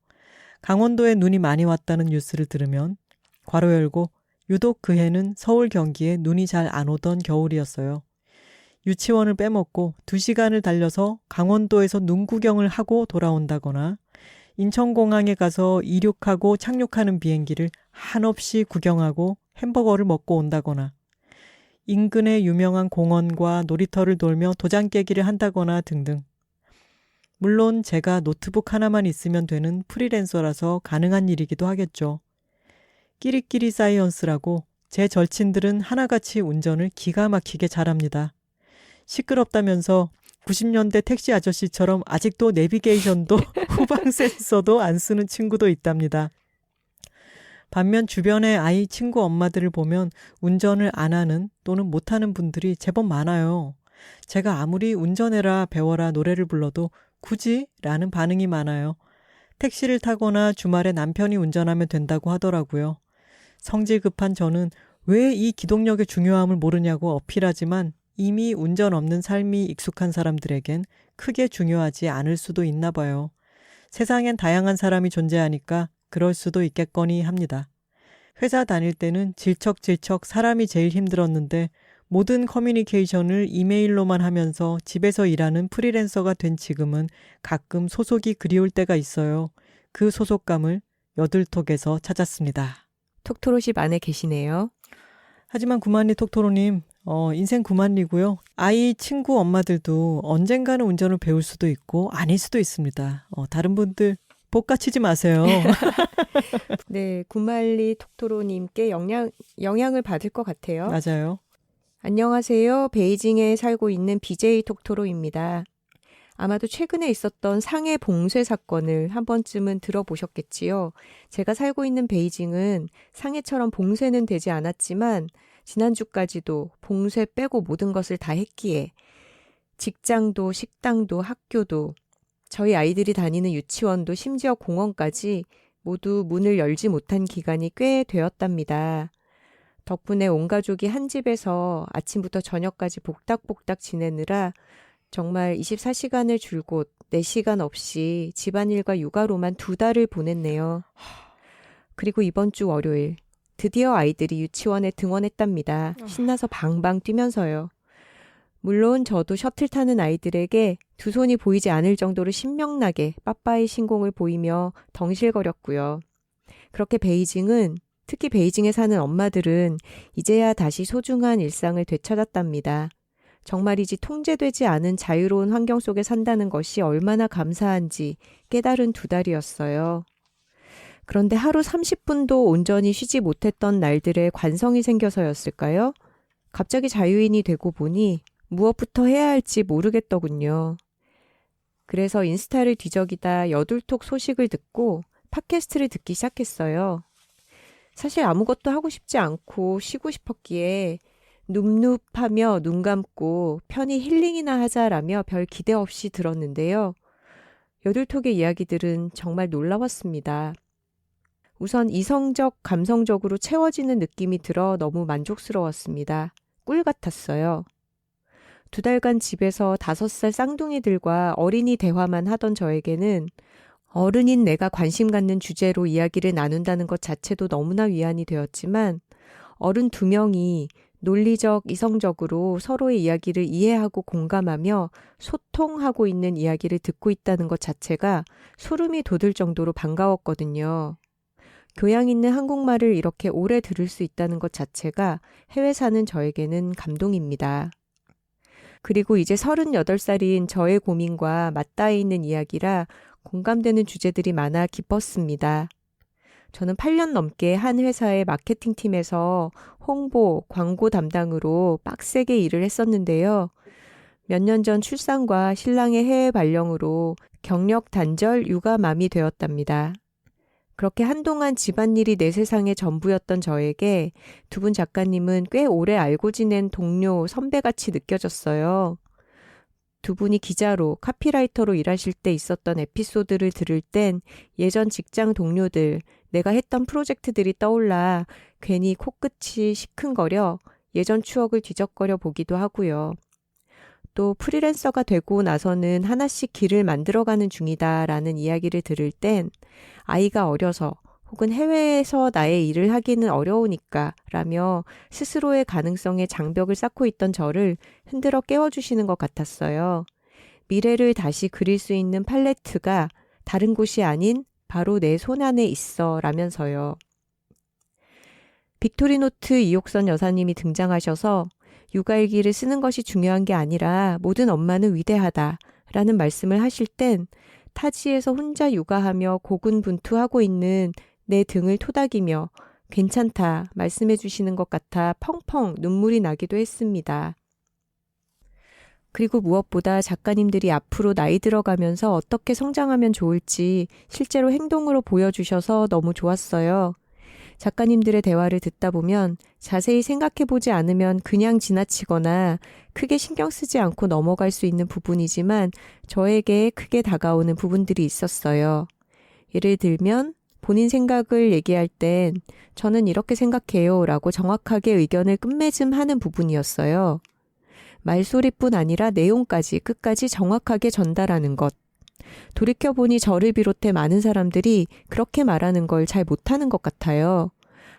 강원도에 눈이 많이 왔다는 뉴스를 들으면 괄호 열고 유독 그 해는 서울 경기에 눈이 잘 안 오던 겨울이었어요. 유치원을 빼먹고 2시간을 달려서 강원도에서 눈 구경을 하고 돌아온다거나 인천공항에 가서 이륙하고 착륙하는 비행기를 한없이 구경하고 햄버거를 먹고 온다거나 인근의 유명한 공원과 놀이터를 돌며 도장 깨기를 한다거나 등등. 물론 제가 노트북 하나만 있으면 되는 프리랜서라서 가능한 일이기도 하겠죠. 끼리끼리 사이언스라고 제 절친들은 하나같이 운전을 기가 막히게 잘합니다. 시끄럽다면서 90년대 택시 아저씨처럼 아직도 내비게이션도 후방 센서도 안 쓰는 친구도 있답니다. 반면 주변의 아이 친구 엄마들을 보면 운전을 안 하는 또는 못하는 분들이 제법 많아요. 제가 아무리 운전해라 배워라 노래를 불러도 굳이? 라는 반응이 많아요. 택시를 타거나 주말에 남편이 운전하면 된다고 하더라고요. 성질 급한 저는 왜 이 기동력의 중요함을 모르냐고 어필하지만 이미 운전 없는 삶이 익숙한 사람들에겐 크게 중요하지 않을 수도 있나 봐요. 세상엔 다양한 사람이 존재하니까 그럴 수도 있겠거니 합니다. 회사 다닐 때는 질척질척 사람이 제일 힘들었는데 모든 커뮤니케이션을 이메일로만 하면서 집에서 일하는 프리랜서가 된 지금은 가끔 소속이 그리울 때가 있어요. 그 소속감을 여들톡에서 찾았습니다. 톡토로십 안에 계시네요. 하지만 구만리 톡토로님, 인생 구만리고요. 아이 친구 엄마들도 언젠가는 운전을 배울 수도 있고 아닐 수도 있습니다. 다른 분들 복가치지 마세요. 네, 구말리 톡토로님께 영향을 받을 것 같아요. 맞아요. 안녕하세요. 베이징에 살고 있는 BJ 톡토로입니다. 아마도 최근에 있었던 상해 봉쇄 사건을 한 번쯤은 들어보셨겠지요. 제가 살고 있는 베이징은 상해처럼 봉쇄는 되지 않았지만 지난주까지도 봉쇄 빼고 모든 것을 다 했기에 직장도 식당도 학교도 저희 아이들이 다니는 유치원도 심지어 공원까지 모두 문을 열지 못한 기간이 꽤 되었답니다. 덕분에 온 가족이 한 집에서 아침부터 저녁까지 복닥복닥 지내느라 정말 24시간을 줄곧 4시간 없이 집안일과 육아로만 2달을 보냈네요. 그리고 이번 주 월요일 드디어 아이들이 유치원에 등원했답니다. 신나서 방방 뛰면서요. 물론 저도 셔틀 타는 아이들에게 두 손이 보이지 않을 정도로 신명나게 빠빠이 신공을 보이며 덩실거렸고요. 그렇게 베이징은, 특히 베이징에 사는 엄마들은 이제야 다시 소중한 일상을 되찾았답니다. 정말이지 통제되지 않은 자유로운 환경 속에 산다는 것이 얼마나 감사한지 깨달은 2달이었어요. 그런데 하루 30분도 온전히 쉬지 못했던 날들에 관성이 생겨서였을까요? 갑자기 자유인이 되고 보니 무엇부터 해야 할지 모르겠더군요. 그래서 인스타를 뒤적이다 여둘톡 소식을 듣고 팟캐스트를 듣기 시작했어요. 사실 아무것도 하고 싶지 않고 쉬고 싶었기에 눕눕하며 눈 감고 편히 힐링이나 하자라며 별 기대 없이 들었는데요. 여둘톡의 이야기들은 정말 놀라웠습니다. 우선 이성적, 감성적으로 채워지는 느낌이 들어 너무 만족스러웠습니다. 꿀 같았어요. 2달간 집에서 5살 쌍둥이들과 어린이 대화만 하던 저에게는 어른인 내가 관심 갖는 주제로 이야기를 나눈다는 것 자체도 너무나 위안이 되었지만 어른 2명이 논리적, 이성적으로 서로의 이야기를 이해하고 공감하며 소통하고 있는 이야기를 듣고 있다는 것 자체가 소름이 돋을 정도로 반가웠거든요. 교양 있는 한국말을 이렇게 오래 들을 수 있다는 것 자체가 해외 사는 저에게는 감동입니다. 그리고 이제 38살인 저의 고민과 맞닿아 있는 이야기라 공감되는 주제들이 많아 기뻤습니다. 저는 8년 넘게 한 회사의 마케팅팀에서 홍보, 광고 담당으로 빡세게 일을 했었는데요. 몇 년 전 출산과 신랑의 해외 발령으로 경력 단절 육아맘이 되었답니다. 그렇게 한동안 집안일이 내 세상의 전부였던 저에게 2분 작가님은 꽤 오래 알고 지낸 동료, 선배같이 느껴졌어요. 2분이 기자로, 카피라이터로 일하실 때 있었던 에피소드를 들을 땐 예전 직장 동료들, 내가 했던 프로젝트들이 떠올라 괜히 코끝이 시큰거려 예전 추억을 뒤적거려 보기도 하고요. 또 프리랜서가 되고 나서는 하나씩 길을 만들어가는 중이다라는 이야기를 들을 땐 아이가 어려서 혹은 해외에서 나의 일을 하기는 어려우니까 라며 스스로의 가능성에 장벽을 쌓고 있던 저를 흔들어 깨워주시는 것 같았어요. 미래를 다시 그릴 수 있는 팔레트가 다른 곳이 아닌 바로 내 손 안에 있어 라면서요. 빅토리노트 이옥선 여사님이 등장하셔서 육아일기를 쓰는 것이 중요한 게 아니라 모든 엄마는 위대하다 라는 말씀을 하실 땐 타지에서 혼자 육아하며 고군분투하고 있는 내 등을 토닥이며 괜찮다 말씀해 주시는 것 같아 펑펑 눈물이 나기도 했습니다. 그리고 무엇보다 작가님들이 앞으로 나이 들어가면서 어떻게 성장하면 좋을지 실제로 행동으로 보여주셔서 너무 좋았어요. 작가님들의 대화를 듣다 보면 자세히 생각해보지 않으면 그냥 지나치거나 크게 신경 쓰지 않고 넘어갈 수 있는 부분이지만 저에게 크게 다가오는 부분들이 있었어요. 예를 들면 본인 생각을 얘기할 땐 저는 이렇게 생각해요 라고 정확하게 의견을 끝맺음하는 부분이었어요. 말소리뿐 아니라 내용까지 끝까지 정확하게 전달하는 것. 돌이켜보니 저를 비롯해 많은 사람들이 그렇게 말하는 걸 잘 못하는 것 같아요.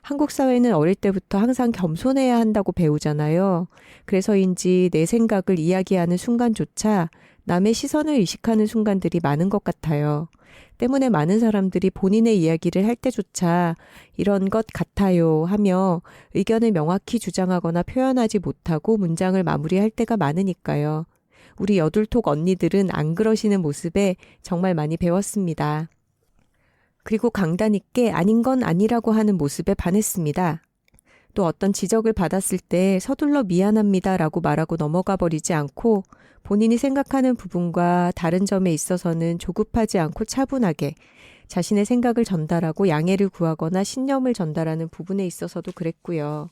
한국 사회는 어릴 때부터 항상 겸손해야 한다고 배우잖아요. 그래서인지 내 생각을 이야기하는 순간조차 남의 시선을 의식하는 순간들이 많은 것 같아요. 때문에 많은 사람들이 본인의 이야기를 할 때조차 이런 것 같아요 하며 의견을 명확히 주장하거나 표현하지 못하고 문장을 마무리할 때가 많으니까요. 우리 여둘톡 언니들은 안 그러시는 모습에 정말 많이 배웠습니다. 그리고 강단 있게 아닌 건 아니라고 하는 모습에 반했습니다. 또 어떤 지적을 받았을 때 서둘러 미안합니다라고 말하고 넘어가 버리지 않고 본인이 생각하는 부분과 다른 점에 있어서는 조급하지 않고 차분하게 자신의 생각을 전달하고 양해를 구하거나 신념을 전달하는 부분에 있어서도 그랬고요.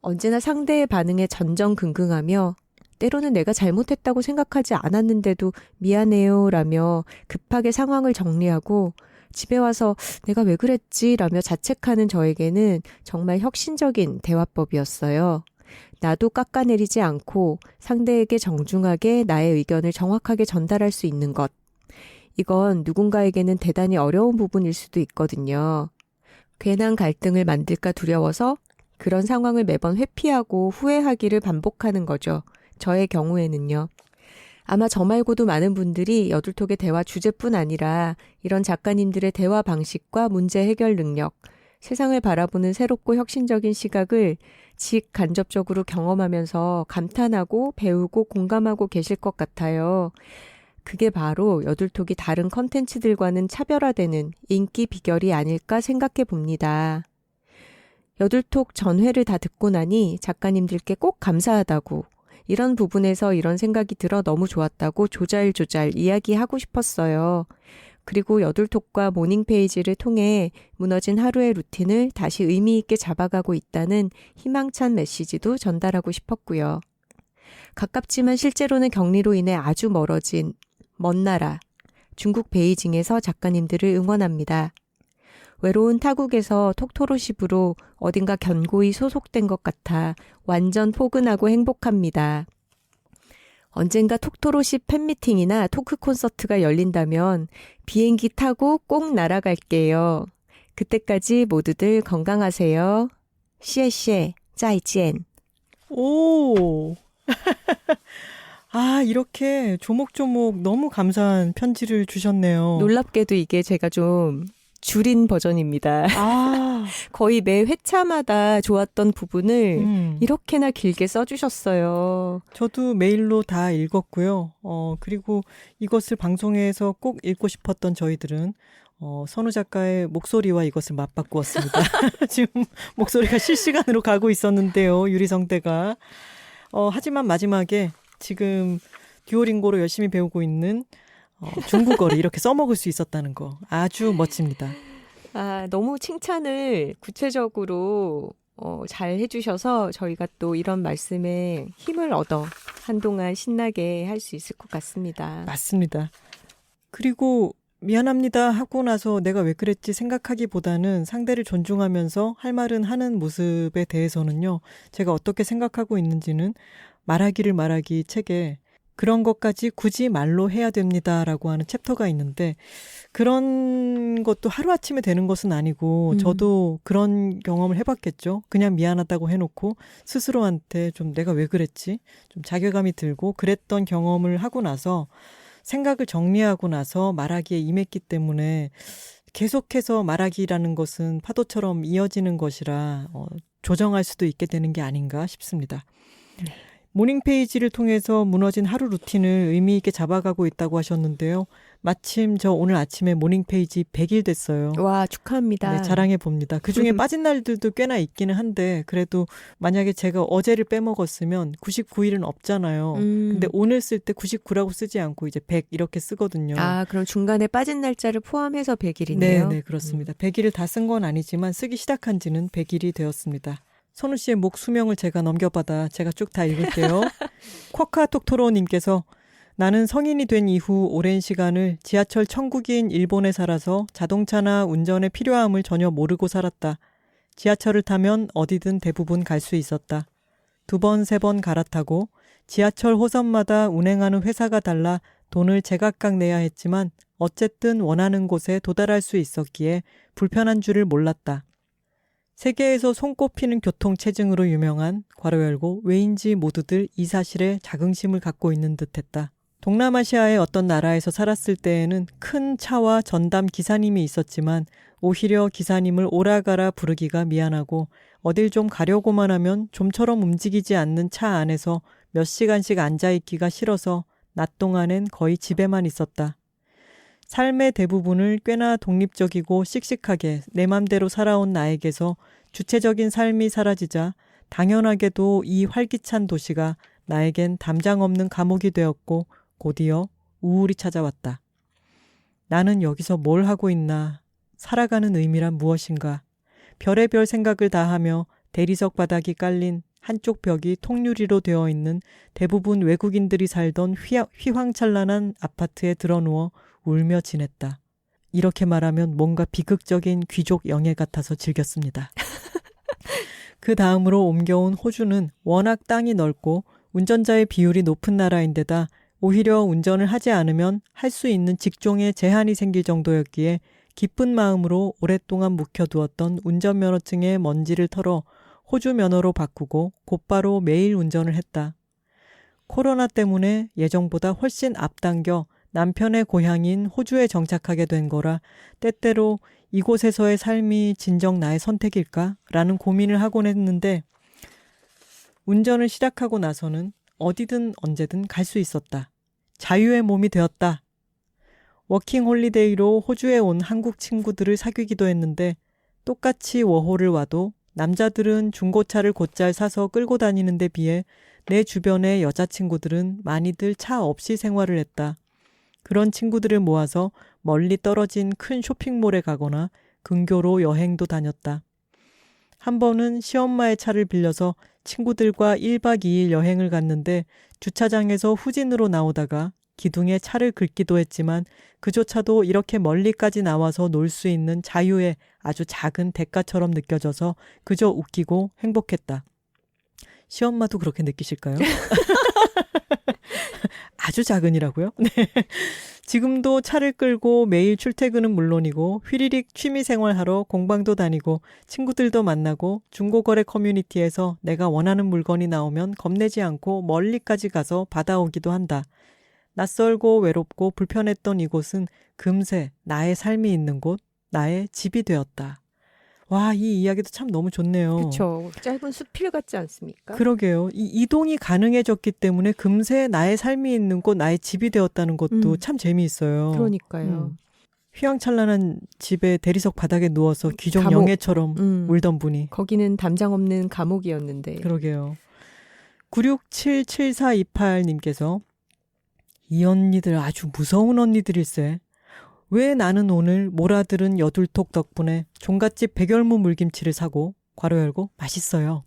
언제나 상대의 반응에 전전긍긍하며 때로는 내가 잘못했다고 생각하지 않았는데도 미안해요 라며 급하게 상황을 정리하고 집에 와서 내가 왜 그랬지 라며 자책하는 저에게는 정말 혁신적인 대화법이었어요. 나도 깎아내리지 않고 상대에게 정중하게 나의 의견을 정확하게 전달할 수 있는 것. 이건 누군가에게는 대단히 어려운 부분일 수도 있거든요. 괜한 갈등을 만들까 두려워서 그런 상황을 매번 회피하고 후회하기를 반복하는 거죠. 저의 경우에는요. 아마 저 말고도 많은 분들이 여둘톡의 대화 주제뿐 아니라 이런 작가님들의 대화 방식과 문제 해결 능력, 세상을 바라보는 새롭고 혁신적인 시각을 직간접적으로 경험하면서 감탄하고 배우고 공감하고 계실 것 같아요. 그게 바로 여둘톡이 다른 컨텐츠들과는 차별화되는 인기 비결이 아닐까 생각해 봅니다. 여둘톡 전회를 다 듣고 나니 작가님들께 꼭 감사하다고, 이런 부분에서 이런 생각이 들어 너무 좋았다고 조잘조잘 이야기하고 싶었어요. 그리고 여둘톡과 모닝페이지를 통해 무너진 하루의 루틴을 다시 의미 있게 잡아가고 있다는 희망찬 메시지도 전달하고 싶었고요. 가깝지만 실제로는 격리로 인해 아주 멀어진 먼 나라, 중국 베이징에서 작가님들을 응원합니다. 외로운 타국에서 톡토로십으로 어딘가 견고히 소속된 것 같아 완전 포근하고 행복합니다. 언젠가 톡토로십 팬미팅이나 토크 콘서트가 열린다면 비행기 타고 꼭 날아갈게요. 그때까지 모두들 건강하세요. 시에시에 짜이젠. 오! 아, 이렇게 조목조목 너무 감사한 편지를 주셨네요. 놀랍게도 이게 제가 좀 줄인 버전입니다. 아, 거의 매 회차마다 좋았던 부분을 이렇게나 길게 써주셨어요. 저도 메일로 다 읽었고요. 그리고 이것을 방송에서 꼭 읽고 싶었던 저희들은 선우 작가의 목소리와 이것을 맞바꾸었습니다. 지금 목소리가 실시간으로 가고 있었는데요. 유리성대가. 하지만 마지막에 지금 듀오링고로 열심히 배우고 있는 중국어를 이렇게 써먹을 수 있었다는 거 아주 멋집니다. 아, 너무 칭찬을 구체적으로 잘 해주셔서 저희가 또 이런 말씀에 힘을 얻어 한동안 신나게 할 수 있을 것 같습니다. 맞습니다. 그리고 미안합니다 하고 나서 내가 왜 그랬지 생각하기보다는 상대를 존중하면서 할 말은 하는 모습에 대해서는요. 제가 어떻게 생각하고 있는지는 말하기를 말하기 책에 그런 것까지 굳이 말로 해야 됩니다라고 하는 챕터가 있는데 그런 것도 하루아침에 되는 것은 아니고 저도 그런 경험을 해봤겠죠. 그냥 미안하다고 해놓고 스스로한테 좀 내가 왜 그랬지? 좀 자괴감이 들고 그랬던 경험을 하고 나서 생각을 정리하고 나서 말하기에 임했기 때문에 계속해서 말하기라는 것은 파도처럼 이어지는 것이라 조정할 수도 있게 되는 게 아닌가 싶습니다. 네. 모닝페이지를 통해서 무너진 하루 루틴을 의미 있게 잡아가고 있다고 하셨는데요. 마침 저 오늘 아침에 모닝페이지 100일 됐어요. 와, 축하합니다. 네, 자랑해 봅니다. 그중에 빠진 날들도 꽤나 있기는 한데 그래도 만약에 제가 어제를 빼먹었으면 99일은 없잖아요. 근데 오늘 쓸 때 99라고 쓰지 않고 이제 100 이렇게 쓰거든요. 아, 그럼 중간에 빠진 날짜를 포함해서 100일이네요. 네, 그렇습니다. 100일을 다 쓴 건 아니지만 쓰기 시작한 지는 100일이 되었습니다. 선우 씨의 목 수명을 제가 넘겨받아 제가 쭉 다 읽을게요. 쿼카톡토로님께서 나는 성인이 된 이후 오랜 시간을 지하철 천국인 일본에 살아서 자동차나 운전의 필요함을 전혀 모르고 살았다. 지하철을 타면 어디든 대부분 갈 수 있었다. 2번, 3번 갈아타고 지하철 호선마다 운행하는 회사가 달라 돈을 제각각 내야 했지만 어쨌든 원하는 곳에 도달할 수 있었기에 불편한 줄을 몰랐다. 세계에서 손꼽히는 교통체증으로 유명한 괄호 열고 왜인지 모두들 이 사실에 자긍심을 갖고 있는 듯했다. 동남아시아의 어떤 나라에서 살았을 때에는 큰 차와 전담 기사님이 있었지만 오히려 기사님을 오라가라 부르기가 미안하고 어딜 좀 가려고만 하면 좀처럼 움직이지 않는 차 안에서 몇 시간씩 앉아있기가 싫어서 낮 동안엔 거의 집에만 있었다. 삶의 대부분을 꽤나 독립적이고 씩씩하게 내 맘대로 살아온 나에게서 주체적인 삶이 사라지자 당연하게도 이 활기찬 도시가 나에겐 담장 없는 감옥이 되었고 곧이어 우울이 찾아왔다. 나는 여기서 뭘 하고 있나? 살아가는 의미란 무엇인가? 별의별 생각을 다하며 대리석 바닥이 깔린 한쪽 벽이 통유리로 되어 있는 대부분 외국인들이 살던 휘황찬란한 아파트에 드러누워 울며 지냈다. 이렇게 말하면 뭔가 비극적인 귀족 영예 같아서 즐겼습니다. 그 다음으로 옮겨온 호주는 워낙 땅이 넓고 운전자의 비율이 높은 나라인데다 오히려 운전을 하지 않으면 할 수 있는 직종에 제한이 생길 정도였기에 기쁜 마음으로 오랫동안 묵혀두었던 운전면허증의 먼지를 털어 호주 면허로 바꾸고 곧바로 매일 운전을 했다. 코로나 때문에 예정보다 훨씬 앞당겨 남편의 고향인 호주에 정착하게 된 거라 때때로 이곳에서의 삶이 진정 나의 선택일까? 라는 고민을 하곤 했는데 운전을 시작하고 나서는 어디든 언제든 갈 수 있었다. 자유의 몸이 되었다. 워킹 홀리데이로 호주에 온 한국 친구들을 사귀기도 했는데 똑같이 워홀을 와도 남자들은 중고차를 곧잘 사서 끌고 다니는 데 비해 내 주변의 여자친구들은 많이들 차 없이 생활을 했다. 그런 친구들을 모아서 멀리 떨어진 큰 쇼핑몰에 가거나 근교로 여행도 다녔다. 한 번은 시엄마의 차를 빌려서 친구들과 1박 2일 여행을 갔는데 주차장에서 후진으로 나오다가 기둥에 차를 긁기도 했지만 그조차도 이렇게 멀리까지 나와서 놀 수 있는 자유의 아주 작은 대가처럼 느껴져서 그저 웃기고 행복했다. 시엄마도 그렇게 느끼실까요? 아주 작은이라고요? 네. 지금도 차를 끌고 매일 출퇴근은 물론이고 휘리릭 취미생활하러 공방도 다니고 친구들도 만나고 중고거래 커뮤니티에서 내가 원하는 물건이 나오면 겁내지 않고 멀리까지 가서 받아오기도 한다. 낯설고 외롭고 불편했던 이곳은 금세 나의 삶이 있는 곳, 나의 집이 되었다. 와, 이 이야기도 참 너무 좋네요. 그렇죠. 짧은 수필 같지 않습니까? 그러게요. 이 이동이 가능해졌기 때문에 금세 나의 삶이 있는 곳, 나의 집이 되었다는 것도 참 재미있어요. 그러니까요. 휘황찬란한 집에 대리석 바닥에 누워서 귀족 감옥. 영예처럼 울던 분이. 거기는 담장 없는 감옥이었는데. 그러게요. 96777428님께서 이 언니들 아주 무서운 언니들일세. 왜 나는 오늘 몰아들은 여둘톡 덕분에 종갓집 백열무 물김치를 사고 괄호 열고 맛있어요.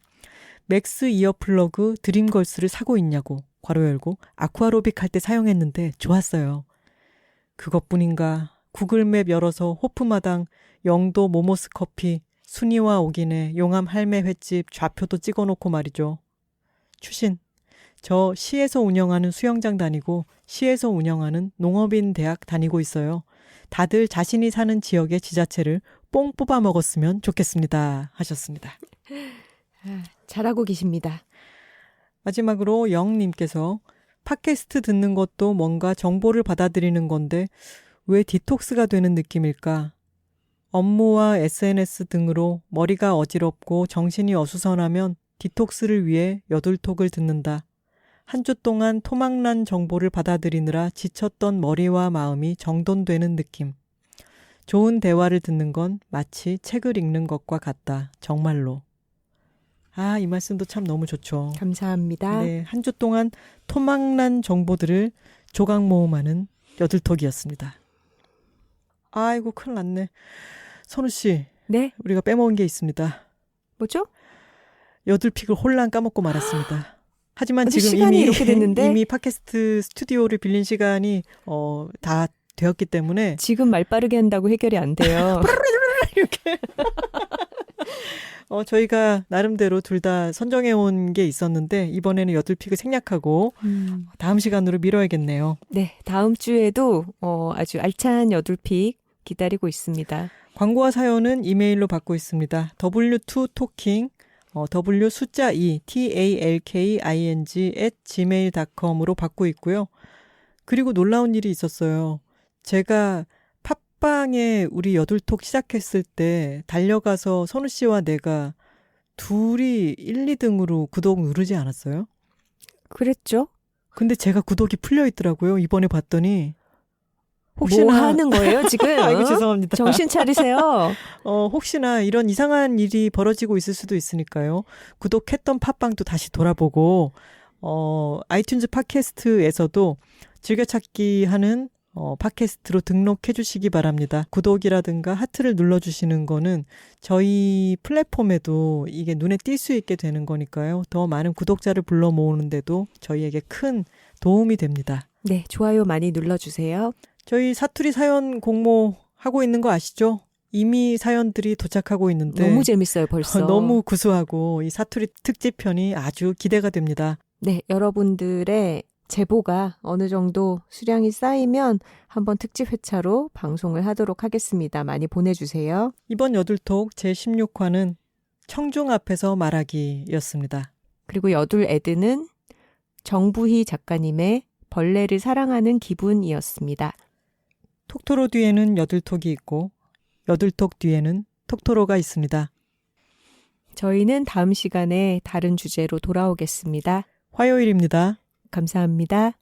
맥스 이어플러그 드림걸스를 사고 있냐고 괄호 열고 아쿠아로빅 할 때 사용했는데 좋았어요. 그것뿐인가 구글맵 열어서 호프마당 영도 모모스 커피 순이와 옥인의 용암 할매 횟집 좌표도 찍어놓고 말이죠. 추신, 저 시에서 운영하는 수영장 다니고 시에서 운영하는 농업인 대학 다니고 있어요. 다들 자신이 사는 지역의 지자체를 뽕 뽑아 먹었으면 좋겠습니다. 하셨습니다. 잘하고 계십니다. 마지막으로 영님께서 팟캐스트 듣는 것도 뭔가 정보를 받아들이는 건데 왜 디톡스가 되는 느낌일까? 업무와 SNS 등으로 머리가 어지럽고 정신이 어수선하면 디톡스를 위해 여둘톡을 듣는다. 한 주 동안 토막난 정보를 받아들이느라 지쳤던 머리와 마음이 정돈되는 느낌. 좋은 대화를 듣는 건 마치 책을 읽는 것과 같다. 정말로. 아, 이 말씀도 참 너무 좋죠. 감사합니다. 네, 한 주 동안 토막난 정보들을 조각 모음하는 여둘톡이었습니다. 아이고, 큰일 났네. 선우 씨. 네? 우리가 빼먹은 게 있습니다. 뭐죠? 여둘픽을 홀랑 까먹고 말았습니다. 하지만 지금 시간이 이렇게 됐는데? 이미 팟캐스트 스튜디오를 빌린 시간이 다 되었기 때문에 지금 말 빠르게 한다고 해결이 안 돼요. 이렇게 저희가 나름대로 둘 다 선정해온 게 있었는데 이번에는 여둘픽을 생략하고 다음 시간으로 미뤄야겠네요. 네, 다음 주에도 아주 알찬 여둘픽 기다리고 있습니다. 광고와 사연은 이메일로 받고 있습니다. w2talking W 숫자 2 talking@gmail.com으로 받고 있고요. 그리고 놀라운 일이 있었어요. 제가 팟빵에 우리 여둘톡 시작했을 때 달려가서 선우 씨와 내가 둘이 1, 2등으로 구독 누르지 않았어요? 그랬죠? 근데 제가 구독이 풀려 있더라고요. 이번에 봤더니. 혹시나 뭐 하는 거예요 지금? 아이고 죄송합니다. 정신 차리세요. 혹시나 이런 이상한 일이 벌어지고 있을 수도 있으니까요. 구독했던 팟빵도 다시 돌아보고 아이튠즈 팟캐스트에서도 즐겨찾기 하는 팟캐스트로 등록해 주시기 바랍니다. 구독이라든가 하트를 눌러주시는 거는 저희 플랫폼에도 이게 눈에 띌 수 있게 되는 거니까요. 더 많은 구독자를 불러 모으는데도 저희에게 큰 도움이 됩니다. 네, 좋아요 많이 눌러주세요. 저희 사투리 사연 공모하고 있는 거 아시죠? 이미 사연들이 도착하고 있는데 너무 재밌어요 벌써. 너무 구수하고 이 사투리 특집편이 아주 기대가 됩니다. 네, 여러분들의 제보가 어느 정도 수량이 쌓이면 한번 특집 회차로 방송을 하도록 하겠습니다. 많이 보내주세요. 이번 여둘톡 제16화는 청중 앞에서 말하기였습니다. 그리고 여둘 애드는 정부희 작가님의 벌레를 사랑하는 기분이었습니다. 톡토로 뒤에는 여들톡이 있고 여들톡 뒤에는 톡토로가 있습니다. 저희는 다음 시간에 다른 주제로 돌아오겠습니다. 화요일입니다. 감사합니다.